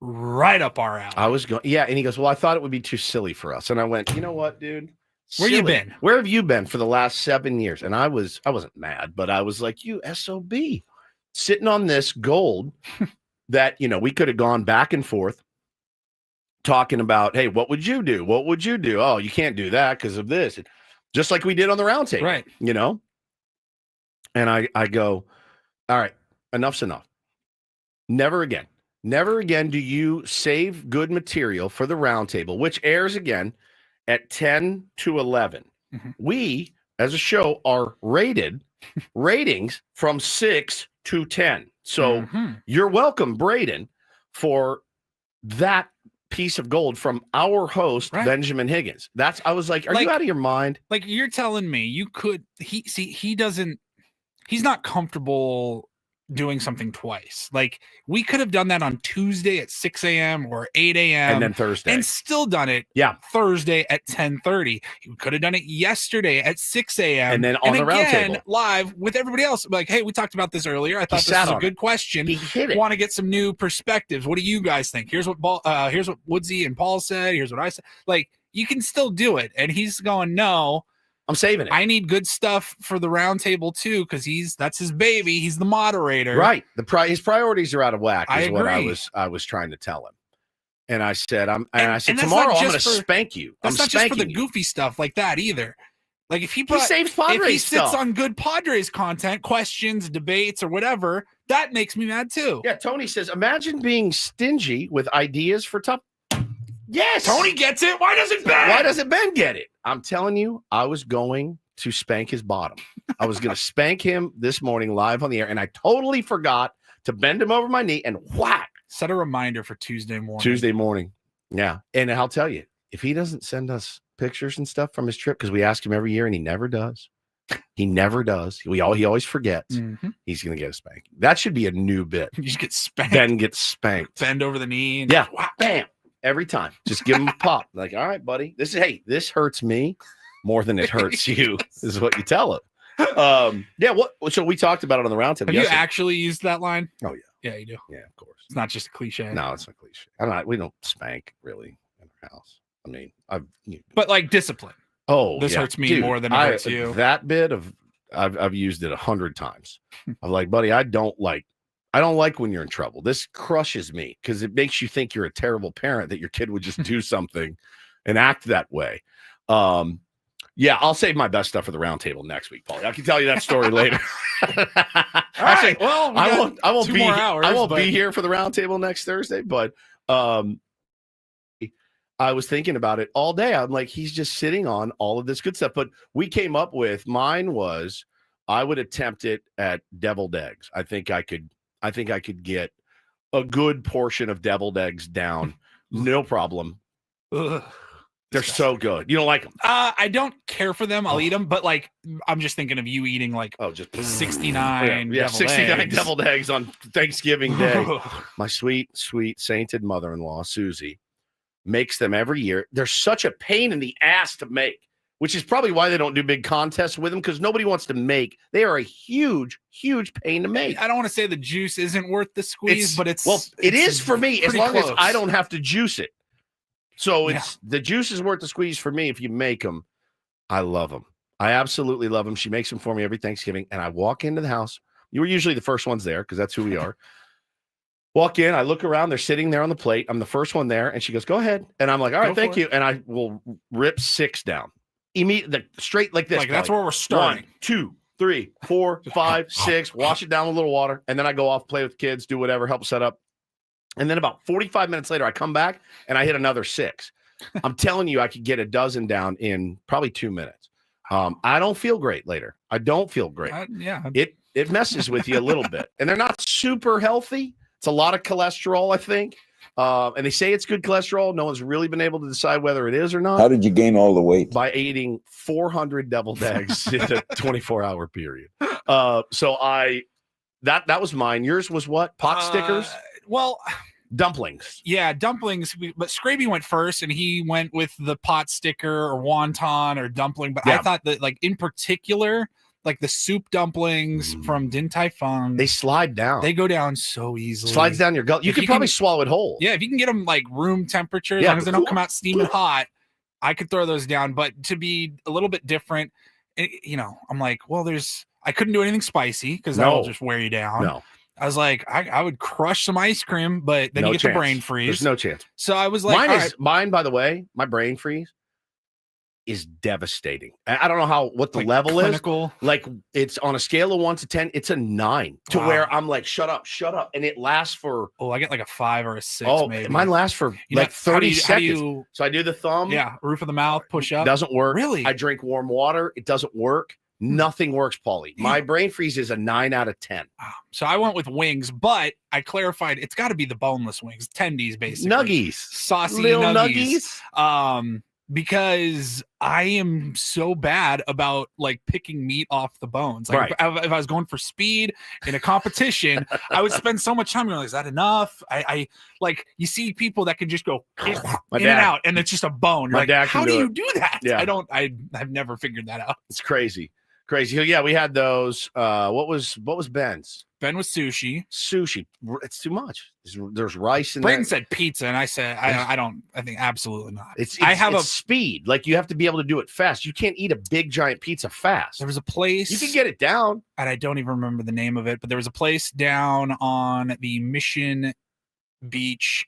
right up our alley. I was going, yeah. And he goes, well, I thought it would be too silly for us. And I went, you know what, dude? Where you been? Where have you been for the last 7 years? And I wasn't mad, but I was like, you SOB, sitting on this gold that, we could have gone back and forth talking about, hey, what would you do? What would you do? Oh, you can't do that because of this. Just like we did on the round table, right? And I go, all right, enough's enough. Never again do you save good material for the round table, which airs again at 10 to 11. Mm-hmm. We, as a show, are rated ratings from 6 to 10. So you're welcome, Braden, for that piece of gold from our host, Benjamin Higgins. I was like, are you out of your mind? Like, you're telling me you could, he's not comfortable doing something twice. Like, we could have done that on Tuesday at 6 a.m. or 8 a.m. and then Thursday, and still done it Thursday at 10:30. You could have done it yesterday at 6 a.m. and then on the round table live with everybody else. Like, hey, we talked about this earlier. I thought this was a good question. He hit it. Want to get some new perspectives. What do you guys think? Here's what Woodsy and Paul said. Here's what I said. Like, you can still do it. And he's going, no, I'm saving it. I need good stuff for the round table too, because that's his baby. He's the moderator. Right. His priorities are out of whack, is what agree. I was trying to tell him. And I said, tomorrow I'm going to spank you. That's not just for the goofy stuff like that either. Like, if he saves Padres if he sits stuff on good Padres content, questions, debates, or whatever, that makes me mad too. Yeah. Tony says, imagine being stingy with ideas for tough. Yes. Tony gets it. Why doesn't Ben? Why doesn't Ben get it? I'm telling you, I was going to spank his bottom. I was going to spank him this morning live on the air, and I totally forgot to bend him over my knee and whack. Set a reminder for Tuesday morning. Yeah. And I'll tell you, if he doesn't send us pictures and stuff from his trip, because we ask him every year and he never does. He never does. He always forgets. Mm-hmm. He's going to get a spanking. That should be a new bit. You just get spanked. Ben gets spanked. Bend over the knee. And yeah. Bam. Every time. Just give him a pop. Like, all right, buddy. This hurts me more than it hurts you, is what you tell him. So we talked about it on the roundtable. Have you actually used that line? Oh, yeah. Yeah, you do. Yeah, of course. It's not just a cliche. No, it's not cliche. We don't spank really in our house. I mean, but like discipline. Oh, this hurts me more than it hurts you. That bit of I've used it 100 times. I'm like, buddy, I don't like when you're in trouble. This crushes me because it makes you think you're a terrible parent that your kid would just do something and act that way. Yeah, I'll save my best stuff for the roundtable next week, Paulie. I can tell you that story later. Actually, well, I won't be hours, I won't be here for the roundtable next Thursday, but I was thinking about it all day. I'm like, he's just sitting on all of this good stuff. But we came up with mine was I would attempt it at deviled eggs. I think I could get a good portion of deviled eggs down, no problem. Ugh. They're so good. You don't like them? I don't care for them. I'll eat them, but like I'm just thinking of you eating like just 69 69 eggs. deviled eggs on Thanksgiving Day. My sweet sainted mother-in-law Susie makes them every year. They're such a pain in the ass to make, which is probably why they don't do big contests with them, because nobody wants to make. They are a huge pain to make. I don't want to say the juice isn't worth the squeeze, but it is for me as long close. as I don't have to juice it. So the juice is worth the squeeze for me if you make them. I love them. I absolutely love them. She makes them for me every Thanksgiving, and I walk into the house. You were usually the first ones there because that's who we are. Walk in, I look around, they're sitting there on the plate. I'm the first one there, and she goes, "Go ahead." And I'm like, "All right, thank you." And I will rip 6 down. Immediately, straight like this. Like that's where we're starting. 1, 2, 3, 4, 5, 6. Wash it down with a little water, and then I go off, play with kids, do whatever, help set up. And then about 45 minutes later, I come back and I hit another 6. I'm telling you, I could get a dozen down in probably 2 minutes. I don't feel great later. I don't feel great. It messes with you a little bit, and they're not super healthy. It's a lot of cholesterol, I think. And they say it's good cholesterol. No one's really been able to decide whether it is or not. How did you gain all the weight? By eating 400 deviled eggs in a 24-hour period. That was mine. Yours was what? Pot stickers? Well, dumplings. Yeah, dumplings. But Scraby went first, and he went with the pot sticker or wonton or dumpling. But I thought that, like in particular, like the soup dumplings from Din Tai Fung, they slide down. They go down so easily. Slides down your gullet. You could probably swallow it whole. Yeah, if you can get them like room temperature, as long as they don't come out steaming hot, I could throw those down. But to be a little bit different, I'm like, well, I couldn't do anything spicy because that'll just wear you down. No. I was like, I would crush some ice cream, but then you get the brain freeze. There's no chance. So I was like, mine, by the way, my brain freeze is devastating. I don't know what the level is. Like it's on a scale of 1 to 10, it's a 9 to where I'm like, shut up. And it lasts for, I get like a 5 or a 6. Maybe mine lasts for 30 seconds. So I do the thumb. Yeah. Roof of the mouth, push up. Doesn't work. Really? I drink warm water. It doesn't work. Nothing works, Paulie. My brain freeze is a 9 out of 10. So I went with wings, but I clarified it's got to be the boneless wings, tendies, basically. Nuggies. Saucy little nuggies. Because I am so bad about like picking meat off the bones. Like if I was going for speed in a competition, I would spend so much time going, is that enough? I like, you see people that can just go in and out, and it's just a bone. You're like, how do you do that? Yeah. I've never figured that out. It's crazy. Yeah, we had those. What was Ben's? Ben was sushi. It's too much. There's rice in there. Brayden said pizza, and I said I think absolutely not. It's speed. Like you have to be able to do it fast. You can't eat a big giant pizza fast. There was a place you can get it down, and I don't even remember the name of it, but there was a place down on the Mission Beach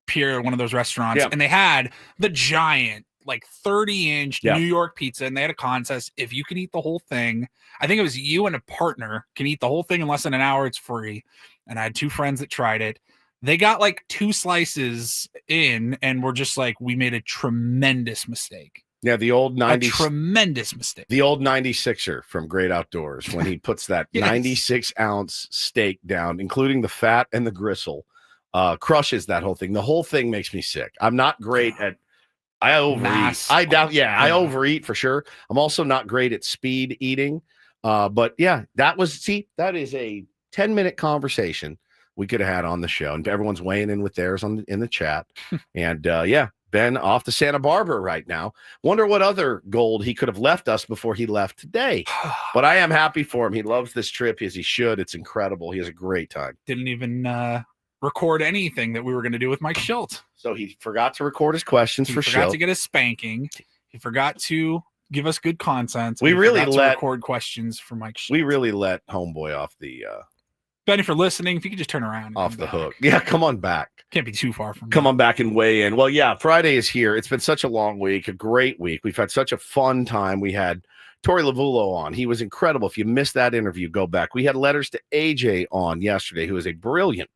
Pier, one of those restaurants, and they had the giant, like 30-inch New York pizza, and they had a contest. If you can eat the whole thing, I think it was you and a partner can eat the whole thing in less than an hour, it's free. And I had 2 friends that tried it. They got like 2 slices in and were just like, we made a tremendous mistake. Yeah, the old 90s. Tremendous mistake. The old 96er from Great Outdoors, when he puts that 96-ounce steak down, including the fat and the gristle, crushes that whole thing. The whole thing makes me sick. I'm not great at I overeat. I overeat for sure. I'm also not great at speed eating. But yeah, that is a 10-minute conversation we could have had on the show. And everyone's weighing in with theirs in the chat. And Ben off to Santa Barbara right now. Wonder what other gold he could have left us before he left today. But I am happy for him. He loves this trip as he should. It's incredible. He has a great time. Didn't even record anything that we were going to do with Mike Shildt. So he forgot to record his questions for Shildt. He forgot to get a spanking. He forgot to give us good content. We really record questions for Mike Shildt. We really let homeboy off the Benny, for listening, if you could just turn around. Off the hook. Yeah, come on back. Can't be too far from Come on back and weigh in. Well, yeah, Friday is here. It's been such a long week, a great week. We've had such a fun time. We had Torey Lovullo on. He was incredible. If you missed that interview, go back. We had Letters to AJ on yesterday, who is a brilliant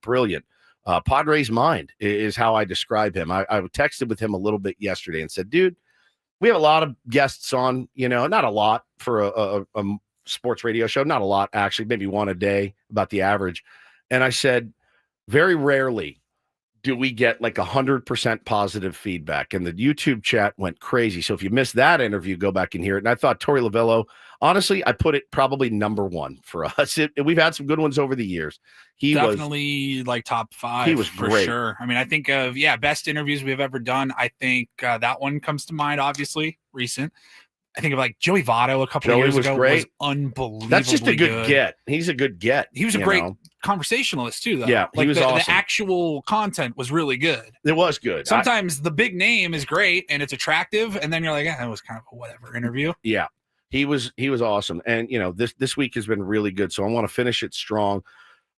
Padres mind, is how I describe him. I texted with him a little bit yesterday and said, dude, we have a lot of guests on, not a lot for a sports radio show, not a lot, actually, maybe one a day, about the average. And I said, very rarely do we get like 100% positive feedback. And the YouTube chat went crazy. So if you missed that interview, go back and hear it. And I thought Torey Lovullo, honestly, I put it probably number one for us. We've had some good ones over the years. He definitely like top 5. He was for great. Sure. I mean, I think of, best interviews we've ever done. I think that one comes to mind, obviously, recent. I think of like Joey Votto a couple of years ago was unbelievable. That's just a good get. He's a good get. He was a great conversationalist too, though. Yeah, like he was awesome. The actual content was really good. It was good. Sometimes the big name is great and it's attractive, and then you're like, that was kind of a whatever interview. Yeah, he was awesome, and this week has been really good. So I want to finish it strong.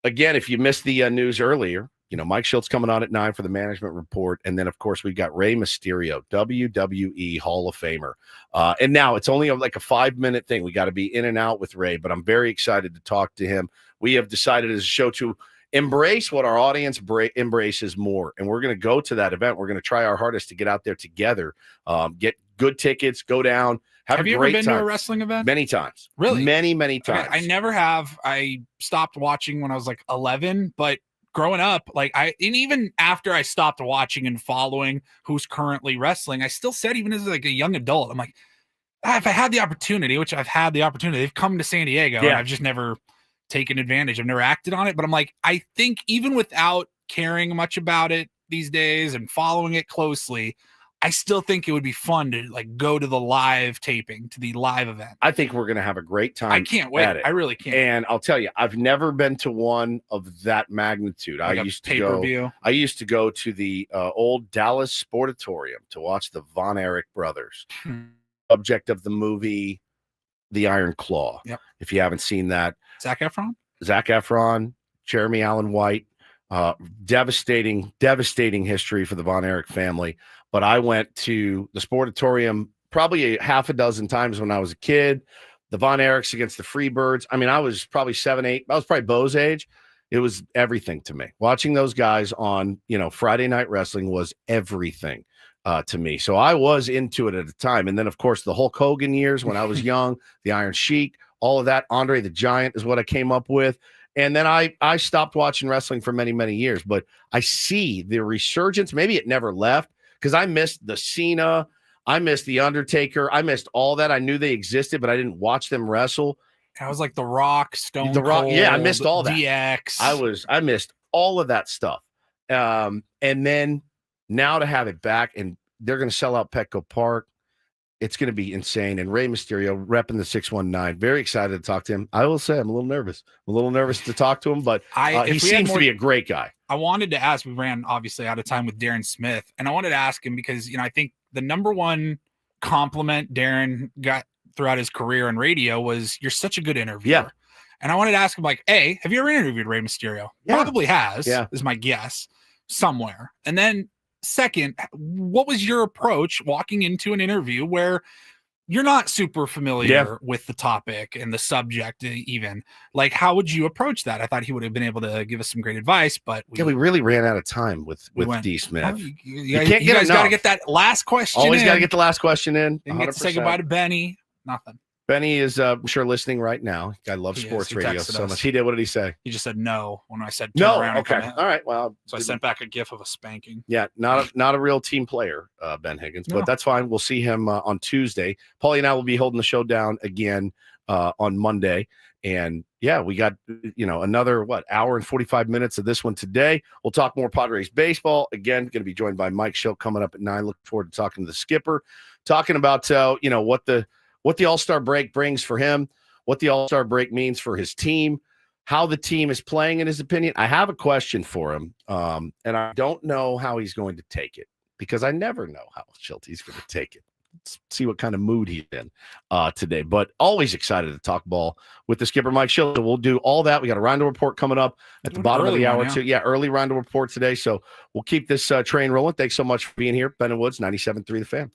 Again, if you missed the news earlier, Mike Shilt's coming on at 9 for the management report. And then, of course, we've got Rey Mysterio, WWE Hall of Famer. And now it's only like a 5-minute thing. We got to be in and out with Rey, but I'm very excited to talk to him. We have decided as a show to embrace what our audience embraces more. And we're going to go to that event. We're going to try our hardest to get out there together, get good tickets, go down. Have you ever been to a wrestling event? Many times. Really? Many times. Okay, I never have. I stopped watching when I was like 11, but growing up, and even after I stopped watching and following who's currently wrestling, I still said, even as like a young adult, I'm like, if I had the opportunity, which I've had the opportunity, they've come to San Diego, and I've just never taken advantage. I've never acted on it, but I'm like, I think even without caring much about it these days and following it closely, I still think it would be fun to like go to the live taping, to the live event. I think we're going to have a great time. I can't wait. I really can't. And I'll tell you, I've never been to one of that magnitude. Like I used to go to the old Dallas Sportatorium to watch the Von Erich brothers. Subject of the movie, The Iron Claw. Yep. If you haven't seen that. Zac Efron, Jeremy Allen White. Devastating history for the Von Erich family. But I went to the Sportatorium probably a half a dozen times when I was a kid. The Von Erichs against the Freebirds. I mean, I was probably 7, 8. I was probably Bo's age. It was everything to me. Watching those guys on, Friday Night Wrestling was everything to me. So I was into it at the time. And then, of course, the Hulk Hogan years when I was young, the Iron Sheik, all of that. Andre the Giant is what I came up with. And then I stopped watching wrestling for many, many years. But I see the resurgence. Maybe it never left, because I missed the Cena. I missed the Undertaker. I missed all that. I knew they existed, but I didn't watch them wrestle. I was like The Rock, Stone The Rock. Cold, Yeah, I missed all that. DX. I missed all of that stuff. And then now to have it back, and they're going to sell out Petco Park. It's going to be insane. And Rey Mysterio repping the 619. Very excited to talk to him. I will say I'm a little nervous. I'm a little nervous to talk to him, but he seems to be a great guy. I wanted to ask, we ran obviously out of time with Darren Smith, and I wanted to ask him because, I think the number one compliment Darren got throughout his career on radio was, you're such a good interviewer. Yeah. And I wanted to ask him, like, A, have you ever interviewed Rey Mysterio? Yeah. Probably has, yeah, is my guess, somewhere. And then second, what was your approach walking into an interview where you're not super familiar with the topic and the subject even? Like, how would you approach that? I thought he would have been able to give us some great advice, but we really ran out of time with D. Smith. You guys got to get that last question Always got to get the last question in. Didn't get to say goodbye to Benny. Nothing. Benny is, I'm sure, listening right now. Guy loves sports radio so much. He did. What did he say? He just said no when I said no. Around okay. All right. Well, so I sent back a gif of a spanking. Yeah, not a real team player, Ben Higgins, but that's fine. We'll see him on Tuesday. Paulie and I will be holding the show down again on Monday. And yeah, we got another hour and 45 minutes of this one today. We'll talk more Padres baseball. Again, going to be joined by Mike Shildt coming up at 9. Looking forward to talking to the skipper, talking about what the All-Star break brings for him, what the All-Star break means for his team, how the team is playing in his opinion. I have a question for him, and I don't know how he's going to take it, because I never know how Shildt is going to take it. see what kind of mood he's in today. But always excited to talk ball with the skipper, Mike Shildt. We'll do all that. We got a round report coming up at the bottom of the hour, too. Yeah, early round report today. So we'll keep this train rolling. Thanks so much for being here. Ben and Woods, 97.3 The Fan.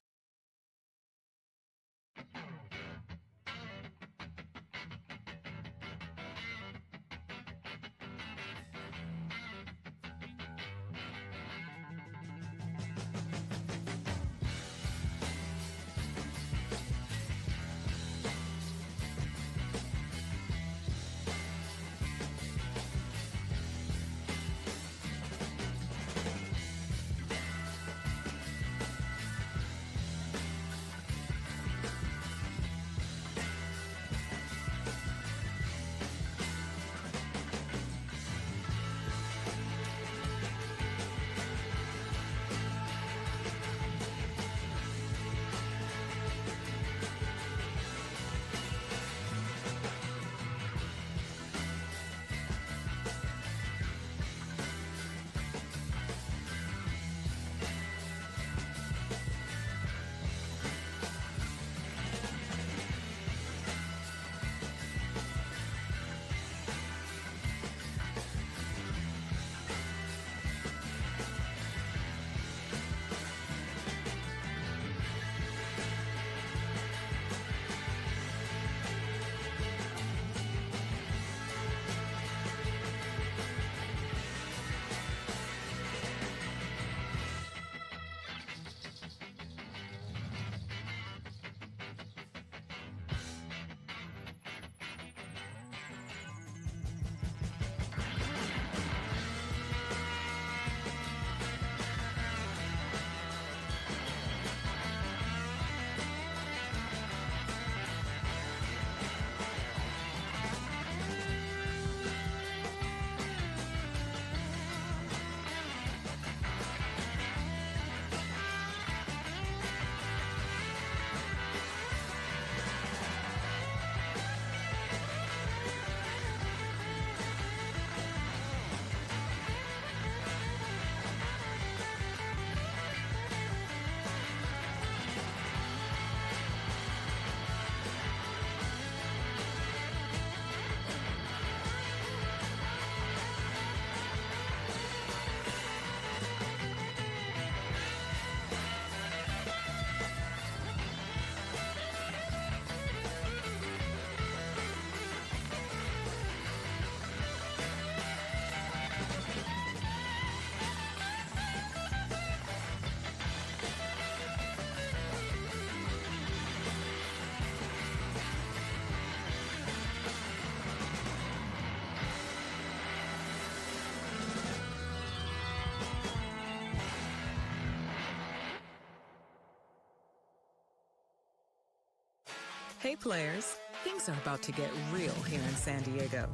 Hey players, things are about to get real here in San Diego.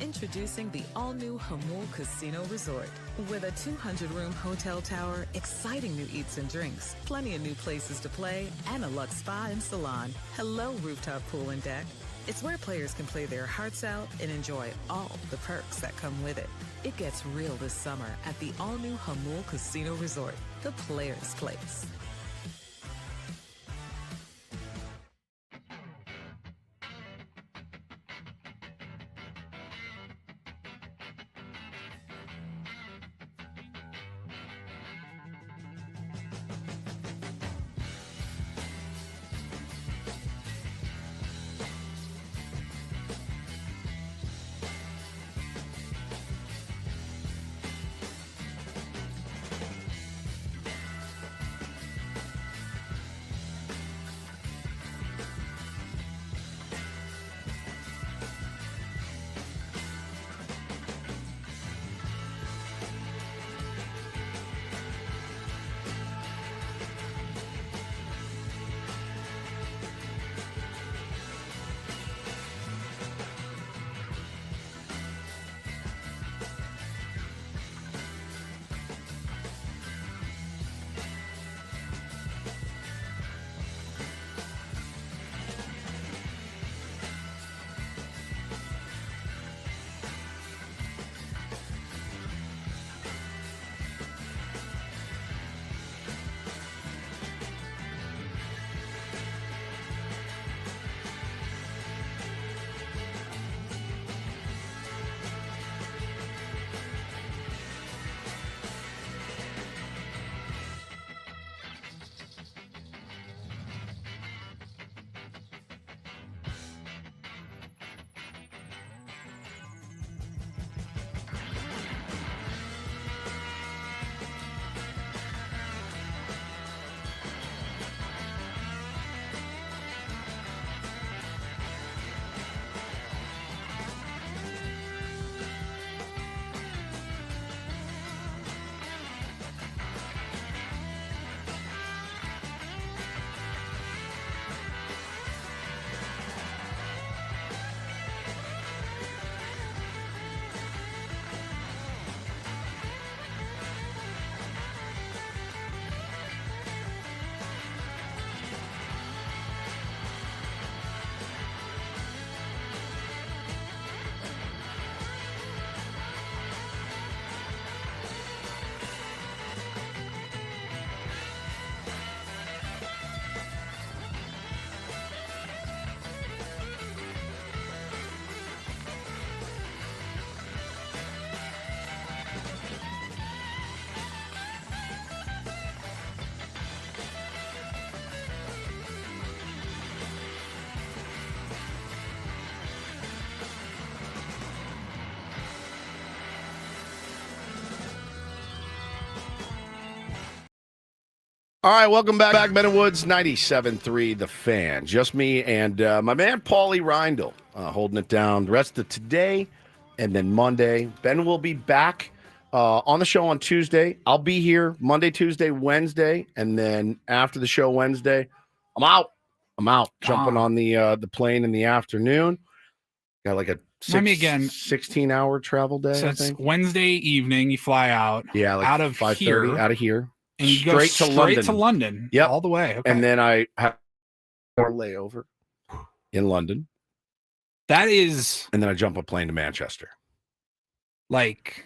Introducing the all-new Hamul Casino Resort. With a 200-room hotel tower, exciting new eats and drinks, plenty of new places to play, and a luxe spa and salon. Hello, rooftop pool and deck. It's where players can play their hearts out and enjoy all the perks that come with it. It gets real this summer at the all-new Hamul Casino Resort, the players' place. All right, welcome back. Ben and Woods, 97.3 The Fan. Just me and my man, Paulie Reindl, holding it down the rest of today and then Monday. Ben will be back on the show on Tuesday. I'll be here Monday, Tuesday, Wednesday, and then after the show Wednesday, I'm out. Jumping on the plane in the afternoon. Got like a 16-hour travel day, So I it's think. Wednesday evening, you fly out. Yeah, like out of 5:30, out of here. And you go straight to London. Yep. All the way. Okay. And then I have a layover in London. That is. And then I jump a plane to Manchester. Like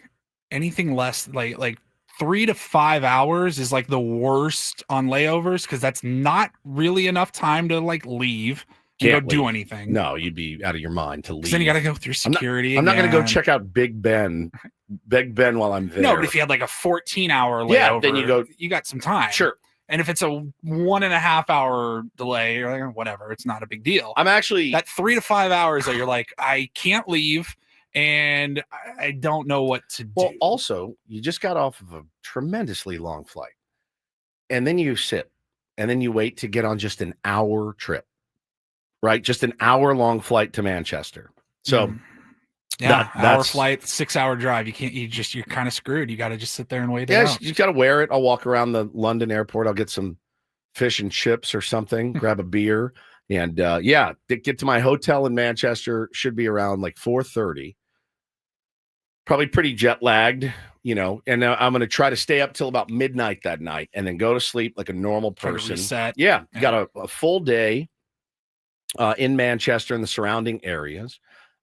anything less, like 3 to 5 hours is like the worst on layovers because that's not really enough time to like leave and Can't go do leave. anything. No, you'd be out of your mind to leave. Then you got to go through security. I'm not going to go again. check out Big Ben while I'm there. No, but if you had like a 14-hour layover, then you got some time. Sure. And if it's a 1.5 hour delay or like, whatever, it's not a big deal. I'm actually that 3 to 5 hours that you're like, I can't leave and I don't know what to do. Well, also, you just got off of a tremendously long flight. And then you sit and then you wait to get on just an hour trip. Right? Just an hour-long flight to Manchester. So yeah, hour that's flight, 6-hour drive. You're kind of screwed. You got to just sit there and wait. Yeah, it out. you got to wear it. I'll walk around the London airport. I'll get some fish and chips or something, grab a beer, and get to my hotel in Manchester. Should be around like 4:30. Probably pretty jet lagged, and I'm going to try to stay up till about midnight that night and then go to sleep like a normal person. Reset. Yeah, got a full day in Manchester and the surrounding areas.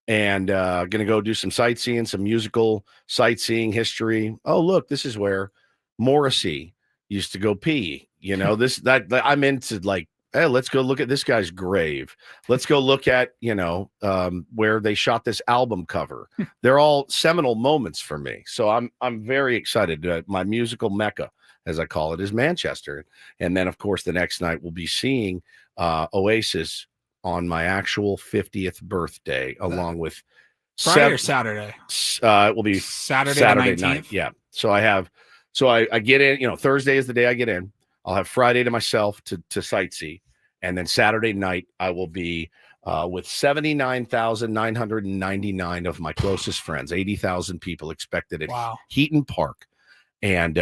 And going to go do some sightseeing, some musical sightseeing history. Oh, look, this is where Morrissey used to go pee. I'm into like, hey, let's go look at this guy's grave. Let's go look at, where they shot this album cover. They're all seminal moments for me. So I'm very excited. My musical mecca, as I call it, is Manchester. And then, of course, the next night we'll be seeing Oasis on my actual 50th birthday, along with Friday or Saturday? It will be Saturday night. Yeah. So I get in, Thursday is the day I get in. I'll have Friday to myself to sightsee. And then Saturday night, I will be with 79,999 of my closest friends, 80,000 people expected at Heaton Park. And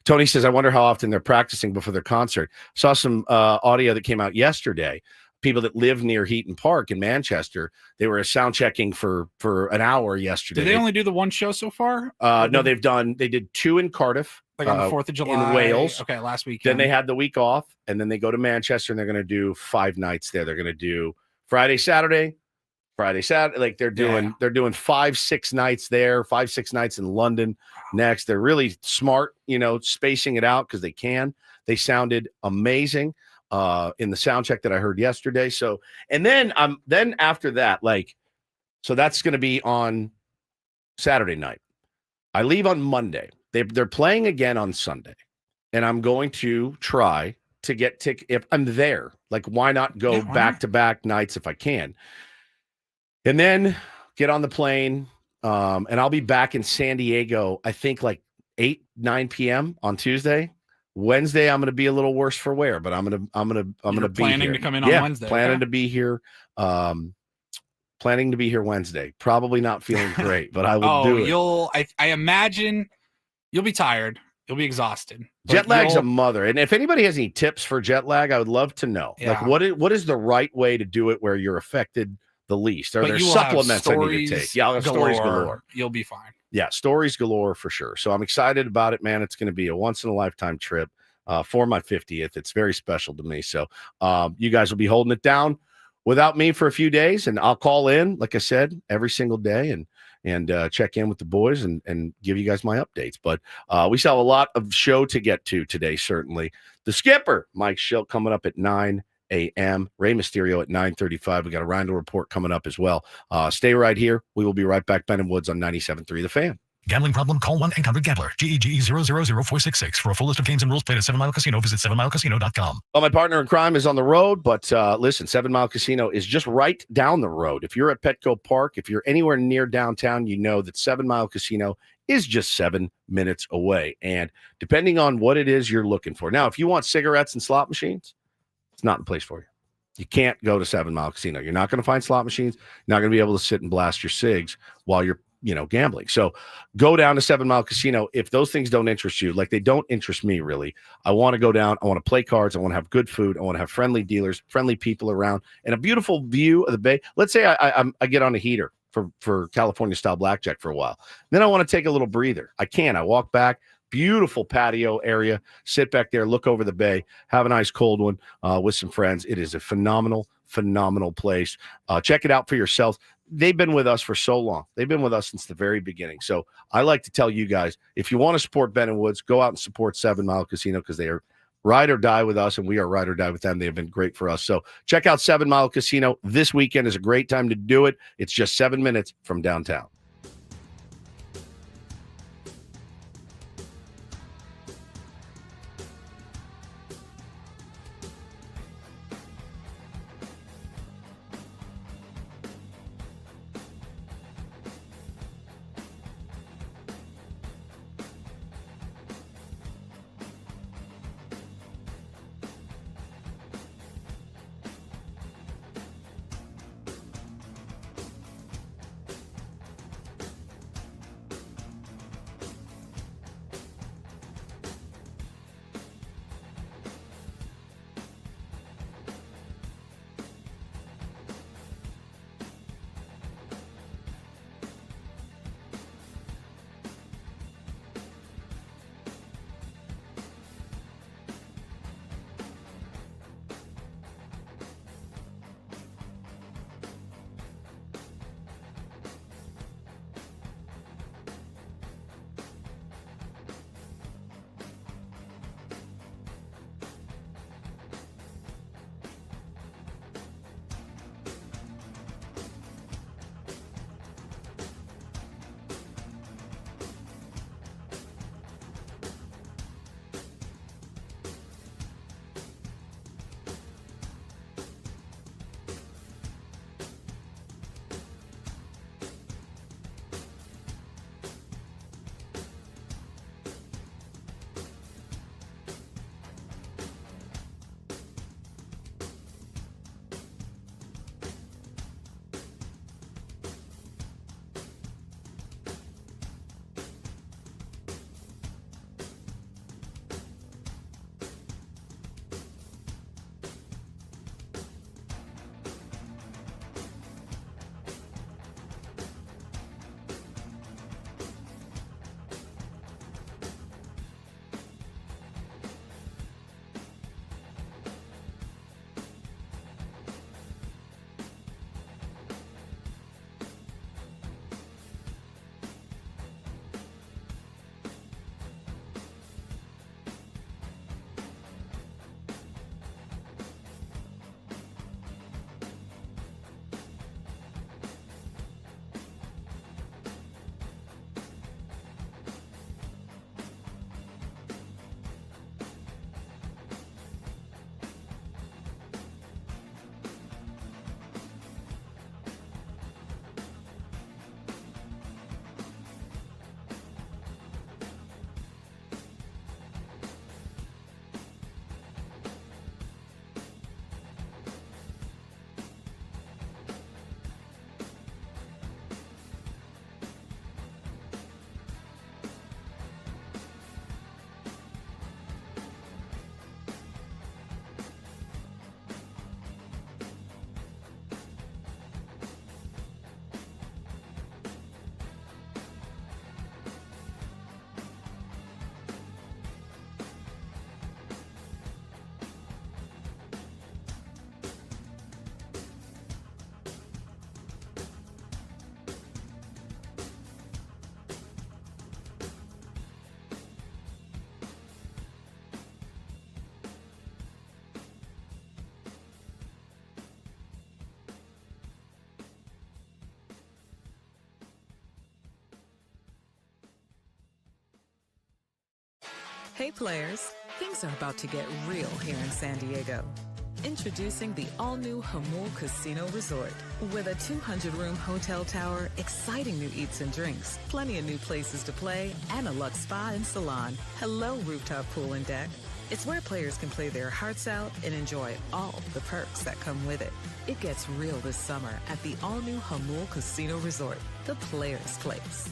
Tony says, I wonder how often they're practicing before their concert. Saw some audio that came out yesterday. People that live near Heaton Park in Manchester, they were sound checking for an hour yesterday. Did they only do the one show so far? No, they did 2 in Cardiff. Like on the 4th of July. In Wales. Okay, last weekend. Then they had the week off, and then they go to Manchester, and they're going to do 5 nights there. They're going to do Friday, Saturday. Like they're doing 5-6 nights there, 5-6 nights in London next. They're really smart, spacing it out because they can. They sounded amazing. In the sound check that I heard yesterday. So, and then after that, so that's going to be on Saturday night. I leave on Monday. They're playing again on Sunday, and I'm going to try to get tickets if I'm there. Like, why not go back-to-back nights if I can? And then get on the plane, and I'll be back in San Diego, I think like 8-9 p.m. on Tuesday. Wednesday, I'm going to be a little worse for wear, but I'm going to be planning here. to come in on Wednesday. Planning to be here. Planning to be here Wednesday. Probably not feeling great, but I will do it. I imagine you'll be tired. You'll be exhausted. Jet lag's a mother. And if anybody has any tips for jet lag, I would love to know. Yeah. Like, what is the right way to do it where you're affected the least? Are there supplements I need to take? Yeah, I'll have stories galore. You'll be fine. Yeah, stories galore for sure. So I'm excited about it, man. It's going to be a once-in-a-lifetime trip for my 50th. It's very special to me. So you guys will be holding it down without me for a few days, and I'll call in, like I said, every single day and check in with the boys and give you guys my updates. But we still have a lot of show to get to today, certainly. The skipper, Mike Shildt, coming up at 9 a.m. Rey Mysterio at 9:35. We got a Reindl report coming up as well. Stay right here. We will be right back. Ben and Woods on 97.3 The Fan. Gambling problem? Call 1-800-GAMBLER. GEGE 000-466. For a full list of games and rules, played at 7 Mile Casino. Visit 7milecasino.com. Well, my partner in crime is on the road, but listen, 7 Mile Casino is just right down the road. If you're at Petco Park, if you're anywhere near downtown, you know that 7 Mile Casino is just 7 minutes away. And depending on what it is you're looking for. Now, if you want cigarettes and slot machines, it's not the place for you. You can't go to 7 Mile Casino. You're not going to find slot machines. You're not going to be able to sit and blast your cigs while you're gambling. So go down to 7 Mile Casino. If those things don't interest you, like they don't interest me really, I want to go down. I want to play cards. I want to have good food. I want to have friendly dealers, friendly people around, and a beautiful view of the bay. Let's say I get on a heater for California style blackjack for a while. Then I want to take a little breather. I can. I walk back. Beautiful patio area. Sit back there, look over the bay, have a nice cold one with some friends. It is a phenomenal place. Check it out for yourselves. They've been with us for so long. They've been with us since the very beginning. So I like to tell you guys, if you want to support Ben & Woods, go out and support 7 Mile Casino because they are ride or die with us, and we are ride or die with them. They have been great for us. So check out 7 Mile Casino. This weekend is a great time to do it. It's just 7 minutes from downtown. Hey players, things are about to get real here in San Diego. Introducing the all-new Hamul Casino Resort. With a 200-room hotel tower, exciting new eats and drinks, plenty of new places to play, and a luxe spa and salon. Hello, rooftop pool and deck. It's where players can play their hearts out and enjoy all the perks that come with it. It gets real this summer at the all-new Hamul Casino Resort, the player's place.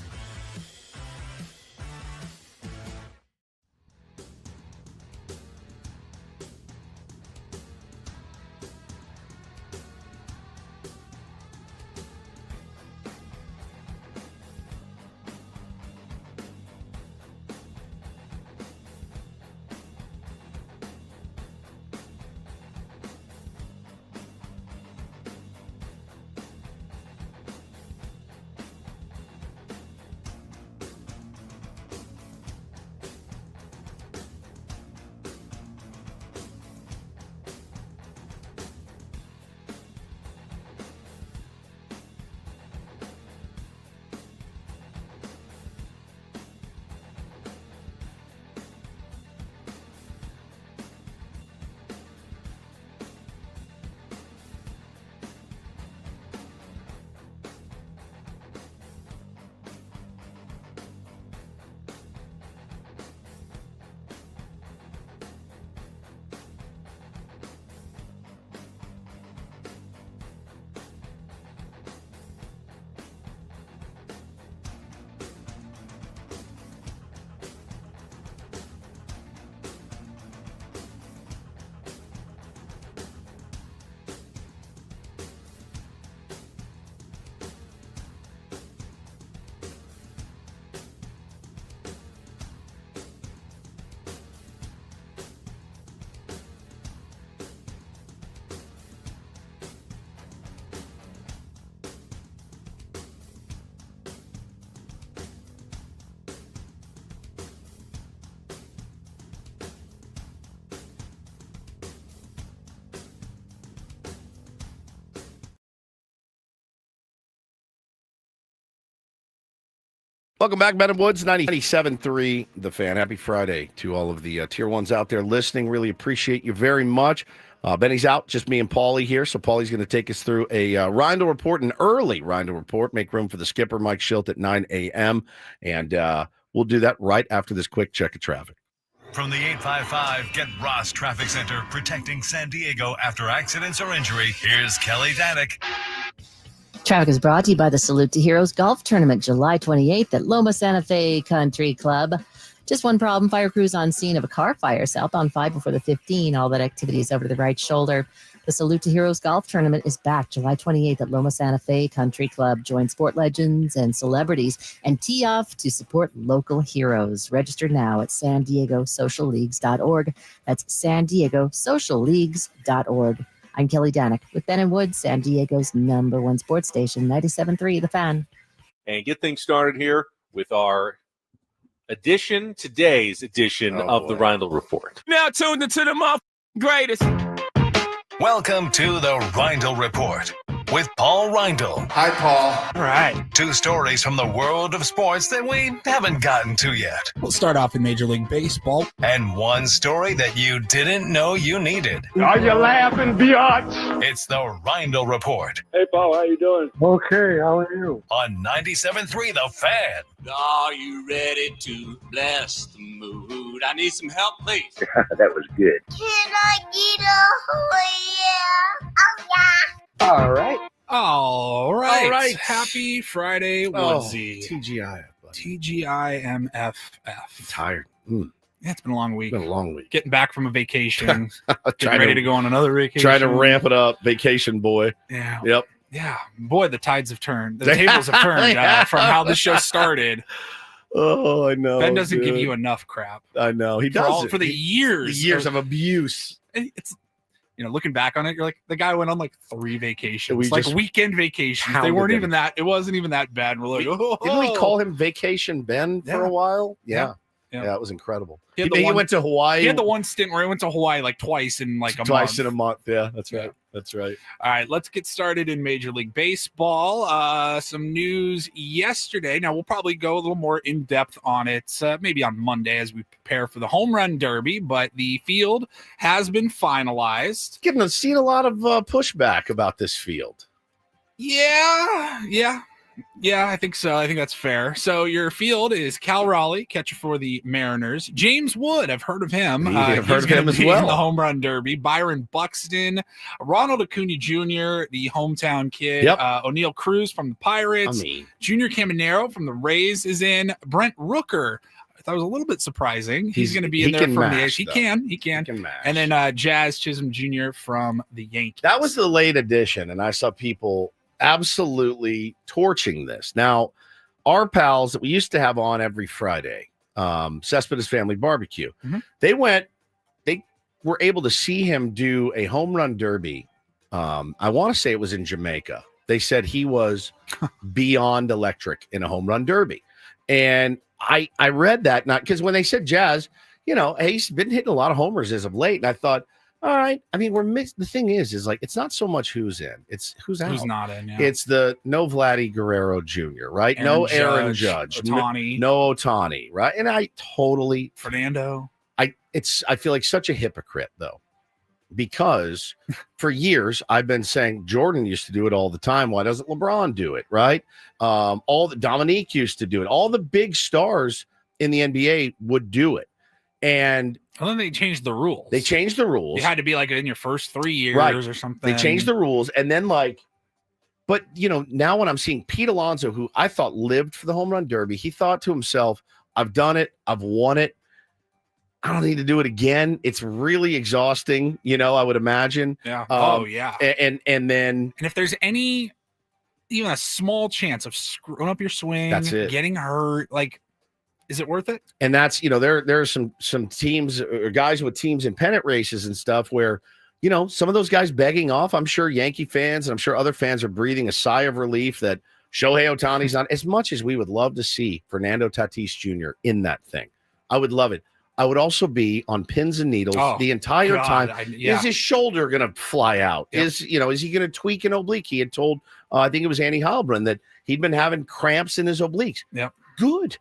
Welcome back, Madam Woods, 97.3 The Fan. Happy Friday to all of the Tier 1s out there listening. Really appreciate you very much. Benny's out, just me and Paulie here. So Paulie's going to take us through a Rindle report, an early Rindle report. Make room for the skipper, Mike Shildt, at 9 a.m. And we'll do that right after this quick check of traffic. From the 855 Get Ross Traffic Center, protecting San Diego after accidents or injury, here's Kelly Danek. Traffic is brought to you by the Salute to Heroes Golf Tournament, July 28th at Loma Santa Fe Country Club. Just one problem, fire crews on scene of a car fire southbound 5 before the 15. All that activity is over to the right shoulder. The Salute to Heroes Golf Tournament is back July 28th at Loma Santa Fe Country Club. Join sport legends and celebrities and tee off to support local heroes. Register now at sandiegosocialleagues.org. That's sandiegosocialleagues.org. I'm Kelly Danek with Ben and Wood, San Diego's #1 sports station, 97.3 The Fan. And get things started here with our today's edition of the Rindle Report. Now tuned into the greatest. Welcome to the Rindle Report with Paul Rindle. Hi, Paul. All right. 2 stories from the world of sports that we haven't gotten to yet. We'll start off in Major League Baseball. And 1 story that you didn't know you needed. Are you laughing, biatch? It's the Rindle Report. Hey, Paul, how you doing? Okay, how are you? On 97.3 The Fan. Are you ready to bless the mood? I need some help, please. That was good. Can I get a yeah? Oh, yeah. All right. Happy Friday, Woodsy. TGI. TGIMFF. Tired. Yeah, it's been a long week. Been a long week. Getting back from a vacation. Getting ready to go on another vacation. Trying to ramp it up. Vacation boy. Yeah. Yep. Yeah. Boy, the tides have turned. The tables have turned from how the show started. Oh, I know. Ben doesn't give you enough crap. I know. He does. For the years. The years of abuse. It's, looking back on it, you're like, the guy went on like 3 vacations, We like just weekend vacations. They hounded weren't him. even that. It wasn't even that bad. We're like, Didn't we call him Vacation Ben for a while? Yeah. Yeah, it was incredible. He went to Hawaii. He had the one stint where he went to Hawaii like twice in like a twice month. in a month. Yeah, that's right. That's right. All right, let's get started in Major League Baseball. Some news yesterday. Now, we'll probably go a little more in-depth on it maybe on Monday as we prepare for the Home Run Derby, but the field has been finalized. Seen a lot of pushback about this field. Yeah, I think so. I think that's fair. So your field is Cal Raleigh, catcher for the Mariners. James Wood, I've heard of him. I've heard of him as well. In the Home Run Derby. Byron Buxton, Ronald Acuna Jr., the hometown kid. Yep. O'Neal Cruz from the Pirates. Junior Caminero from the Rays is in. Brent Rooker. I thought it was a little bit surprising. He's going to be in there for the A's. He can. And then Jazz Chisholm Jr. from the Yankees. That was the late edition, and I saw people absolutely torching this. Now, our pals that we used to have on every Friday, Cespedes Family Barbecue, they were able to see him do a home run derby. I want to say it was in Jamaica. They said he was beyond electric in a home run derby. And I read that, not because when they said Jazz, he's been hitting a lot of homers as of late. And I thought, all right. I mean, we're mixed. The thing is like, it's not so much who's in, it's who's out. Who's not in. Yeah. It's the no Vladdy Guerrero Jr., right? No Aaron Judge. Ohtani. No Ohtani, right? And I totally. Fernando. I feel like such a hypocrite, though, because for years I've been saying Jordan used to do it all the time. Why doesn't LeBron do it, right? Dominique used to do it. All the big stars in the NBA would do it. And then they changed the rules. You had to be like in your first 3 years or something. They changed the rules. And then but now when I'm seeing Pete Alonso, who I thought lived for the home run derby, he thought to himself, I've done it. I've won it. I don't need to do it again. It's really exhausting, I would imagine. Yeah. Yeah. And then if there's even a small chance of screwing up your swing, that's it. Getting hurt, is it worth it? And that's, there are some teams or guys with teams in pennant races and stuff where, some of those guys begging off. I'm sure Yankee fans and I'm sure other fans are breathing a sigh of relief that Shohei Ohtani's not, as much as we would love to see Fernando Tatis Jr. in that thing. I would love it. I would also be on pins and needles the entire time. Is his shoulder going to fly out? Yep. Is he going to tweak an oblique? He had told, I think it was Andy Heilbrunn, that he'd been having cramps in his obliques. Yep. Good.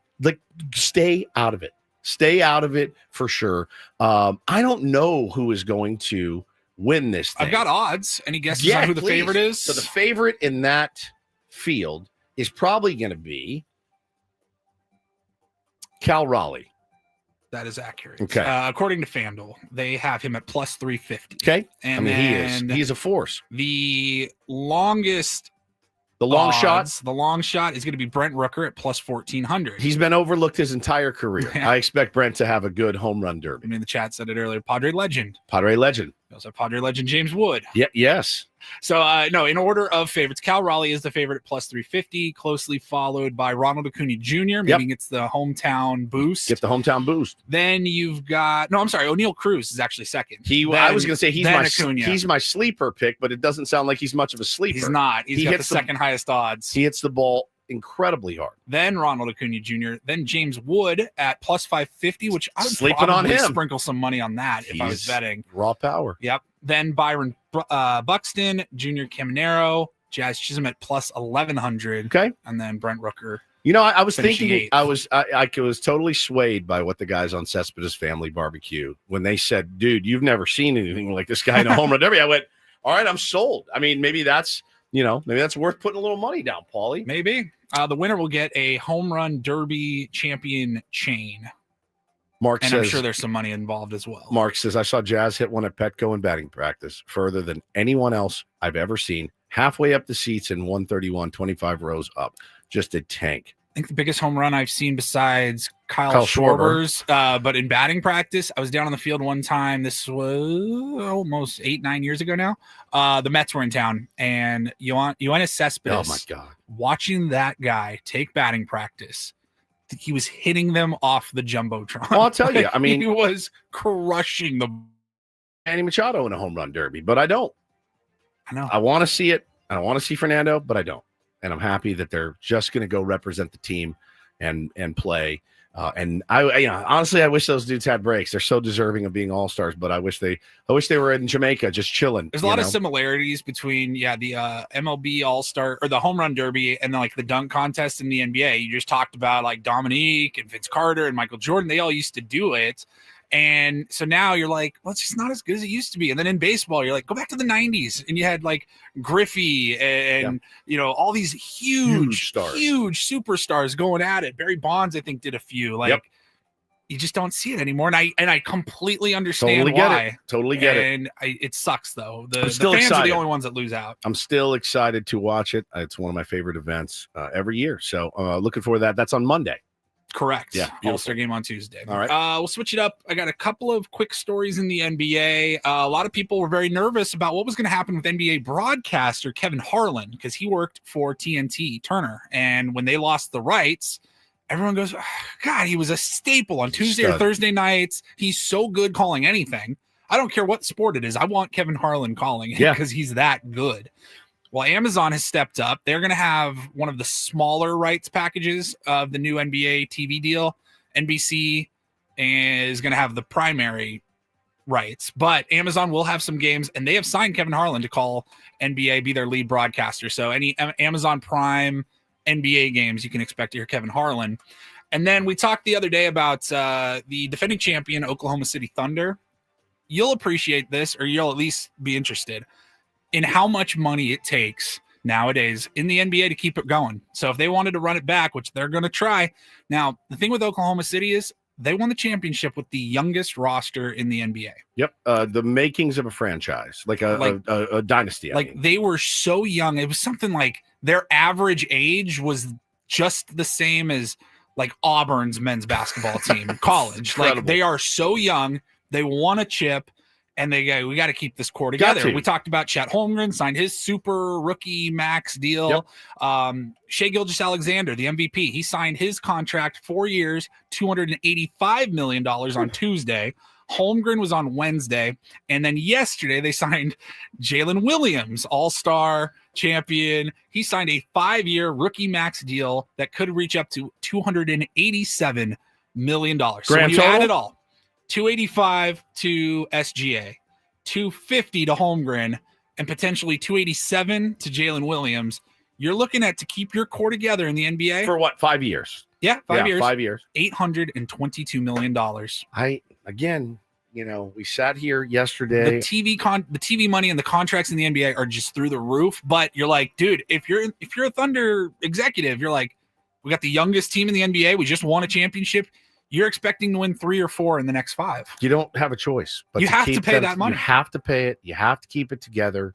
Stay out of it. Stay out of it for sure. I don't know who is going to win this thing. I've got odds. Any guesses on who the favorite is? So the favorite in that field is probably going to be Cal Raleigh. That is accurate. Okay. According to FanDuel, they have him at plus 350. Okay. And he's a force. The longest The long shot is going to be Brent Rooker at plus 1,400. He's been overlooked his entire career. I expect Brent to have a good home run derby. I mean, the chat said it earlier. Padre legend. We also have Padre legend James Wood. Yeah. Yes. So, no, in order of favorites, Cal Raleigh is the favorite at plus 350, closely followed by Ronald Acuna Jr. Maybe gets the hometown boost. Get the hometown boost. Then you've got, O'Neal Cruz is actually second. I was going to say he's my sleeper pick, but it doesn't sound like he's much of a sleeper. He's not. He got the second highest odds. He hits the ball incredibly hard. Then Ronald Acuna Jr. Then James Wood at plus 550, which I would sleeping on him. Sprinkle some money on that if I was betting. Raw power. Yep. Then Byron Buxton, Junior Caminero, Jazz Chisholm at plus 1,100. Okay. And then Brent Rooker. I was thinking, I was totally swayed by what the guys on Cespedes Family Barbecue, when they said, dude, you've never seen anything like this guy in a home run derby. I went, all right, I'm sold. I mean, maybe that's worth putting a little money down, Paulie. Maybe. The winner will get a home run derby champion chain. Mark says, I'm sure there's some money involved as well. Mark says, I saw Jazz hit one at Petco in batting practice further than anyone else I've ever seen. Halfway up the seats in 131, 25 rows up. Just a tank. I think the biggest home run I've seen besides Kyle Schwarber's, but in batting practice, I was down on the field one time. This was almost 8-9 years ago now. The Mets were in town, and Yoenis Cespedes. Oh my God! Watching that guy take batting practice, he was hitting them off the jumbotron. Well, I'll tell you, I mean, he was crushing the Manny Machado in a home run derby, but I don't. I know. I want to see it. I don't want to see Fernando, but I don't. And I'm happy that they're just going to go represent the team and play. And I honestly, I wish those dudes had breaks. They're so deserving of being all-stars, but I wish they were in Jamaica just chilling. There's a lot of similarities between the MLB All-Star or the Home Run Derby and then like the dunk contest in the NBA. You just talked about like Dominique and Vince Carter and Michael Jordan. They all used to do it. And so now you're like, well, it's just not as good as it used to be. And then in baseball, you're like, go back to the 90s. And you had like Griffey and all these huge superstars going at it. Barry Bonds, I think, did a few. Like, you just don't see it anymore. And I completely understand why. Totally get it. And it sucks, though. The fans excited. are the only ones that lose out. I'm still excited to watch it. It's one of my favorite events every year. So looking forward to that. That's on Monday. Correct. Yeah. All-Star game on Tuesday. All right. We'll switch it up. I got a couple of quick stories in the NBA. A lot of people were very nervous about what was going to happen with NBA broadcaster Kevin Harlan because he worked for TNT Turner. And when they lost the rights, everyone goes, oh, God, he was a staple on Tuesday or Thursday nights. He's so good calling anything. I don't care what sport it is. I want Kevin Harlan calling because he's that good. Well, Amazon has stepped up. They're going to have one of the smaller rights packages of the new NBA TV deal. NBC is going to have the primary rights, but Amazon will have some games, and they have signed Kevin Harlan to call NBA, be their lead broadcaster. So any Amazon Prime NBA games, you can expect to hear Kevin Harlan. And then we talked the other day about the defending champion, Oklahoma City Thunder. You'll appreciate this, or you'll at least be interested in how much money it takes nowadays in the NBA to keep it going. So if they wanted to run it back, which they're going to try. Now, the thing with Oklahoma City is they won the championship with the youngest roster in the NBA. Yep. The makings of a franchise, like a dynasty. They were so young. It was something like their average age was just the same as like Auburn's men's basketball team in college. Like they are so young. They won a chip. And we got to keep this core together. We talked about Chet Holmgren signed his super rookie max deal. Shai Gilgeous-Alexander, the MVP, he signed his contract 4 years, $285 million on Tuesday. Holmgren was on Wednesday. And then yesterday they signed Jalen Williams, all-star champion. He signed a 5-year rookie max deal that could reach up to $287 million. So when you add it all, 285 to SGA, 250 to Holmgren, and potentially 287 to Jalen Williams. You're looking at, to keep your core together in the NBA for what, 5 years? Yeah, 5 years. 5 years. $822 million. We sat here yesterday. The TV money and the contracts in the NBA are just through the roof. But you're like, dude, if you're a Thunder executive, you're like, we got the youngest team in the NBA. We just won a championship. You're expecting to win 3 or 4 in the next 5. You don't have a choice. But you have to pay that money. You have to pay it. You have to keep it together.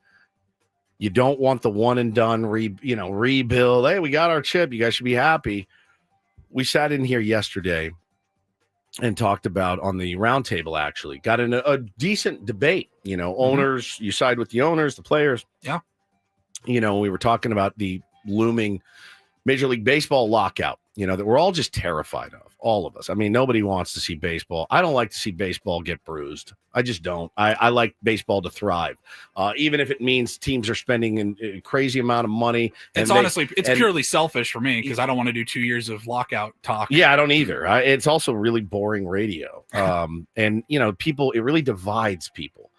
You don't want the one and done rebuild. Hey, we got our chip. You guys should be happy. We sat in here yesterday and talked about on the roundtable, actually got in a decent debate. Owners, you side with the owners, the players. Yeah. We were talking about the looming Major League Baseball lockout, that we're all just terrified of, all of us. I mean, nobody wants to see baseball. I don't like to see baseball get bruised. I just don't. I like baseball to thrive, even if it means teams are spending a crazy amount of money. It's purely selfish for me because I don't want to do 2 years of lockout talk. Yeah, I don't either. It's also really boring radio. And, people, it really divides people.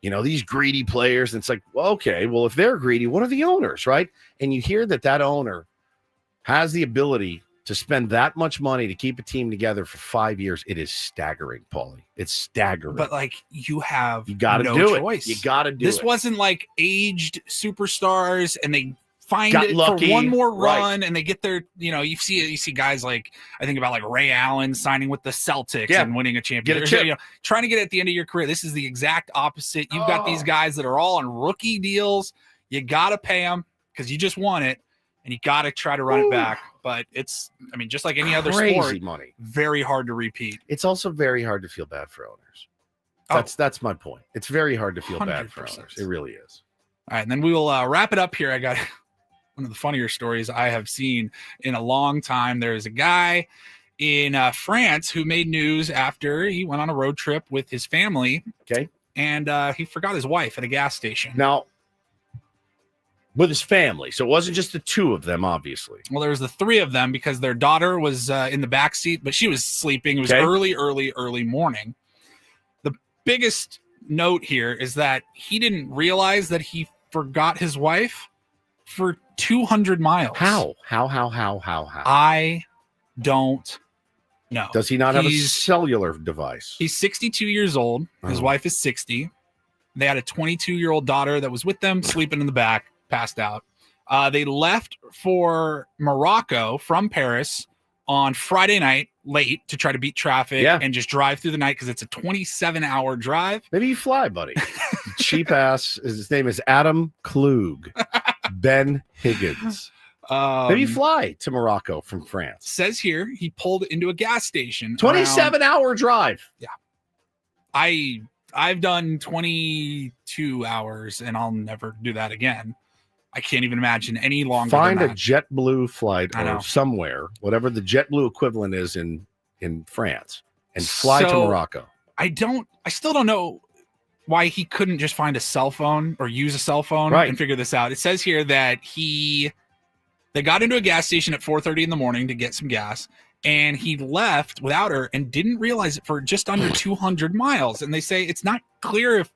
These greedy players, and it's like, well, okay, well, if they're greedy, what are the owners, right? And you hear that owner has the ability to spend that much money to keep a team together for 5 years. It is staggering, Paulie. It's staggering. But you got to no do choice. It. You got to do this it. This wasn't like aged superstars and they find got it lucky. For one more run and they get their, you see guys like, I think about like Ray Allen signing with the Celtics and winning a championship. Trying to get at the end of your career. This is the exact opposite. You've got these guys that are all on rookie deals. You got to pay them because you just won it. And you got to try to run it back. But it's, just like any other sport, money. Very hard to repeat. It's also very hard to feel bad for owners. That's my point. It's very hard to feel 100%. Bad for owners. It really is. All right, and then we will wrap it up here. I got one of the funnier stories I have seen in a long time. There's a guy in France who made news after he went on a road trip with his family. Okay. And he forgot his wife at a gas station. Now, with his family. So it wasn't just the two of them, obviously. Well, there was the three of them because their daughter was in the back seat, but she was sleeping. It was early morning. The biggest note here is that he didn't realize that he forgot his wife for 200 miles. How? I don't know. Does he not have a cellular device? He's 62 years old. His wife is 60. They had a 22-year-old daughter that was with them, sleeping in the back, passed out. They left for Morocco from Paris on Friday night late to try to beat traffic and just drive through the night because it's a 27-hour drive. Maybe you fly, buddy. Cheap ass. His name is Adam Klug. Ben Higgins. Maybe you fly to Morocco from France. Says here he pulled into a gas station. 27-hour drive. Yeah. I've done 22 hours and I'll never do that again. I can't even imagine any longer. Find than a that. JetBlue flight or somewhere, whatever the JetBlue equivalent is in France, and fly to Morocco. I still don't know why he couldn't just find a cell phone or use a cell phone and figure this out. It says here that they got into a gas station at 4:30 in the morning to get some gas, and he left without her and didn't realize it for just under 200 miles. And they say it's not clear if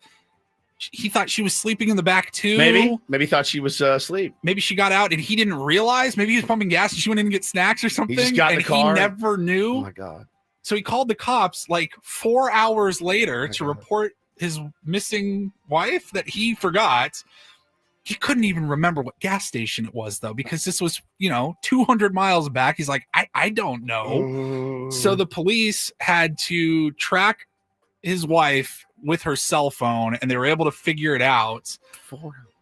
he thought she was sleeping in the back too. Maybe thought she was asleep. Maybe she got out and he didn't realize. Maybe he was pumping gas and she went in to get snacks or something. He just got in the car. He never knew. Oh my God. So he called the cops like 4 hours later to report his missing wife that he forgot. He couldn't even remember what gas station it was, though, because this was, 200 miles back. He's like, I don't know. So the police had to track his wife with her cell phone, and they were able to figure it out.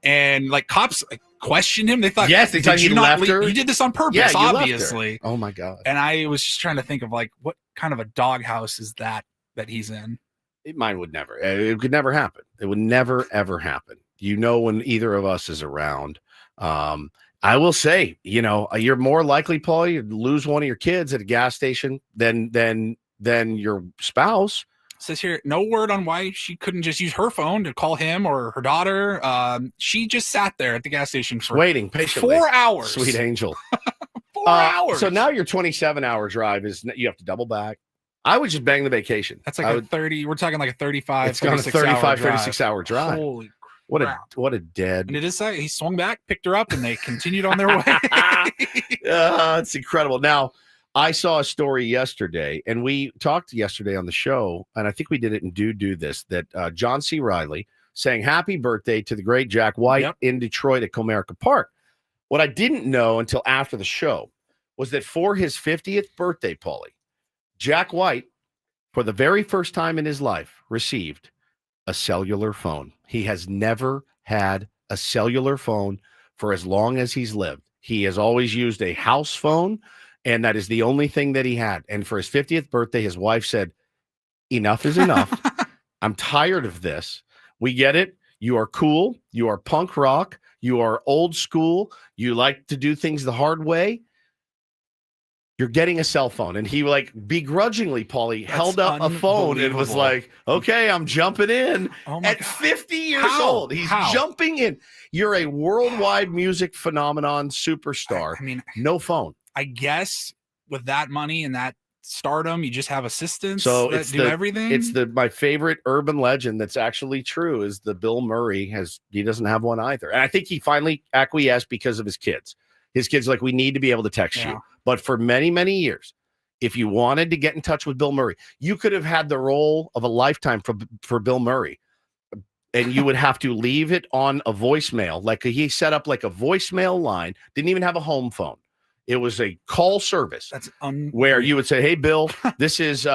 And cops questioned him. They thought, they thought you left her. You did this on purpose, obviously. Oh my God. And I was just trying to think of what kind of a doghouse is that he's in. Mine would never. It could never happen. It would never ever happen. When either of us is around. I will say, you're more likely, Paul, you lose one of your kids at a gas station than your spouse. It says here, no word on why she couldn't just use her phone to call him or her daughter. She just sat there at the gas station for waiting patiently 4 hours. Sweet angel. 4 hours. So now your 27-hour drive you have to double back. I would just bang the vacation. That's like 30. We're talking like a 35. It's gone a 36-hour drive. Holy What a dead. And it is he swung back, picked her up, and they continued on their way. It's incredible. Now, I saw a story yesterday, and we talked yesterday on the show, and I think we did it in Do This, that John C. Reilly saying happy birthday to the great Jack White in Detroit at Comerica Park. What I didn't know until after the show was that for his 50th birthday, Paulie, Jack White, for the very first time in his life, received a cellular phone. He has never had a cellular phone for as long as he's lived. He has always used a house phone, and that is the only thing that he had. And for his 50th birthday, his wife said, enough is enough. I'm tired of this. We get it. You are cool. You are punk rock. You are old school. You like to do things the hard way. You're getting a cell phone. And he begrudgingly, Paulie, held up a phone and was like, okay, I'm jumping in. At 50 years old. He's jumping in. You're a worldwide music phenomenon superstar. I mean, no phone. I guess with that money and that stardom, you just have assistants that do everything. It's my favorite urban legend that's actually true is the Bill Murray he doesn't have one either. And I think he finally acquiesced because of his kids. His kids we need to be able to text you. But for many, many years, if you wanted to get in touch with Bill Murray, you could have had the role of a lifetime for Bill Murray. And you would have to leave it on a voicemail. He set up a voicemail line, didn't even have a home phone. It was a call service where you would say, hey, Bill, this is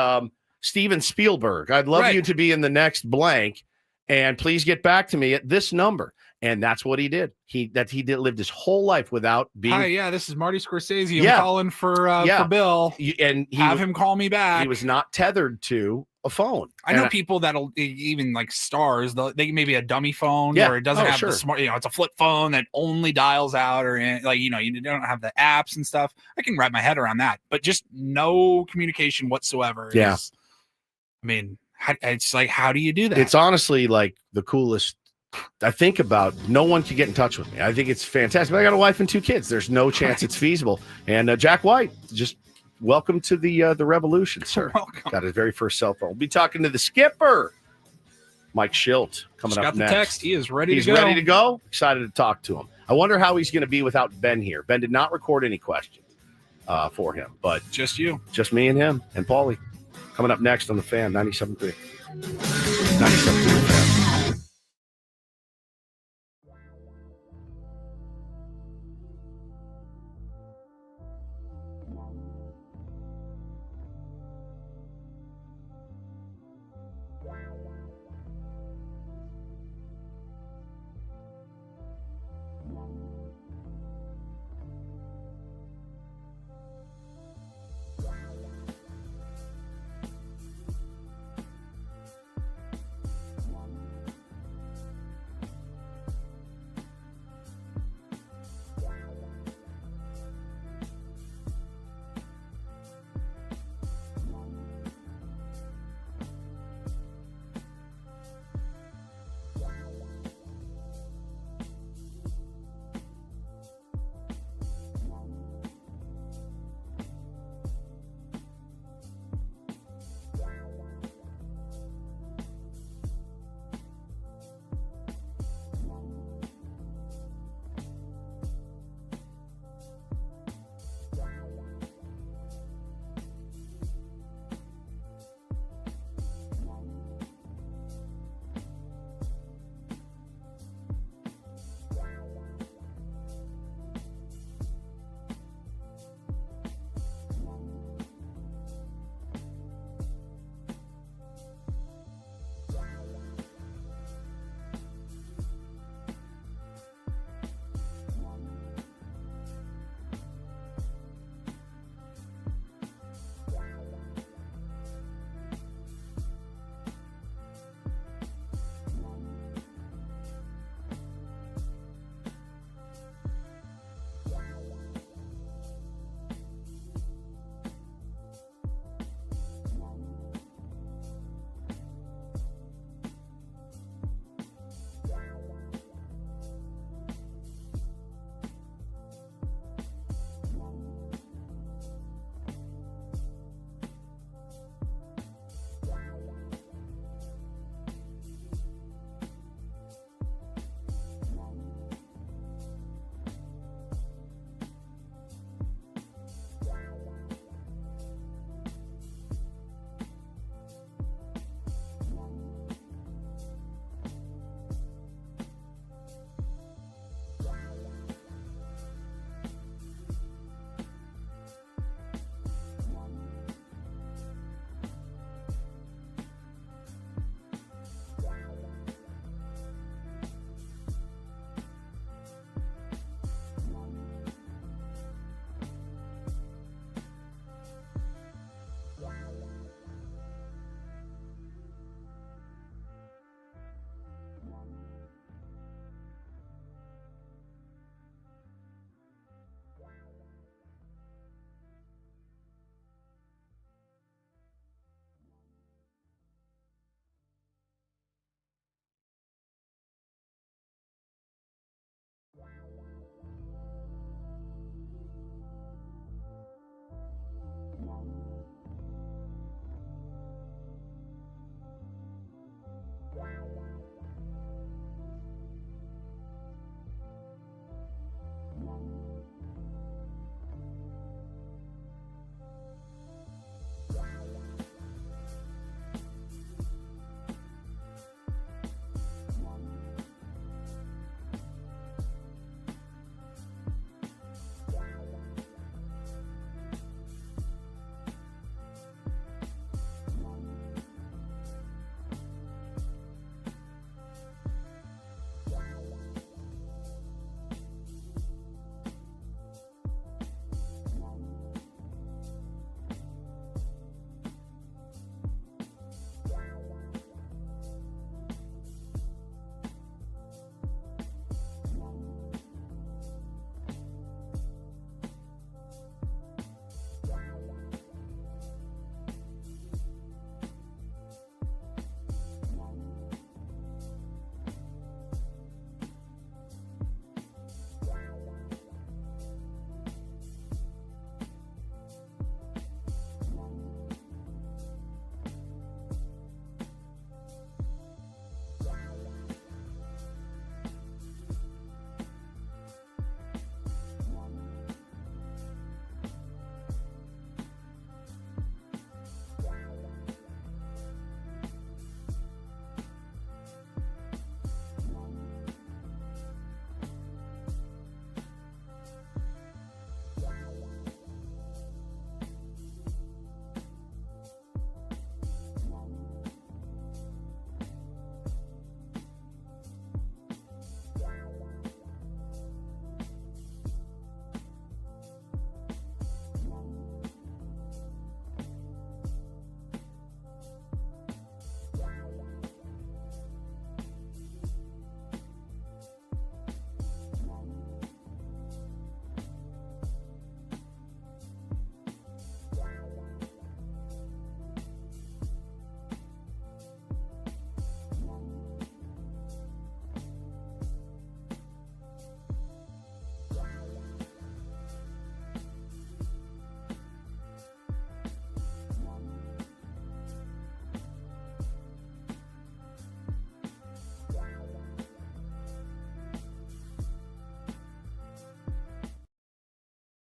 Steven Spielberg. I'd love you to be in the next blank. And please get back to me at this number. And that's what he did. He lived his whole life without being. Hi, this is Marty Scorsese. I'm calling for Bill. And have him call me back. He was not tethered to a phone. I know people that'll even stars. They maybe a dummy phone or it doesn't have the smart. It's a flip phone that only dials out or you don't have the apps and stuff. I can wrap my head around that, but just no communication whatsoever. It's how do you do that? It's honestly the coolest I think about no one can get in touch with me. I think it's fantastic. But I got a wife and 2 kids. There's no chance it's feasible. And Jack White, just welcome to the revolution, sir. Welcome. Got his very first cell phone. We'll be talking to the skipper, Mike Shildt, coming up got next. The text. He is ready He's to go. ready to go. Excited to talk to him. I wonder how he's going to be without Ben here. Ben did not record any questions for him, but just you, just me and him and Paulie. Coming up next on the Fan 97.3. 97.3 Fan.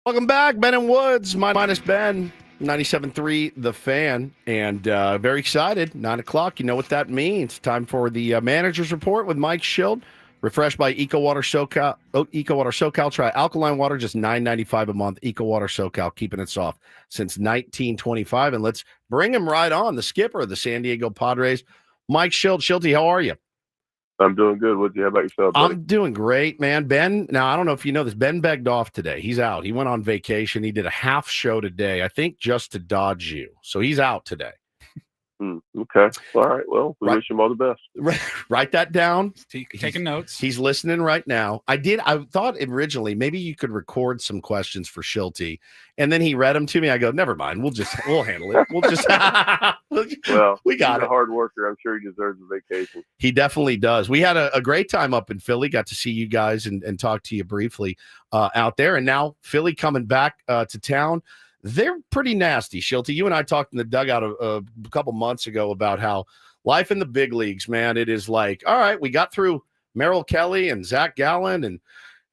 Welcome back, Ben and Woods. Minus Ben, 97.3 The Fan, and very excited. 9 o'clock. You know what that means. Time for the manager's report with Mike Shildt. Refreshed by EcoWater SoCal. EcoWater SoCal. Try alkaline water, just $9.95 a month. EcoWater SoCal, keeping it soft since 1925. And let's bring him right on. The skipper of the San Diego Padres, Mike Shildt. Shilty, how are you? I'm doing good. What'd you have about yourself, buddy? I'm doing great, man. Ben, now I don't know if you know this. Ben begged off today. He's out. He went on vacation. He did a half show today, I think, just to dodge you. So he's out today. Okay. All right. Well, we wish him all the best. Write that down. Taking notes. He's listening right now. I thought originally maybe you could record some questions for Shilty, and then he read them to me. I go, never mind. We'll handle it. We'll just well, we got he's it. a hard worker. I'm sure he deserves a vacation. He definitely does. We had a great time up in Philly. Got to see you guys and talk to you briefly out there. And now Philly coming back to town. They're pretty nasty, Shilty. You and I talked in the dugout a couple months ago about how life in the big leagues, man, it is like, all right, we got through Merrill Kelly and Zach Gallen and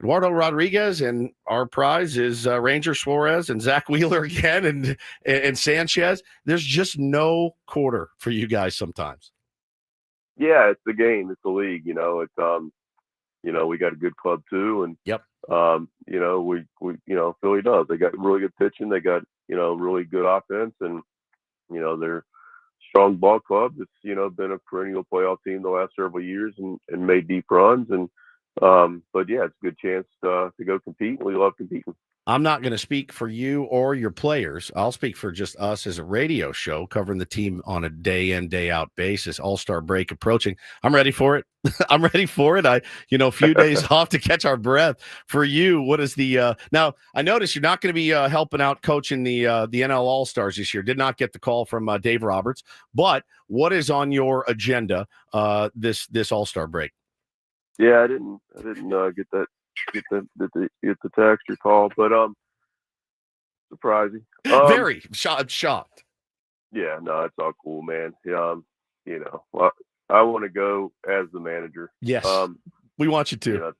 Eduardo Rodriguez, and our prize is Ranger Suarez and Zach Wheeler again and Sanchez. There's just no quarter for you guys sometimes. Yeah, it's the game. It's the league. It's we got a good club too, and yep. We Philly does. They got really good pitching. They got really good offense, and they're strong ball club. It's been a perennial playoff team the last several years and made deep runs. And but yeah, it's a good chance to go compete. We love competing. I'm not going to speak for you or your players. I'll speak for just us as a radio show covering the team on a day in, day out basis. All-Star break approaching. I'm ready for it. I'm ready for it. A few days off to catch our breath. For you, what is the now? I noticed you're not going to be helping out coaching the NL All-Stars this year. Did not get the call from Dave Roberts. But what is on your agenda this All-Star break? Yeah, I didn't get the text or call, but surprising. Very shocked. Yeah, no, it's all cool, man. I want to go as the manager. Yes, we want you to.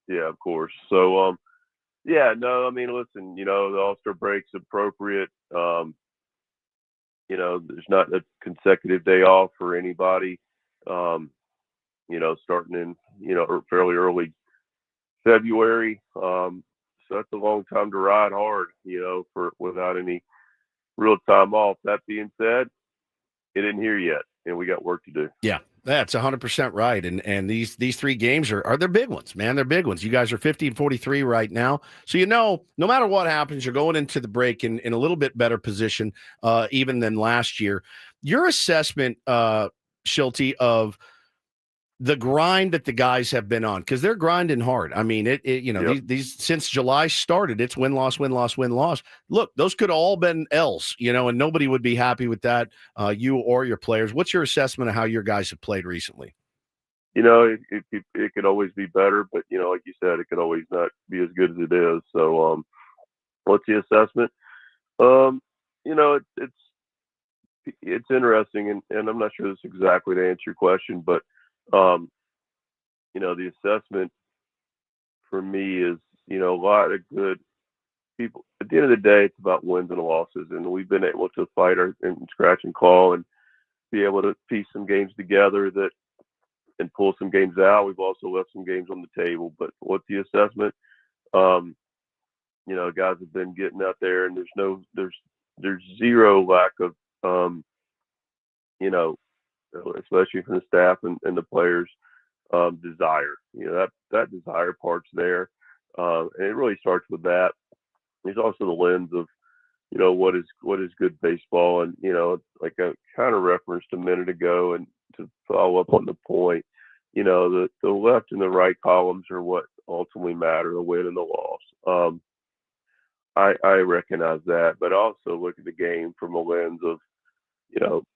Yeah, of course. So, yeah, no, I mean, listen, the All-Star break's appropriate. There's not a consecutive day off for anybody. Starting in fairly early February. So that's a long time to ride hard, without any real time off. That being said, it isn't here yet, and we got work to do. Yeah, that's 100% right. And these three games are they're big ones, man. They're big ones. You guys are 50-43 right now. So, no matter what happens, you're going into the break in a little bit better position even than last year. Your assessment, Shilty, of the grind that the guys have been on, because they're grinding hard. I mean, yep. these since July started, it's win, loss, win, loss, win, loss. Look, those could have all been L's, and nobody would be happy with that, you or your players. What's your assessment of how your guys have played recently? It could always be better, but like you said, it could always not be as good as it is. So, what's the assessment? It's interesting, and I'm not sure this is exactly to answer your question, but the assessment for me is, a lot of good people. At the end of the day, it's about wins and losses, and we've been able to fight and scratch and claw and be able to piece some games together and pull some games out. We've also left some games on the table. But what's the assessment? Guys have been getting out there, and there's zero lack of, especially from the staff and the players, desire. That desire part's there, and it really starts with that. There's also the lens of, what is good baseball, and like I kind of referenced a minute ago, and to follow up on the point, the left and the right columns are what ultimately matter, the win and the loss. I recognize that, but also look at the game from a lens of,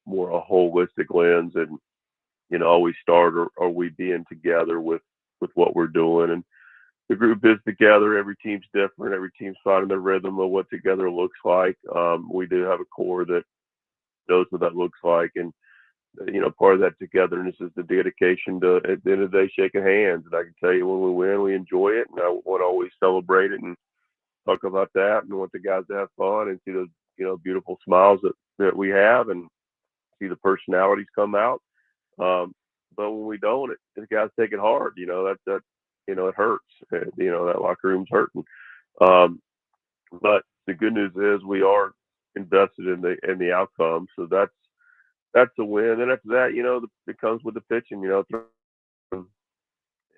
more a holistic lens, and are we start or are we being together with what we're doing? And the group is together. Every team's different. Every team's finding the rhythm of what together looks like. We do have a core that knows what that looks like, and part of that togetherness is the dedication to, at the end of the day, shaking hands. And I can tell you, when we win, we enjoy it, and I want to always celebrate it and talk about that and want the guys to have fun and see those, beautiful smiles that we have and see the personalities come out. But when we don't, the guys take it hard. That it hurts. That locker room's hurting. But the good news is we are invested in the outcome. So that's a win. And after that, it comes with the pitching.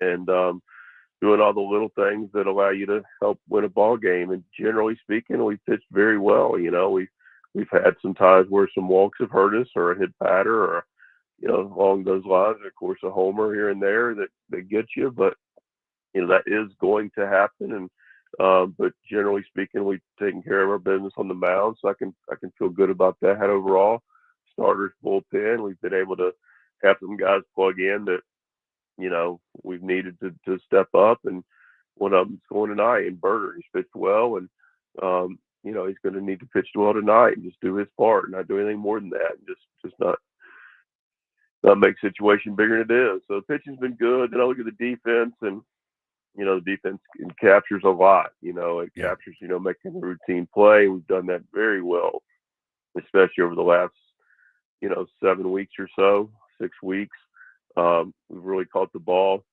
And doing all the little things that allow you to help win a ball game. And generally speaking, we pitched very well. We've had some times where some walks have hurt us, or a hit batter, or along those lines. Of course, a homer here and there that gets you, but that is going to happen. And but generally speaking, we've taken care of our business on the mound, so I can feel good about that overall. Starters, bullpen, we've been able to have some guys plug in that we've needed to step up, and one of them's going tonight. And Berger, he's pitched well, and he's going to need to pitch well tonight and just do his part, and not do anything more than that, and just not make the situation bigger than it is. So the pitching's been good. Then I look at the defense, and the defense captures a lot. It captures making a routine play. We've done that very well, especially over the last 7 weeks or so, 6 weeks. We've really caught the ball.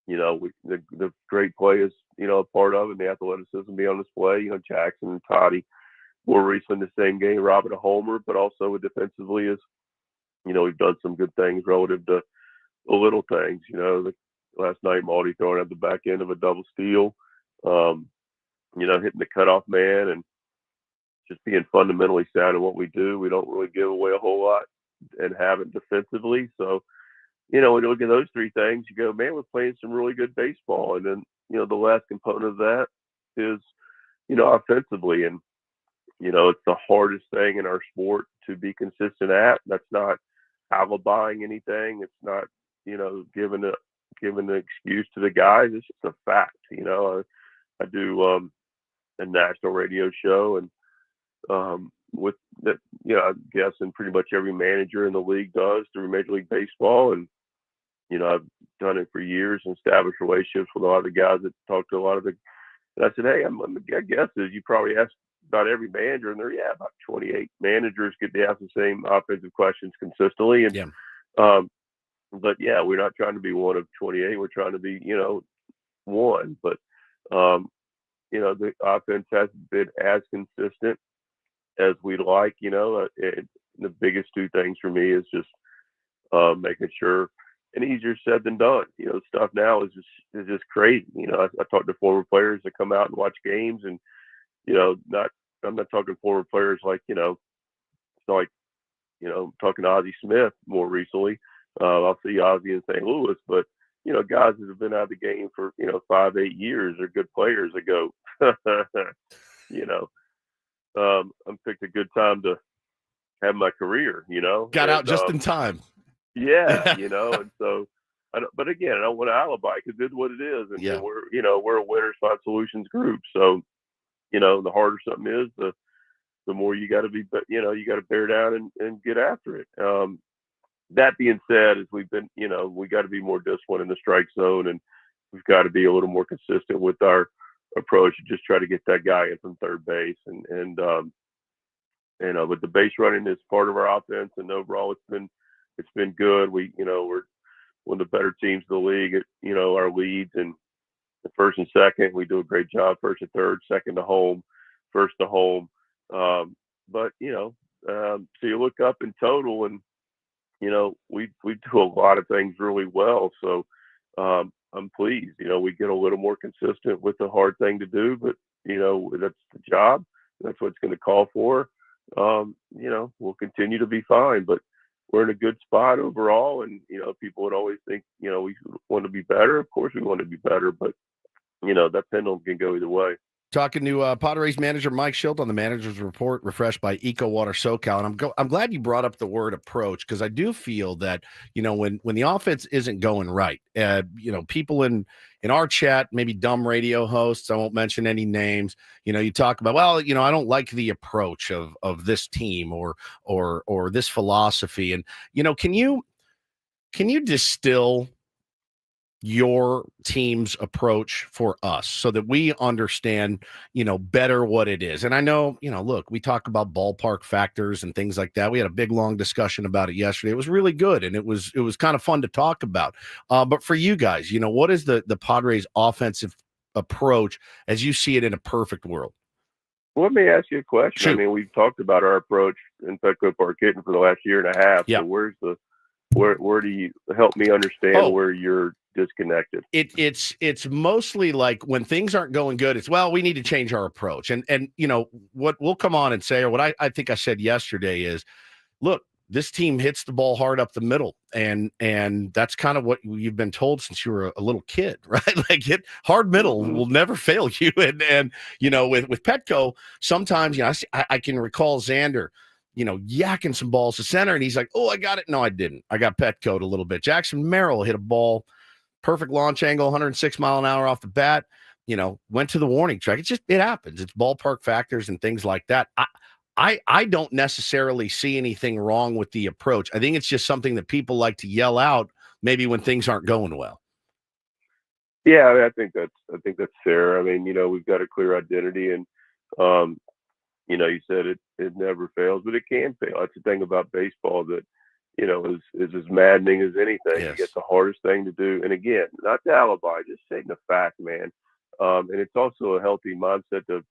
The great play is, a part of it, and the athleticism be on display. Jackson and Toddy, more recently in the same game, robbing a homer, but also defensively is, we've done some good things relative to the little things. Last night, Maldy throwing at the back end of a double steal, hitting the cutoff man, and just being fundamentally sound in what we do. We don't really give away a whole lot and haven't defensively. So, when you look at those three things, you go, man, we're playing some really good baseball. And then, the last component of that is, offensively. And, it's the hardest thing in our sport to be consistent at. That's not alibiing anything. It's not, giving the excuse to the guys. It's just a fact. I do a national radio show, and with that, I guess, and pretty much every manager in the league does through Major League Baseball. And I've done it for years and established relationships with a lot of the guys that talk to a lot of the. And I said, hey, I guess is you probably ask about every manager, and there, about 28 managers get to ask the same offensive questions consistently. And but we're not trying to be one of 28. We're trying to be, one. But the offense hasn't been as consistent as we'd like. The biggest two things for me is just making sure. And easier said than done. Stuff now is just crazy. I talk to former players that come out and watch games, and I'm not talking former players like talking to Ozzie Smith more recently. I'll see Ozzie in St. Louis, but guys that have been out of the game for 5-8 years are good players that go. I picked a good time to have my career. Got out just in time. Yeah, and so, but again, I don't want to alibi because it's what it is, and we're a winners find solutions group. So, the harder something is, the more you got to be, but you got to bear down and get after it. That being said, as we've been, we got to be more disciplined in the strike zone, and we've got to be a little more consistent with our approach and just try to get that guy in from third base, and but the base running is part of our offense, and overall it's been good. We're one of the better teams in the league at, our leads, and the first and second, we do a great job. First and third, second to home, first to home. But, so you look up in total, and, we do a lot of things really well. So I'm pleased. We get a little more consistent with the hard thing to do, but, that's the job. That's what it's going to call for. We'll continue to be fine, but we're in a good spot overall. And, people would always think, we want to be better. Of course we want to be better, but, that pendulum can go either way. Talking to Padres manager Mike Shildt on the Manager's Report, refreshed by Eco Water SoCal. And I'm glad you brought up the word approach, because I do feel that, when the offense isn't going right, people in our chat, maybe dumb radio hosts, I won't mention any names, you talk about, well, I don't like the approach of this team or this philosophy. And, can you distill your team's approach for us so that we understand, better what it is. And I know, look, we talk about ballpark factors and things like that. We had a big, long discussion about it yesterday. It was really good. And it was kind of fun to talk about. But for you guys, what is the Padres offensive approach as you see it in a perfect world? Well, let me ask you a question. Shoot. I mean, we've talked about our approach in Petco Park Kitten for the last year and a half. Yeah. So where do you help me understand where you're disconnected? It's mostly like when things aren't going good, it's, well, we need to change our approach. And what we'll come on and say, or what I think I said yesterday is, look, this team hits the ball hard up the middle. And that's kind of what you've been told since you were a little kid, right? Like, hit hard middle will never fail you. And with Petco, sometimes, I can recall Xander, yakking some balls to center, and he's like, oh, I got it. No, I didn't. I got Petco'd a little bit. Jackson Merrill hit a ball, perfect launch angle, 106 mile an hour off the bat, went to the warning track. It happens. It's ballpark factors and things like that. I don't necessarily see anything wrong with the approach. I think it's just something that people like to yell out maybe when things aren't going well. Yeah, I think that's fair. I mean, we've got a clear identity, and you said it never fails, but it can fail. That's the thing about baseball that is as maddening as anything. Yes. You get the hardest thing to do, and again, not the alibi, just stating the fact, man. And it's also a healthy mindset to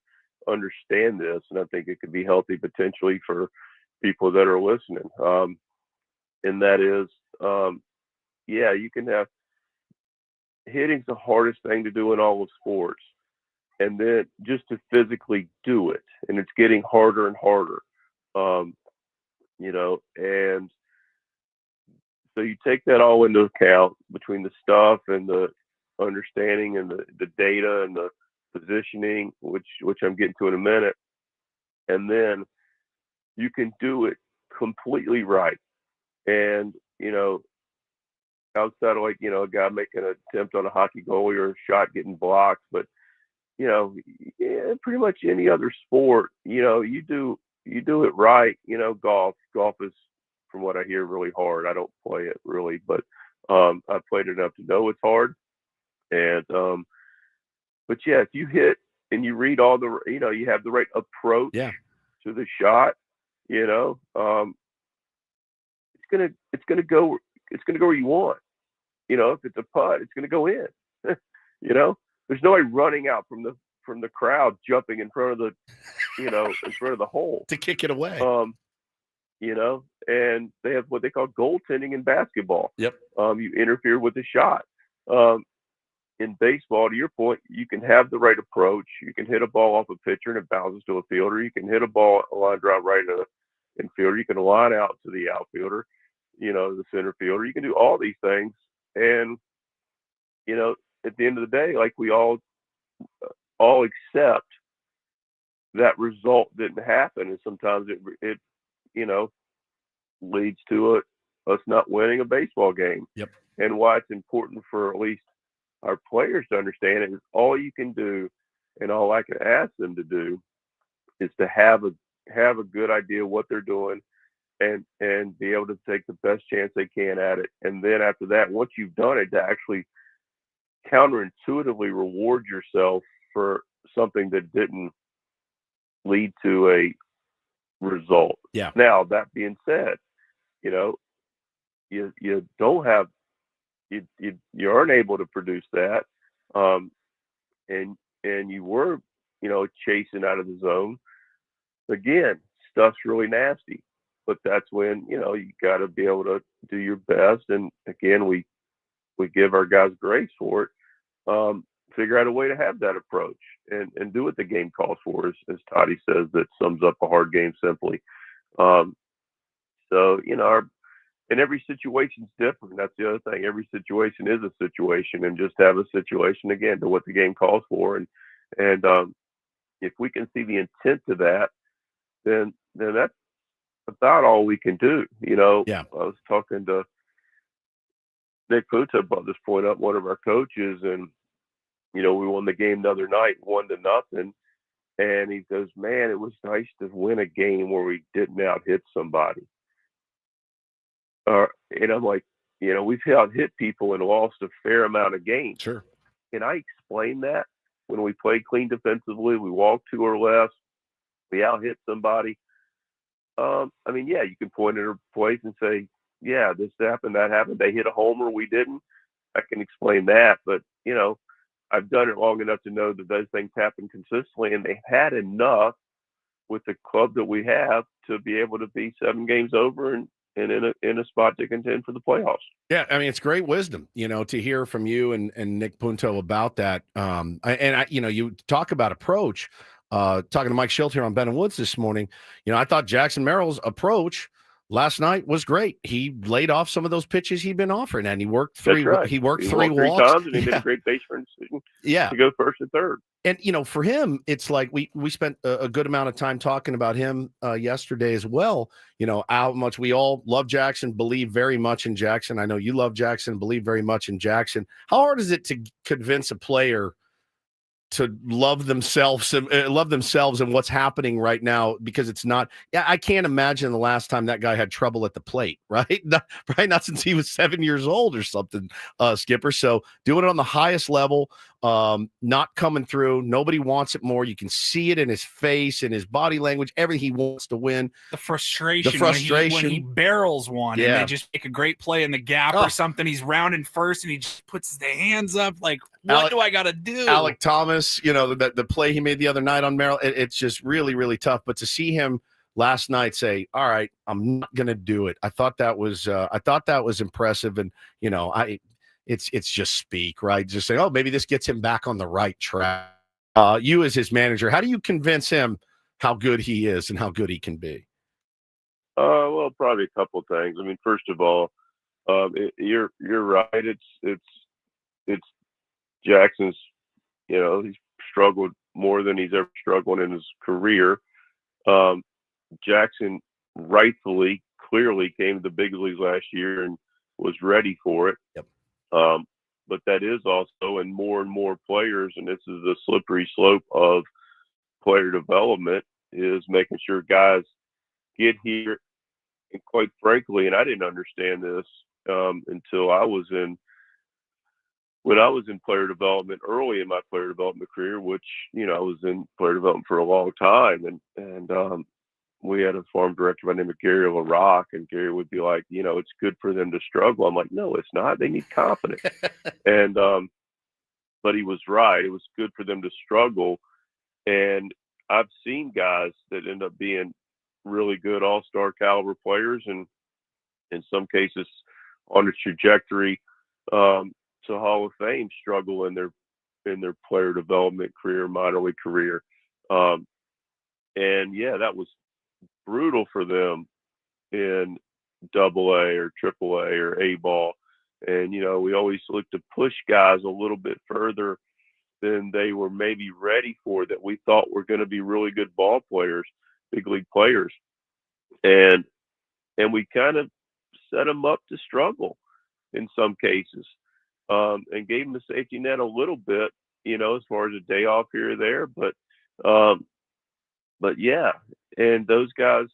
understand this, and I think it could be healthy potentially for people that are listening. And that is, you can have hitting's the hardest thing to do in all of sports, and then just to physically do it, and it's getting harder and harder. And so you take that all into account between the stuff and the understanding and the data and the positioning, which I'm getting to in a minute, and then you can do it completely right. And outside of a guy making an attempt on a hockey goalie or a shot getting blocked, but pretty much any other sport, you do it right. Golf is, from what I hear, really hard. I don't play it really, but I've played enough to know it's hard. And but yeah, if you hit and you read all the, you have the right approach to the shot, it's gonna go where you want. If it's a putt, it's gonna go in. There's nobody running out from the crowd jumping in front of the in front of the hole to kick it away. And they have what they call goaltending in basketball. Yep. You interfere with the shot. In baseball, to your point, you can have the right approach. You can hit a ball off a pitcher and it bounces to a fielder. You can hit a line drive right to the infielder. You can line out to the outfielder, the center fielder. You can do all these things. And, at the end of the day, like, we all accept that result didn't happen. And sometimes it leads to us not winning a baseball game. Yep. And why it's important for at least our players to understand it is all you can do, and all I can ask them to do is to have a good idea what they're doing, and be able to take the best chance they can at it. And then after that, once you've done it, to actually counterintuitively reward yourself for something that didn't lead to a result. Yeah. Now, that being said, you don't have, you aren't able to produce that, and you were, chasing out of the zone. Again, stuff's really nasty, but that's when you got to be able to do your best. And again, we give our guys grace for it. Figure out a way to have that approach and do what the game calls for, as Toddy says, that sums up a hard game simply. So and every situation's different. That's the other thing. Every situation is a situation, and just have a situation, again, to what the game calls for. And if we can see the intent to that, then that's about all we can do. Yeah. I was talking to Nick Puta brought this point up, one of our coaches, and we won the game the other night, 1-0. And he goes, man, it was nice to win a game where we didn't out hit somebody. And I'm like, we've out hit people and lost a fair amount of games. Sure. Can I explain that? When we play clean defensively, we walk to or less, we out hit somebody. You can point at a place and say, yeah, this happened, that happened. They hit a homer, we didn't. I can explain that, but I've done it long enough to know that those things happen consistently, and they've had enough with the club that we have to be able to be 7 games over and in a spot to contend for the playoffs. Yeah, I mean, it's great wisdom, to hear from you and Nick Punto about that. You talk about approach. Talking to Mike Shildt here on Ben and Woods this morning, I thought Jackson Merrill's approach last night was great. He laid off some of those pitches he'd been offering, and he worked 3. Right. He worked he 3 walked 3 walks times, and he made a great base run decision. Yeah, to go first and third. And for him, it's like we spent a good amount of time talking about him yesterday as well. How much we all love Jackson, believe very much in Jackson. I know you love Jackson, believe very much in Jackson. How hard is it to convince a player to love themselves and what's happening right now? Because it's not. Yeah, I can't imagine the last time that guy had trouble at the plate. Right, not since he was 7 years old or something. Skipper. So doing it on the highest level. Not coming through. Nobody wants it more. You can see it in his face, in his body language, everything. He wants to win. The frustration when he barrels one and they just make a great play in the gap or something. He's rounding first and he just puts the hands up like, what do I got to do? Alec Thomas, the play he made the other night on Merrill, it's just really, really tough. But to see him last night say, all right, I'm not going to do it. I thought that was impressive. And, it's just speak, right? Just say, oh, maybe this gets him back on the right track. You as his manager, how do you convince him how good he is and how good he can be? Well, probably a couple of things. I mean, first of all, you're right. It's Jackson's, he's struggled more than he's ever struggled in his career. Jackson rightfully, clearly came to the big leagues last year and was ready for it. Yep. But that is also, and more players, and this is the slippery slope of player development, is making sure guys get here. And quite frankly, and I didn't understand this until when I was in player development early in my player development career, which, I was in player development for a long time. And we had a farm director by the name of Gary LaRock, and Gary would be like, it's good for them to struggle. I'm like, no, it's not. They need confidence. And, but he was right. It was good for them to struggle. And I've seen guys that end up being really good all-star caliber players, and in some cases on a trajectory to Hall of Fame, struggle in their player development career, minor league career. And yeah, that was brutal for them in AA or AAA or A ball. And, we always look to push guys a little bit further than they were maybe ready for, that we thought were going to be really good ball players, big league players. And we kind of set them up to struggle in some cases, and gave them a safety net a little bit, as far as a day off here or there. But yeah, and those guys,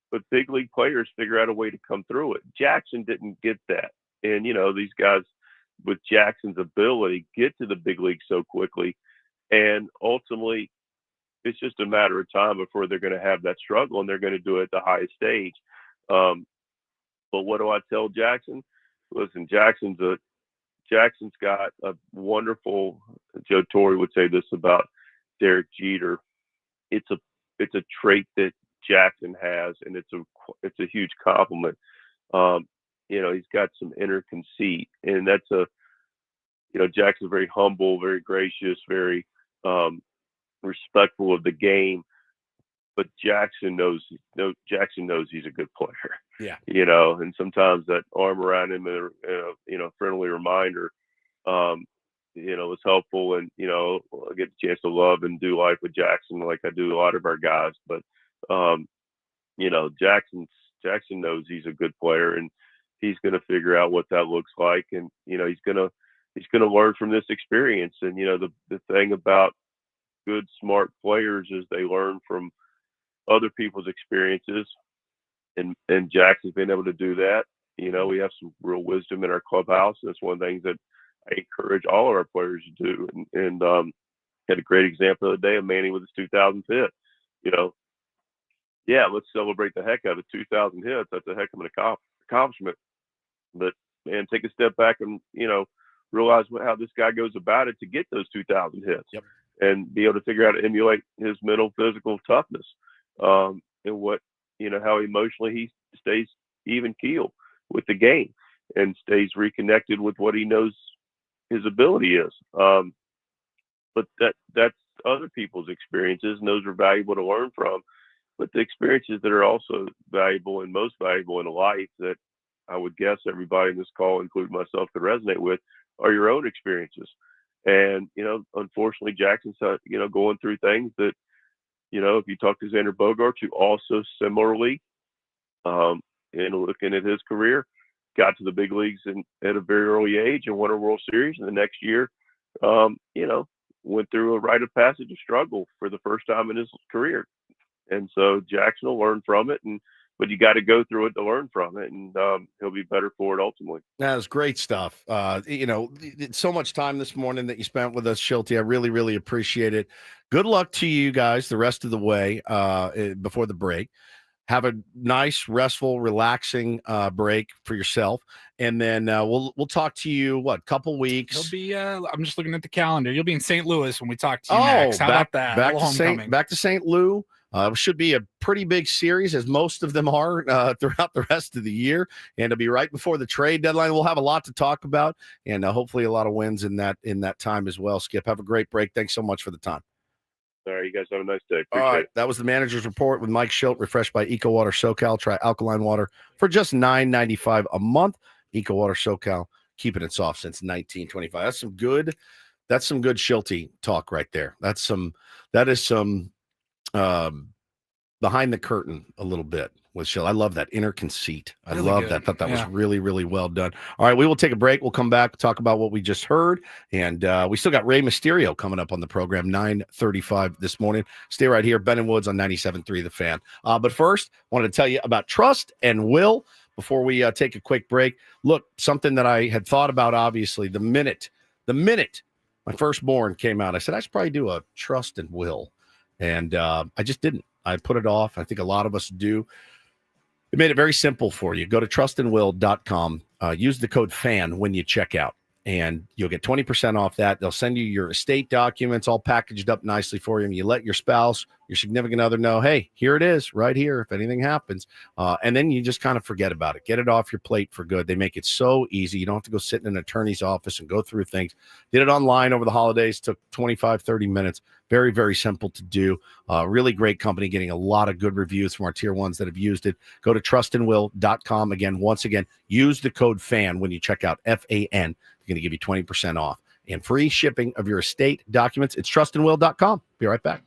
but big league players figure out a way to come through it. Jackson didn't get that. And, these guys with Jackson's ability get to the big league so quickly. And ultimately, it's just a matter of time before they're going to have that struggle, and they're going to do it at the highest stage. But what do I tell Jackson? Listen, Jackson's got a wonderful, Joe Torre would say this about Derek Jeter. It's a trait that Jackson has, and it's a huge compliment. He's got some inner conceit, and that's Jackson's very humble, very gracious, very respectful of the game. But Jackson knows he's a good player. Yeah. And sometimes that arm around him, friendly reminder, is helpful. And, I get a chance to love and do life with Jackson like I do a lot of our guys. But, Jackson knows he's a good player, and he's going to figure out what that looks like. And, he's going to learn from this experience. And, the thing about good, smart players is they learn from other people's experiences. And Jackson's been able to do that. We have some real wisdom in our clubhouse, and it's one of the things that I encourage all of our players to do. And had a great example the other day of Manny with his 2,000th hit. Yeah, let's celebrate the heck out of 2,000 hits. That's a heck of an accomplishment. But man, take a step back and realize how this guy goes about it to get those 2,000 hits, and be able to figure out how to emulate his mental, physical toughness, and how emotionally he stays even keel with the game and stays reconnected with what he knows his ability is. But that's other people's experiences, and those are valuable to learn from. But the experiences that are also valuable and most valuable in life that I would guess everybody in this call, including myself, could resonate with are your own experiences. And, unfortunately, Jackson's, going through things that, if you talk to Xander Bogaerts, who also similarly, in looking at his career, got to the big leagues at a very early age and won a World Series. And the next year, went through a rite of passage of struggle for the first time in his career. And so Jackson will learn from it, but you got to go through it to learn from it, and he'll be better for it ultimately. That was great stuff. So much time this morning that you spent with us, Shildt. I really, really appreciate it. Good luck to you guys the rest of the way before the break. Have a nice, restful, relaxing break for yourself, and then we'll talk to you. Couple weeks? He'll be. I'm just looking at the calendar. You'll be in St. Louis when we talk to you next. How about that? Back to St. Louis. Should be a pretty big series, as most of them are throughout the rest of the year, and it'll be right before the trade deadline. We'll have a lot to talk about, and hopefully a lot of wins in that time as well. Skip, have a great break. Thanks so much for the time. All right, you guys have a nice day. All right, that was the manager's report with Mike Shildt, refreshed by Eco Water SoCal. Try alkaline water for just $9.95 a month. Eco Water SoCal, keeping it soft since 1925. That's some good Shilty talk right there. That is some behind the curtain a little bit with Shildt. I love that inner conceit. I love that. Thought that was really, really well done. All right, we will take a break. We'll come back, talk about what we just heard, and we still got Rey Mysterio coming up on the program, 9:35 this morning. Stay right here, Ben and Woods on 97.3 The Fan. But first, I wanted to tell you about Trust and Will before we take a quick break. Look, something that I had thought about, obviously, the minute my firstborn came out, I said I should probably do a Trust and Will. And I just didn't. I put it off. I think a lot of us do. It made it very simple for you. Go to trustandwill.com. Use the code FAN when you check out, and you'll get 20% off that. They'll send you your estate documents all packaged up nicely for you. And you let your spouse, your significant other know, hey, here it is right here if anything happens. And then you just kind of forget about it. Get it off your plate for good. They make it so easy. You don't have to go sit in an attorney's office and go through things. Did it online over the holidays. Took 25, 30 minutes. Very, very simple to do. Really great company, getting a lot of good reviews from our tier ones that have used it. Go to trustandwill.com. Once again, use the code FAN when you check out, FAN. They're going to give you 20% off and free shipping of your estate documents. It's trustandwill.com. Be right back.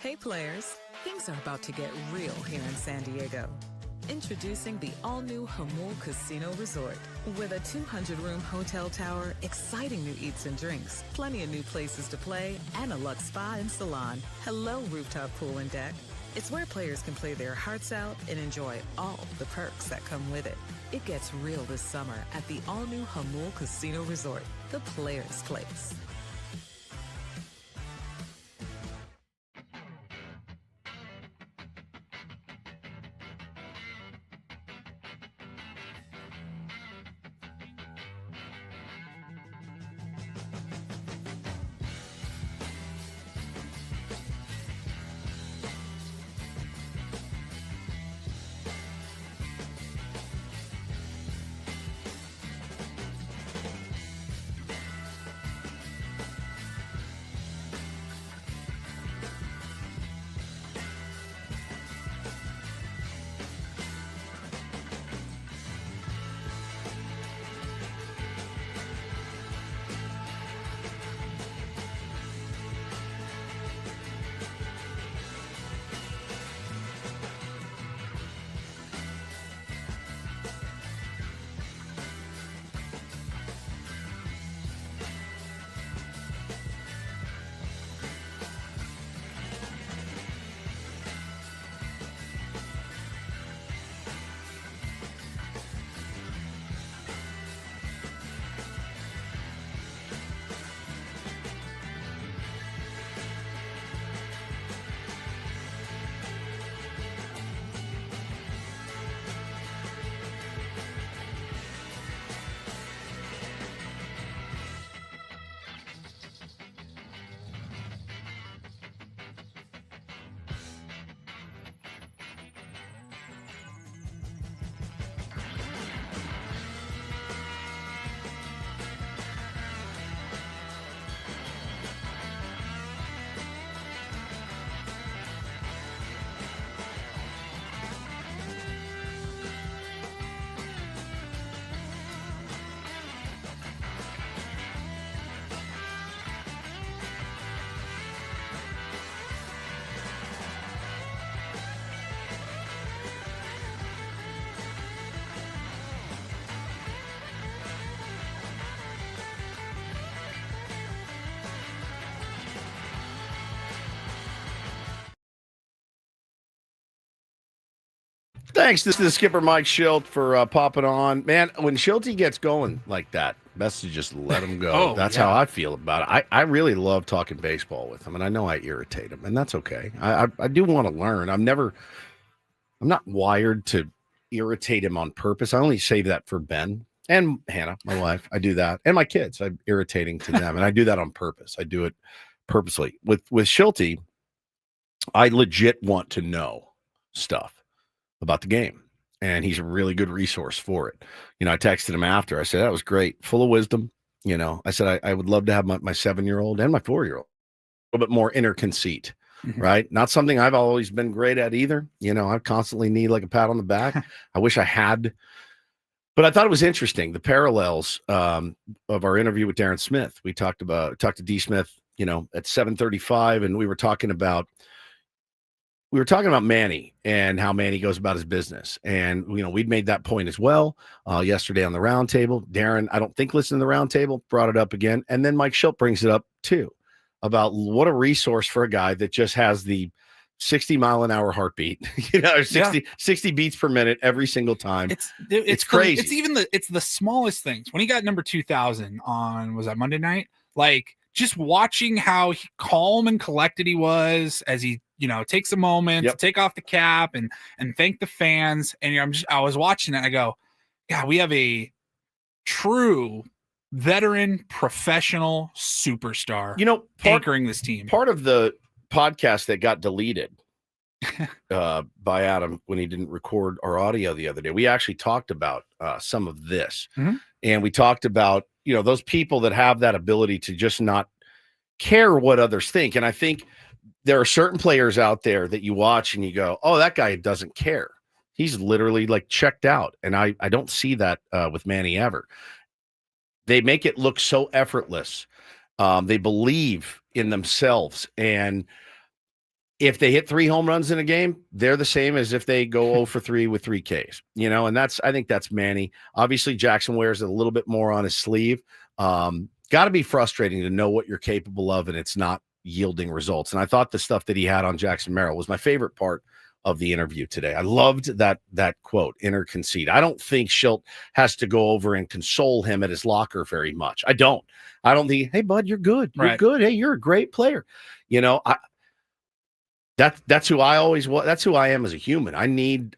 Hey players, things are about to get real here in San Diego. Introducing the all-new Hamul Casino Resort. With a 200-room hotel tower, exciting new eats and drinks, plenty of new places to play, and a luxe spa and salon. Hello, rooftop pool and deck. It's where players can play their hearts out and enjoy all the perks that come with it. It gets real this summer at the all-new Hamul Casino Resort, the players' place. Thanks to the skipper, Mike Shildt, for popping on. Man, when Shildt gets going like that, best to just let him go. That's how I feel about it. I really love talking baseball with him, and I know I irritate him, and that's okay. I do want to learn. I'm not wired to irritate him on purpose. I only say that for Ben and Hannah, my wife. I do that. And my kids. I'm irritating to them, and I do that on purpose. I do it purposely. With Shildt, I legit want to know stuff about the game, and he's a really good resource for it. I texted him after. I said, that was great, full of wisdom. I said, I would love to have my 7-year-old and my 4-year-old a little bit more inner conceit, right? Not something I've always been great at either. I constantly need like a pat on the back. I wish I had, but I thought it was interesting, the parallels of our interview with Darren Smith. We talked to D Smith, at 7:35, and we were talking about Manny and how Manny goes about his business. And, we'd made that point as well yesterday on the roundtable. Darren, I don't think listened to the roundtable, brought it up again. And then Mike Shildt brings it up too, about what a resource for a guy that just has the 60-mile-an-hour heartbeat, 60 beats per minute every single time. It's crazy. It's the smallest things. When he got number 2,000 on, was that Monday night? Like, just watching how calm and collected he was as he, takes a moment to take off the cap and thank the fans. And I was watching it and I go, yeah, we have a true veteran professional superstar anchoring this team. Part of the podcast that got deleted by Adam when he didn't record our audio the other day, we actually talked about some of this. And we talked about, those people that have that ability to just not care what others think. And I think there are certain players out there that you watch and you go, oh, that guy doesn't care. He's literally like checked out. And I don't see that with Manny ever. They make it look so effortless. They believe in themselves. And if they hit 3 home runs in a game, they're the same as if they go 0 for 3 with 3 Ks, and I think that's Manny. Obviously, Jackson wears it a little bit more on his sleeve. Got to be frustrating to know what you're capable of and it's not yielding results. And I thought the stuff that he had on Jackson Merrill was my favorite part of the interview today. I loved that quote, inner conceit. I don't think Shildt has to go over and console him at his locker very much. I don't think, hey, bud, you're good. You're good. Hey, you're a great player. That's who I always was. That's who I am as a human. I need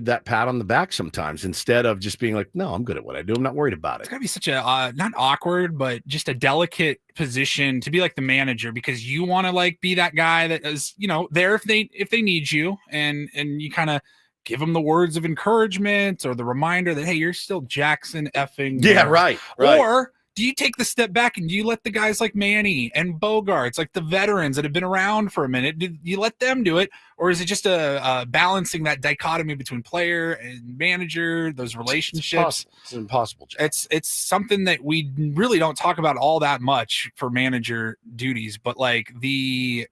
that pat on the back sometimes instead of just being like, no, I'm good at what I do. I'm not worried about it. It's gotta be such a not awkward, but just a delicate position to be like the manager, because you want to like be that guy that is, there if they need you, and you kind of give them the words of encouragement or the reminder that, hey, you're still Jackson effing Merrill. Right. Or do you take the step back and do you let the guys like Manny and Bogarts, like the veterans that have been around for a minute, do you let them do it? Or is it just a balancing that dichotomy between player and manager, those relationships? It's impossible. It's something that we really don't talk about all that much for manager duties, but like the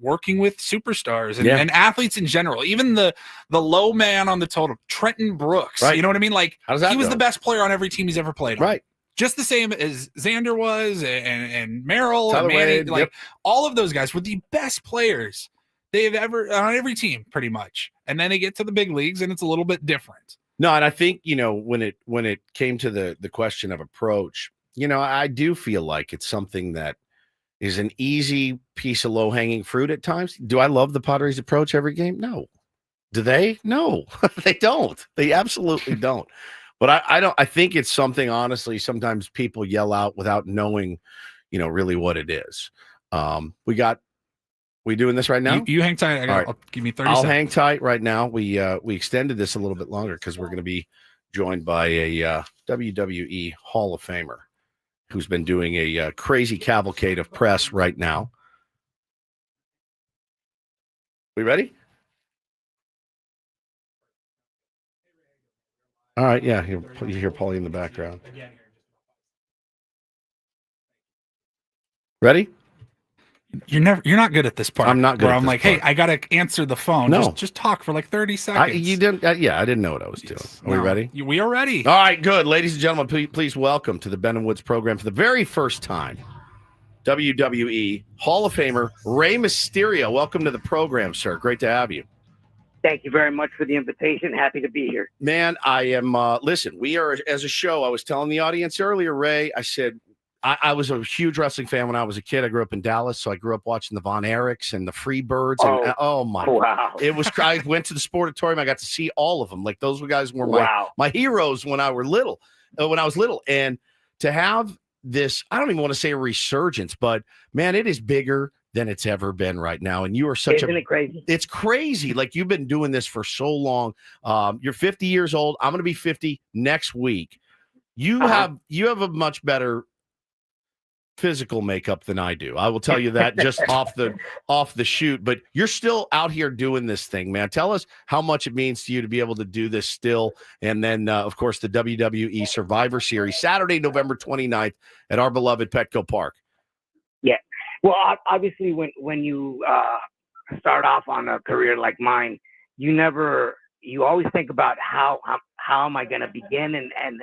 working with superstars and athletes in general, even the low man on the total, Trenton Brooks, you know what I mean? Like he was the best player on every team he's ever played on. Right. Just the same as Xander was and Merrill Tyler and Manny, Wade, all of those guys were the best players they've ever on every team pretty much. And then they get to the big leagues and it's a little bit different. No, and I think, when it came to the question of approach, I do feel like it's something that is an easy piece of low-hanging fruit at times. Do I love the Padres approach every game? No. Do they? No, they don't. They absolutely don't. But I don't. I think it's something, honestly, sometimes people yell out without knowing, really what it is. We doing this right now? You hang tight. I'll give me 30 I'll seconds. hang tight right now. We extended this a little bit longer because we're going to be joined by a WWE Hall of Famer who's been doing a crazy cavalcade of press right now. We ready? All right, yeah, you hear Paulie in the background. Ready? You're not good at this part. I'm not good. Where at I'm this like, part. hey, I gotta answer the phone. No. Just talk for like 30 seconds. You didn't. I didn't know what I was doing. Are we ready? We are ready. All right, good, ladies and gentlemen. Please welcome to the Ben and Woods program for the very first time, WWE Hall of Famer Rey Mysterio. Welcome to the program, sir. Great to have you. Thank you very much for the invitation. Happy to be here. Man, I am. Listen, we are as a show. I was telling the audience earlier, Ray. I said I was a huge wrestling fan when I was a kid. I grew up in Dallas, so I grew up watching the Von Erichs and the Freebirds. And oh my, wow! It was. I went to the Sportatorium. I got to see all of them. Like those guys were my heroes when I was little. And to have this, I don't even want to say a resurgence, but man, it is bigger than it's ever been right now. And you are such Isn't it crazy? It's crazy. Like you've been doing this for so long. You're 50 years old. I'm going to be 50 next week. You have a much better physical makeup than I do. I will tell you that just off the shoot, but you're still out here doing this thing, man. Tell us how much it means to you to be able to do this still. And then of course the WWE Survivor Series Saturday, November 29th at our beloved Petco Park. Yeah. Well, obviously when you start off on a career like mine, you always think about how am I going to begin and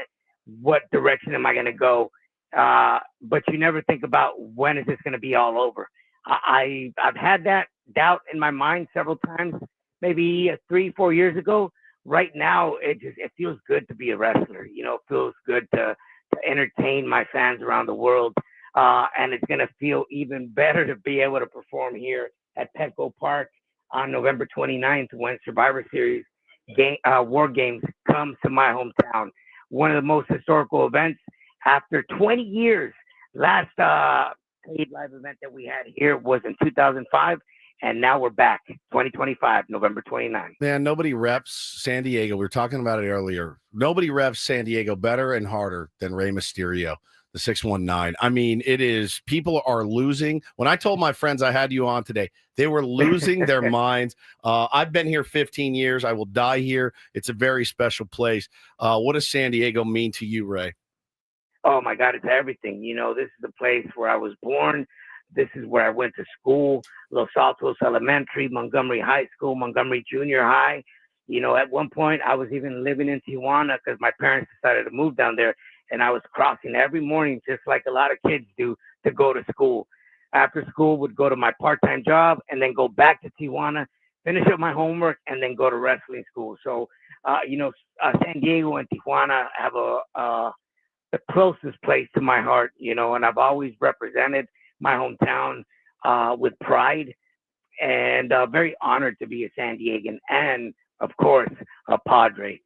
what direction am I going to go? But you never think about when is this going to be all over. I've had that doubt in my mind several times, maybe 3-4 years ago. Right now, it feels good to be a wrestler. It feels good to entertain my fans around the world. And it's going to feel even better to be able to perform here at Petco Park on November 29th when Survivor Series War Games comes to my hometown. One of the most historical events after 20 years. Last paid live event that we had here was in 2005, and now we're back, 2025, November 29th. Man, nobody reps San Diego. We were talking about it earlier. Nobody reps San Diego better and harder than Rey Mysterio, the 619. I mean, it is, people are losing. When I told my friends I had you on today, they were losing their minds. I've been here 15 years. I will die here. It's a very special place. What does San Diego mean to you, Ray? Oh my God, it's everything. This is the place where I was born. This is where I went to school: Los Altos Elementary, Montgomery High School, Montgomery Junior High. You know, at one point I was even living in Tijuana because my parents decided to move down there, and I was crossing every morning, just like a lot of kids do, to go to school. After school, would go to my part-time job and then go back to Tijuana, finish up my homework, and then go to wrestling school. So, San Diego and Tijuana have the closest place to my heart, you know, and I've always represented my hometown with pride, and very honored to be a San Diegan and, of course, a Padre,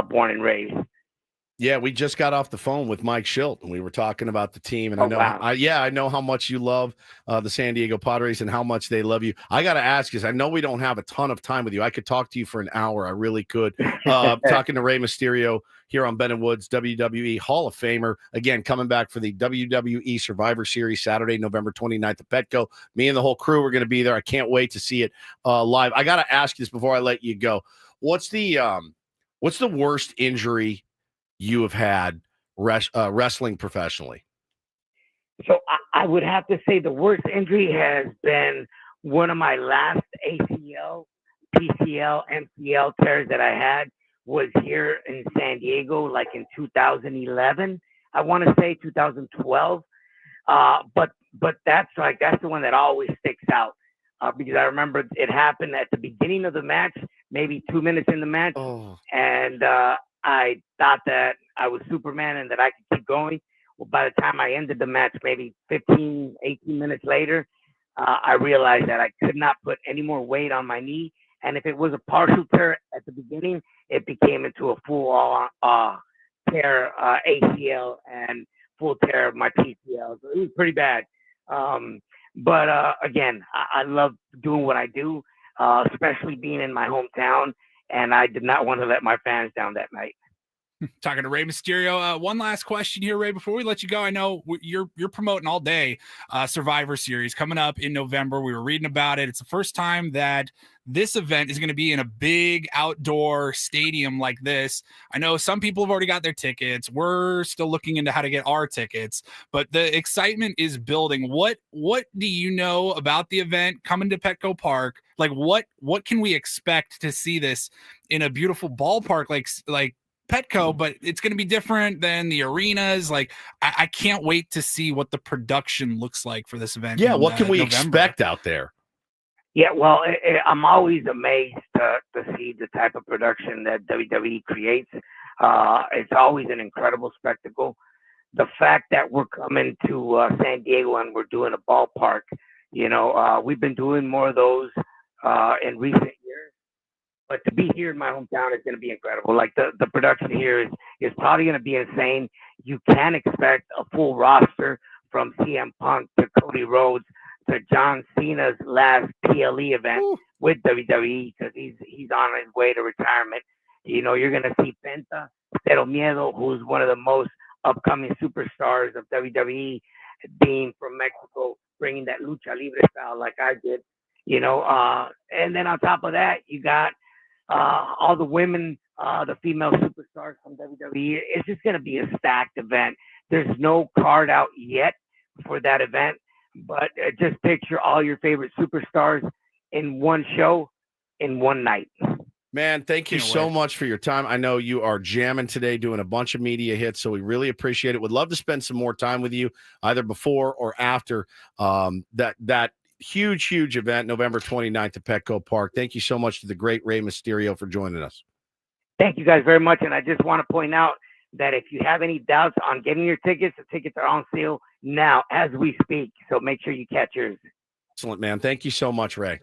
born and raised. Yeah, we just got off the phone with Mike Shildt, and we were talking about the team. And Oh, I know, wow. I know how much you love the San Diego Padres and how much they love you. I got to ask you, because I know we don't have a ton of time with you. I could talk to you for an hour. I really could. Talking to Rey Mysterio here on Ben and Woods, WWE Hall of Famer. Again, coming back for the WWE Survivor Series Saturday, November 29th at Petco. Me and the whole crew are going to be there. I can't wait to see it live. I got to ask you this before I let you go. What's the worst injury you have had wrestling professionally? So I would have to say the worst injury has been one of my last ACL, PCL, MCL tears that I had was here in San Diego, like in 2011. I want to say 2012. But that's the one that always sticks out because I remember it happened at the beginning of the match, maybe 2 minutes in the match, and I thought that I was Superman and that I could keep going. Well, by the time I ended the match, maybe 15, 18 minutes later, I realized that I could not put any more weight on my knee. And if it was a partial tear at the beginning, it became into a full tear ACL and full tear of my PCL. So it was pretty bad. But again, I love doing what I do, especially being in my hometown. And I did not want to let my fans down that night. Talking to Rey Mysterio. One last question here, Rey, before we let you go. I know you're promoting all day Survivor Series coming up in November. We were reading about it. It's the first time that this event is going to be in a big outdoor stadium like this. I know some people have already got their tickets. We're still looking into how to get our tickets, but the excitement is building. What do you know about the event coming to Petco Park? Like what can we expect to see this in a beautiful ballpark like Petco, but it's going to be different than the arenas. Like I can't wait to see what the production looks like for this event. Yeah, what can we November. expect out there? Yeah, well, I'm always amazed to see the type of production that WWE creates. It's always an incredible spectacle. The fact that we're coming to San Diego and we're doing a ballpark, we've been doing more of those in recent years. But to be here in my hometown is going to be incredible. Like the production here is probably going to be insane. You can expect a full roster from CM Punk to Cody Rhodes to John Cena's last PLE event with WWE because he's on his way to retirement. You're going to see Penta, Cero Miedo, who's one of the most upcoming superstars of WWE, being from Mexico, bringing that lucha libre style like I did. And then on top of that, you got all the women, the female superstars from WWE. It's just going to be a stacked event. There's no card out yet for that event, but just picture all your favorite superstars in one show, in one night. Man, thank you so much for your time. I know you are jamming today, doing a bunch of media hits, so we really appreciate it. Would love to spend some more time with you, either before or after that huge event, November 29th at Petco Park. Thank you so much to the great Rey Mysterio for joining us. Thank you guys very much. And I just want to point out that if you have any doubts on getting your tickets, the tickets are on sale now as we speak. So make sure you catch yours. Excellent, man. Thank you so much, Rey.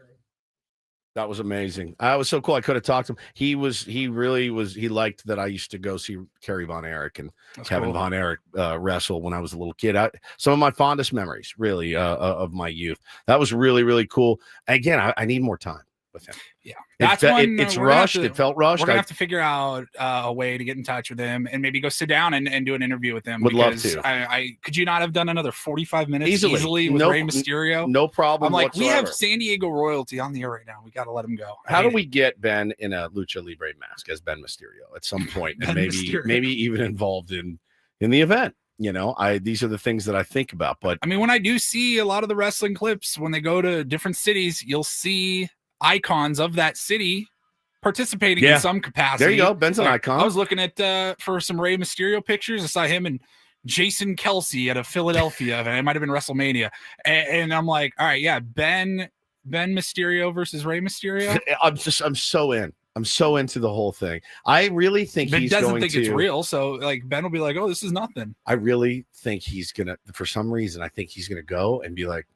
That was amazing. I was so cool. I could have talked to him. He liked that I used to go see Kerry Von Erich and Kevin Von Erich wrestle when I was a little kid. Some of my fondest memories, really, of my youth. That was really, really cool. Again, I need more time with him. Yeah, it's rushed. It felt rushed. We're gonna have to figure out a way to get in touch with him and maybe go sit down and do an interview with him. Would love to. I could you not have done another 45 minutes easily with Rey Mysterio? No problem. I'm like, whatsoever. we have San Diego royalty on the air right now. We got to let him go. How do we get Ben in a Lucha Libre mask as Ben Mysterio at some point, and maybe even involved in the event? these are the things that I think about. But I mean, when I do see a lot of the wrestling clips, when they go to different cities, you'll see icons of that city participating in some capacity. There you go. Ben's an icon. I was looking at for some Rey Mysterio pictures. I saw him and Jason Kelsey at a Philadelphia event. It might have been WrestleMania. And I'm like, all right, yeah, Ben Mysterio versus Rey Mysterio. I'm so in. I'm so into the whole thing. I really think Ben he's doesn't going think to, it's real. So like Ben will be like, oh, this is nothing. I really think he's gonna, for some reason, I think he's gonna go and be like,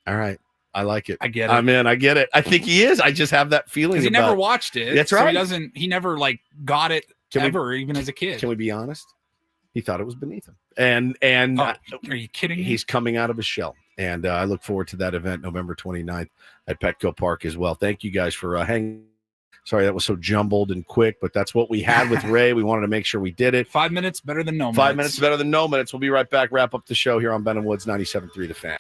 all right, I like it. I get it. I'm in. I get it. I think he is. I just have that feeling. He never watched it. That's so right. He never like got it even as a kid. Can we be honest? He thought it was beneath him. And are you kidding me? He's coming out of his shell. And I look forward to that event November 29th at Petco Park as well. Thank you guys for hanging. Sorry, that was so jumbled and quick, but that's what we had with Rey. We wanted to make sure we did it. 5 minutes better than no minutes. 5 minutes better than no minutes. We'll be right back. Wrap up the show here on Ben and Woods 97.3 The Fan.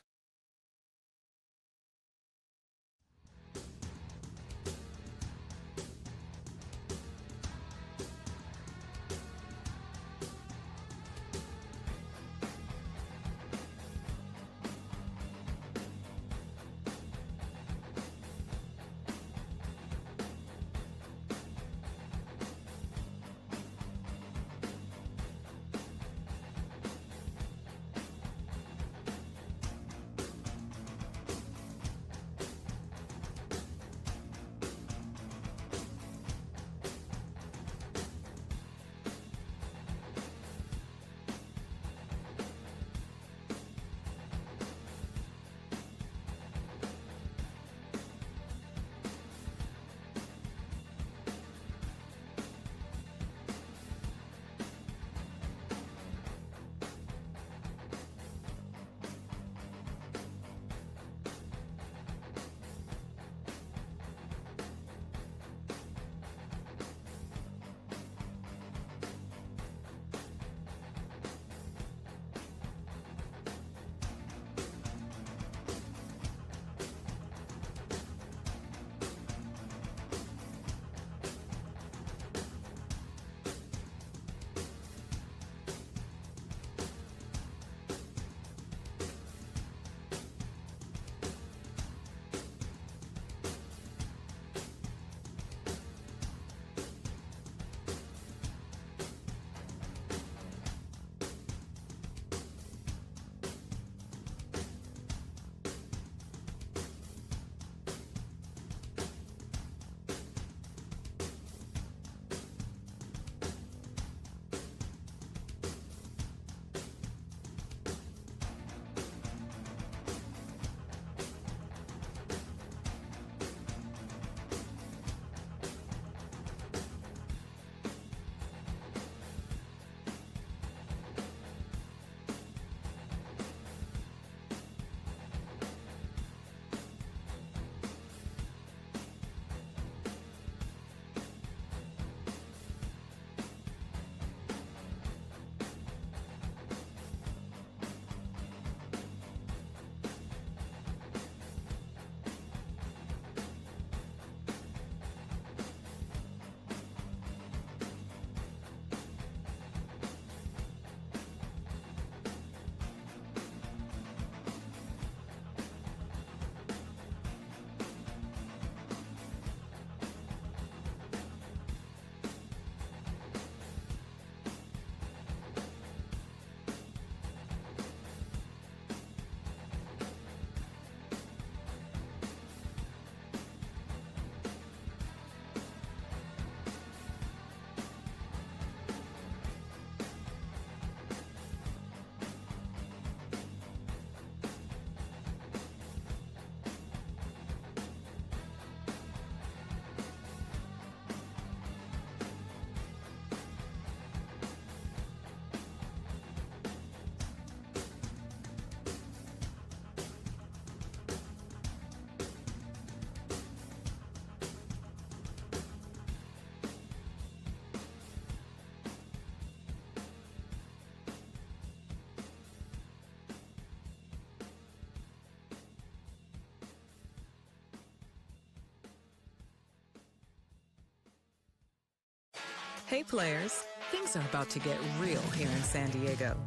Hey players, things are about to get real here in San Diego.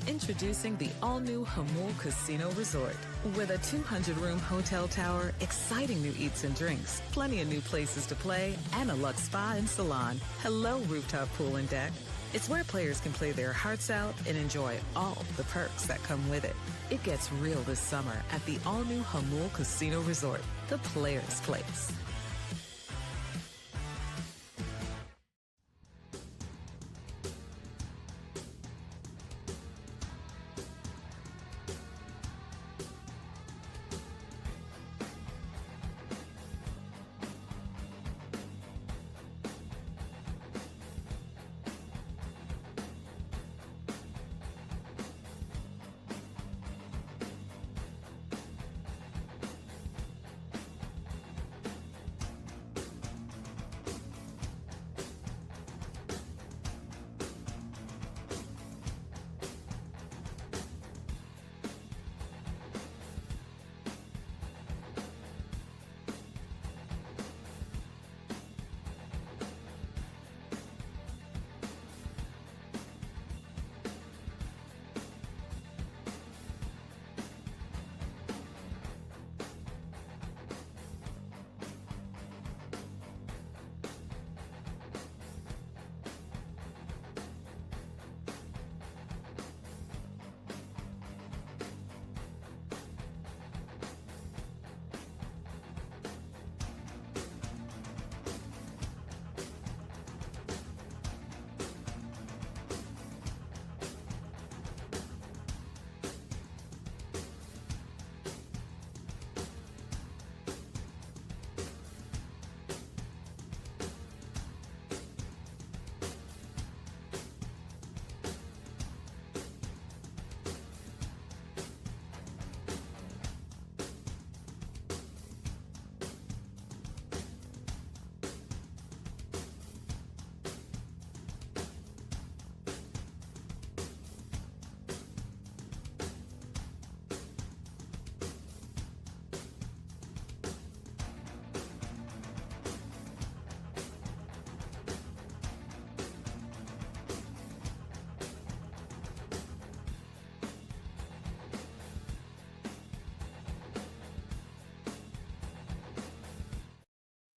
Introducing the all-new Hamul Casino Resort. With a 200-room hotel tower, exciting new eats and drinks, plenty of new places to play, and a luxe spa and salon. Hello, rooftop pool and deck. It's where players can play their hearts out and enjoy all the perks that come with it. It gets real this summer at the all-new Hamul Casino Resort, the player's place.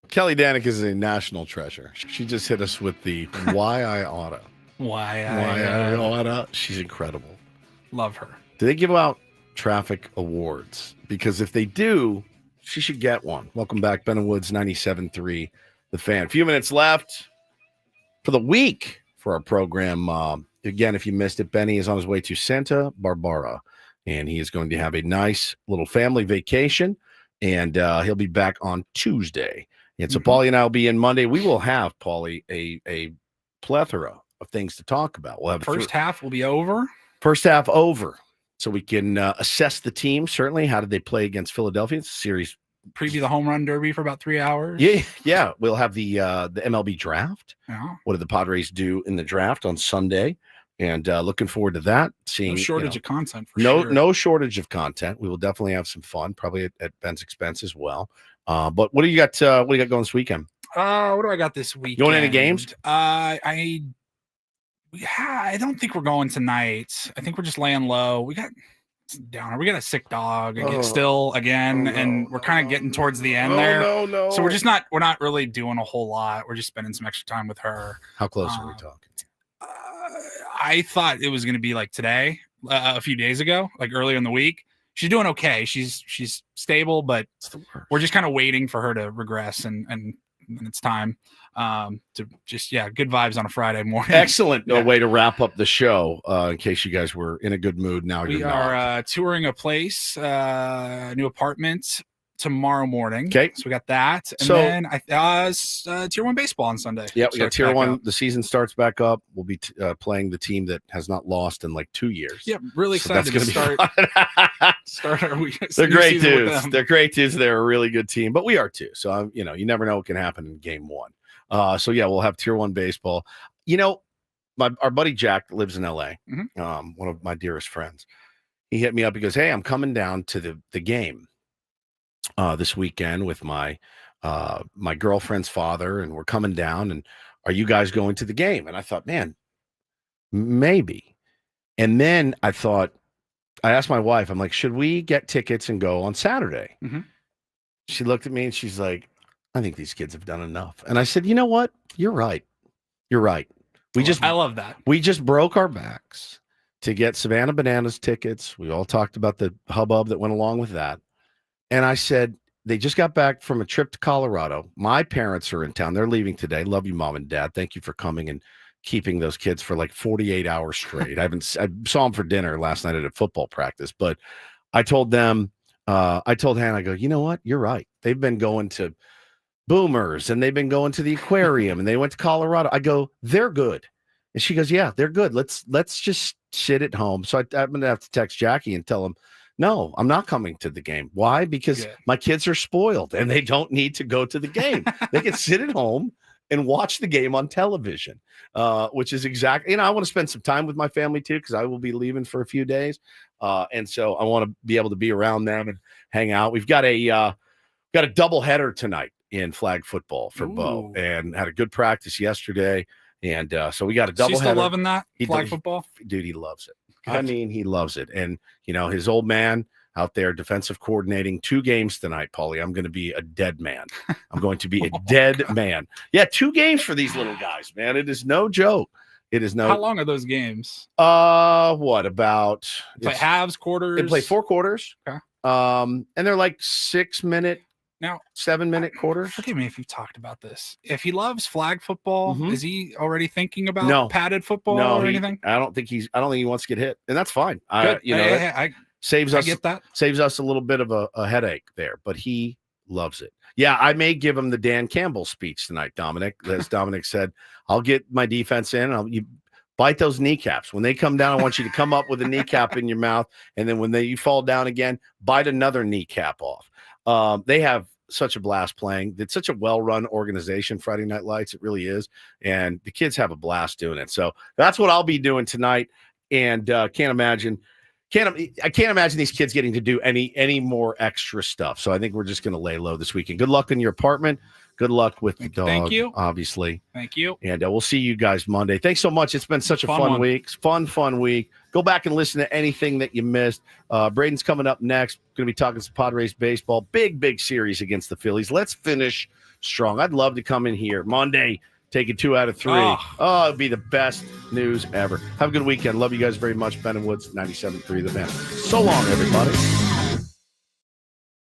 Kelly Danik is a national treasure. She just hit us with the why I oughta. Why I oughta. She's incredible. Love her. Do they give out traffic awards? Because if they do, she should get one. Welcome back, Ben and Woods 97.3, The Fan. A few minutes left for the week for our program. Again, if you missed it, Benny is on his way to Santa Barbara, and he is going to have a nice little family vacation, and he'll be back on Tuesday. And so Paulie and I will be in Monday. We will have, Paulie, a plethora of things to talk about. We'll have first half will be over. First half over. So we can assess the team, certainly. How did they play against Philadelphia? It's a series. Preview the home run derby for about 3 hours. Yeah. We'll have the MLB draft. Yeah. What did the Padres do in the draft on Sunday? And looking forward to that. Seeing no shortage of content for sure. No shortage of content. We will definitely have some fun, probably at Ben's expense as well. But what do you got? What do you got going this weekend? What do I got this weekend? You going any games? I don't think we're going tonight. I think we're just laying low. We got downer. We got a sick dog again, and we're kind of getting towards the end there. No. So we're not really doing a whole lot. We're just spending some extra time with her. How close are we talking? I thought it was going to be like today, a few days ago, like earlier in the week. She's doing okay. She's stable, but we're just kind of waiting for her to regress, and it's time to just good vibes on a Friday morning. Excellent way to wrap up the show. In case you guys were in a good mood, now we are touring a place, new apartment tomorrow morning. Okay, so we got that, and then Tier 1 baseball on Sunday. Yeah, we got Tier 1. The season starts back up. We'll be playing the team that has not lost in like 2 years. Yeah, really excited to start our They're great dudes. They're great dudes. They're a really good team, but we are too. So you never know what can happen in game one. So we'll have Tier 1 baseball. Our buddy Jack lives in LA. One of my dearest friends. He hit me up. He goes, "Hey, I'm coming down to the game this weekend with my girlfriend's father, and we're coming down. And are you guys going to the game?" And I thought, man, maybe. And then I asked my wife, I'm like, should we get tickets and go on Saturday? Mm-hmm. She looked at me and she's like, I think these kids have done enough. And I said, you know what? You're right. You're right. I love that. We just broke our backs to get Savannah Bananas tickets. We all talked about the hubbub that went along with that. And I said, they just got back from a trip to Colorado. My parents are in town. They're leaving today. Love you, Mom and Dad. Thank you for coming and keeping those kids for like 48 hours straight. I saw them for dinner last night at a football practice, but I told them, I told Hannah, I go, you know what? You're right. They've been going to Boomers and they've been going to the aquarium and they went to Colorado. I go, they're good. And she goes, yeah, they're good. Let's just sit at home. So I'm going to have to text Jackie and tell him, no, I'm not coming to the game. Why? Because my kids are spoiled and they don't need to go to the game. They can sit at home and watch the game on television, which is exactly, I want to spend some time with my family too, because I will be leaving for a few days. And so I want to be able to be around them and hang out. We've got a double header tonight in flag football for Bo, and had a good practice yesterday. And so we got a double header. Still loving that flag football? Dude, he loves it. Good. I mean, he loves it. And, his old man out there, defensive coordinating 2 games tonight, Paulie. I'm going to be a dead man. I'm going to be a dead man. Yeah, 2 games for these little guys, man. It is no joke. It is no. How long are those games? What about? Play halves, quarters? They play 4 quarters. Okay. And they're like 6-minute. Now, 7-minute quarters. Forgive me if you've talked about this. If he loves flag football, is he already thinking about No. padded football or anything? I don't think he wants to get hit, and that's fine. Good. That saves I us. get that. Saves us a little bit of a headache there, but he loves it. Yeah, I may give him the Dan Campbell speech tonight, Dominic. As Dominic said, I'll get my defense in. You bite those kneecaps. When they come down, I want you to come up with a kneecap in your mouth, and then when you fall down again, bite another kneecap off. They have such a blast playing. It's such a well-run organization, Friday Night Lights. It really is. And the kids have a blast doing it. So that's what I'll be doing tonight. And I can't imagine these kids getting to do any more extra stuff. So I think we're just going to lay low this weekend. Good luck in your apartment. Good luck with the dog. Thank you. Obviously. Thank you. And we'll see you guys Monday. Thanks so much. It's been such a fun week. Fun week. Go back and listen to anything that you missed. Braden's coming up next. Going to be talking some Padres baseball. Big series against the Phillies. Let's finish strong. I'd love to come in here Monday, take it 2 out of 3. It'd be the best news ever. Have a good weekend. Love you guys very much. Ben and Woods, 97.3 The Fan. So long, everybody.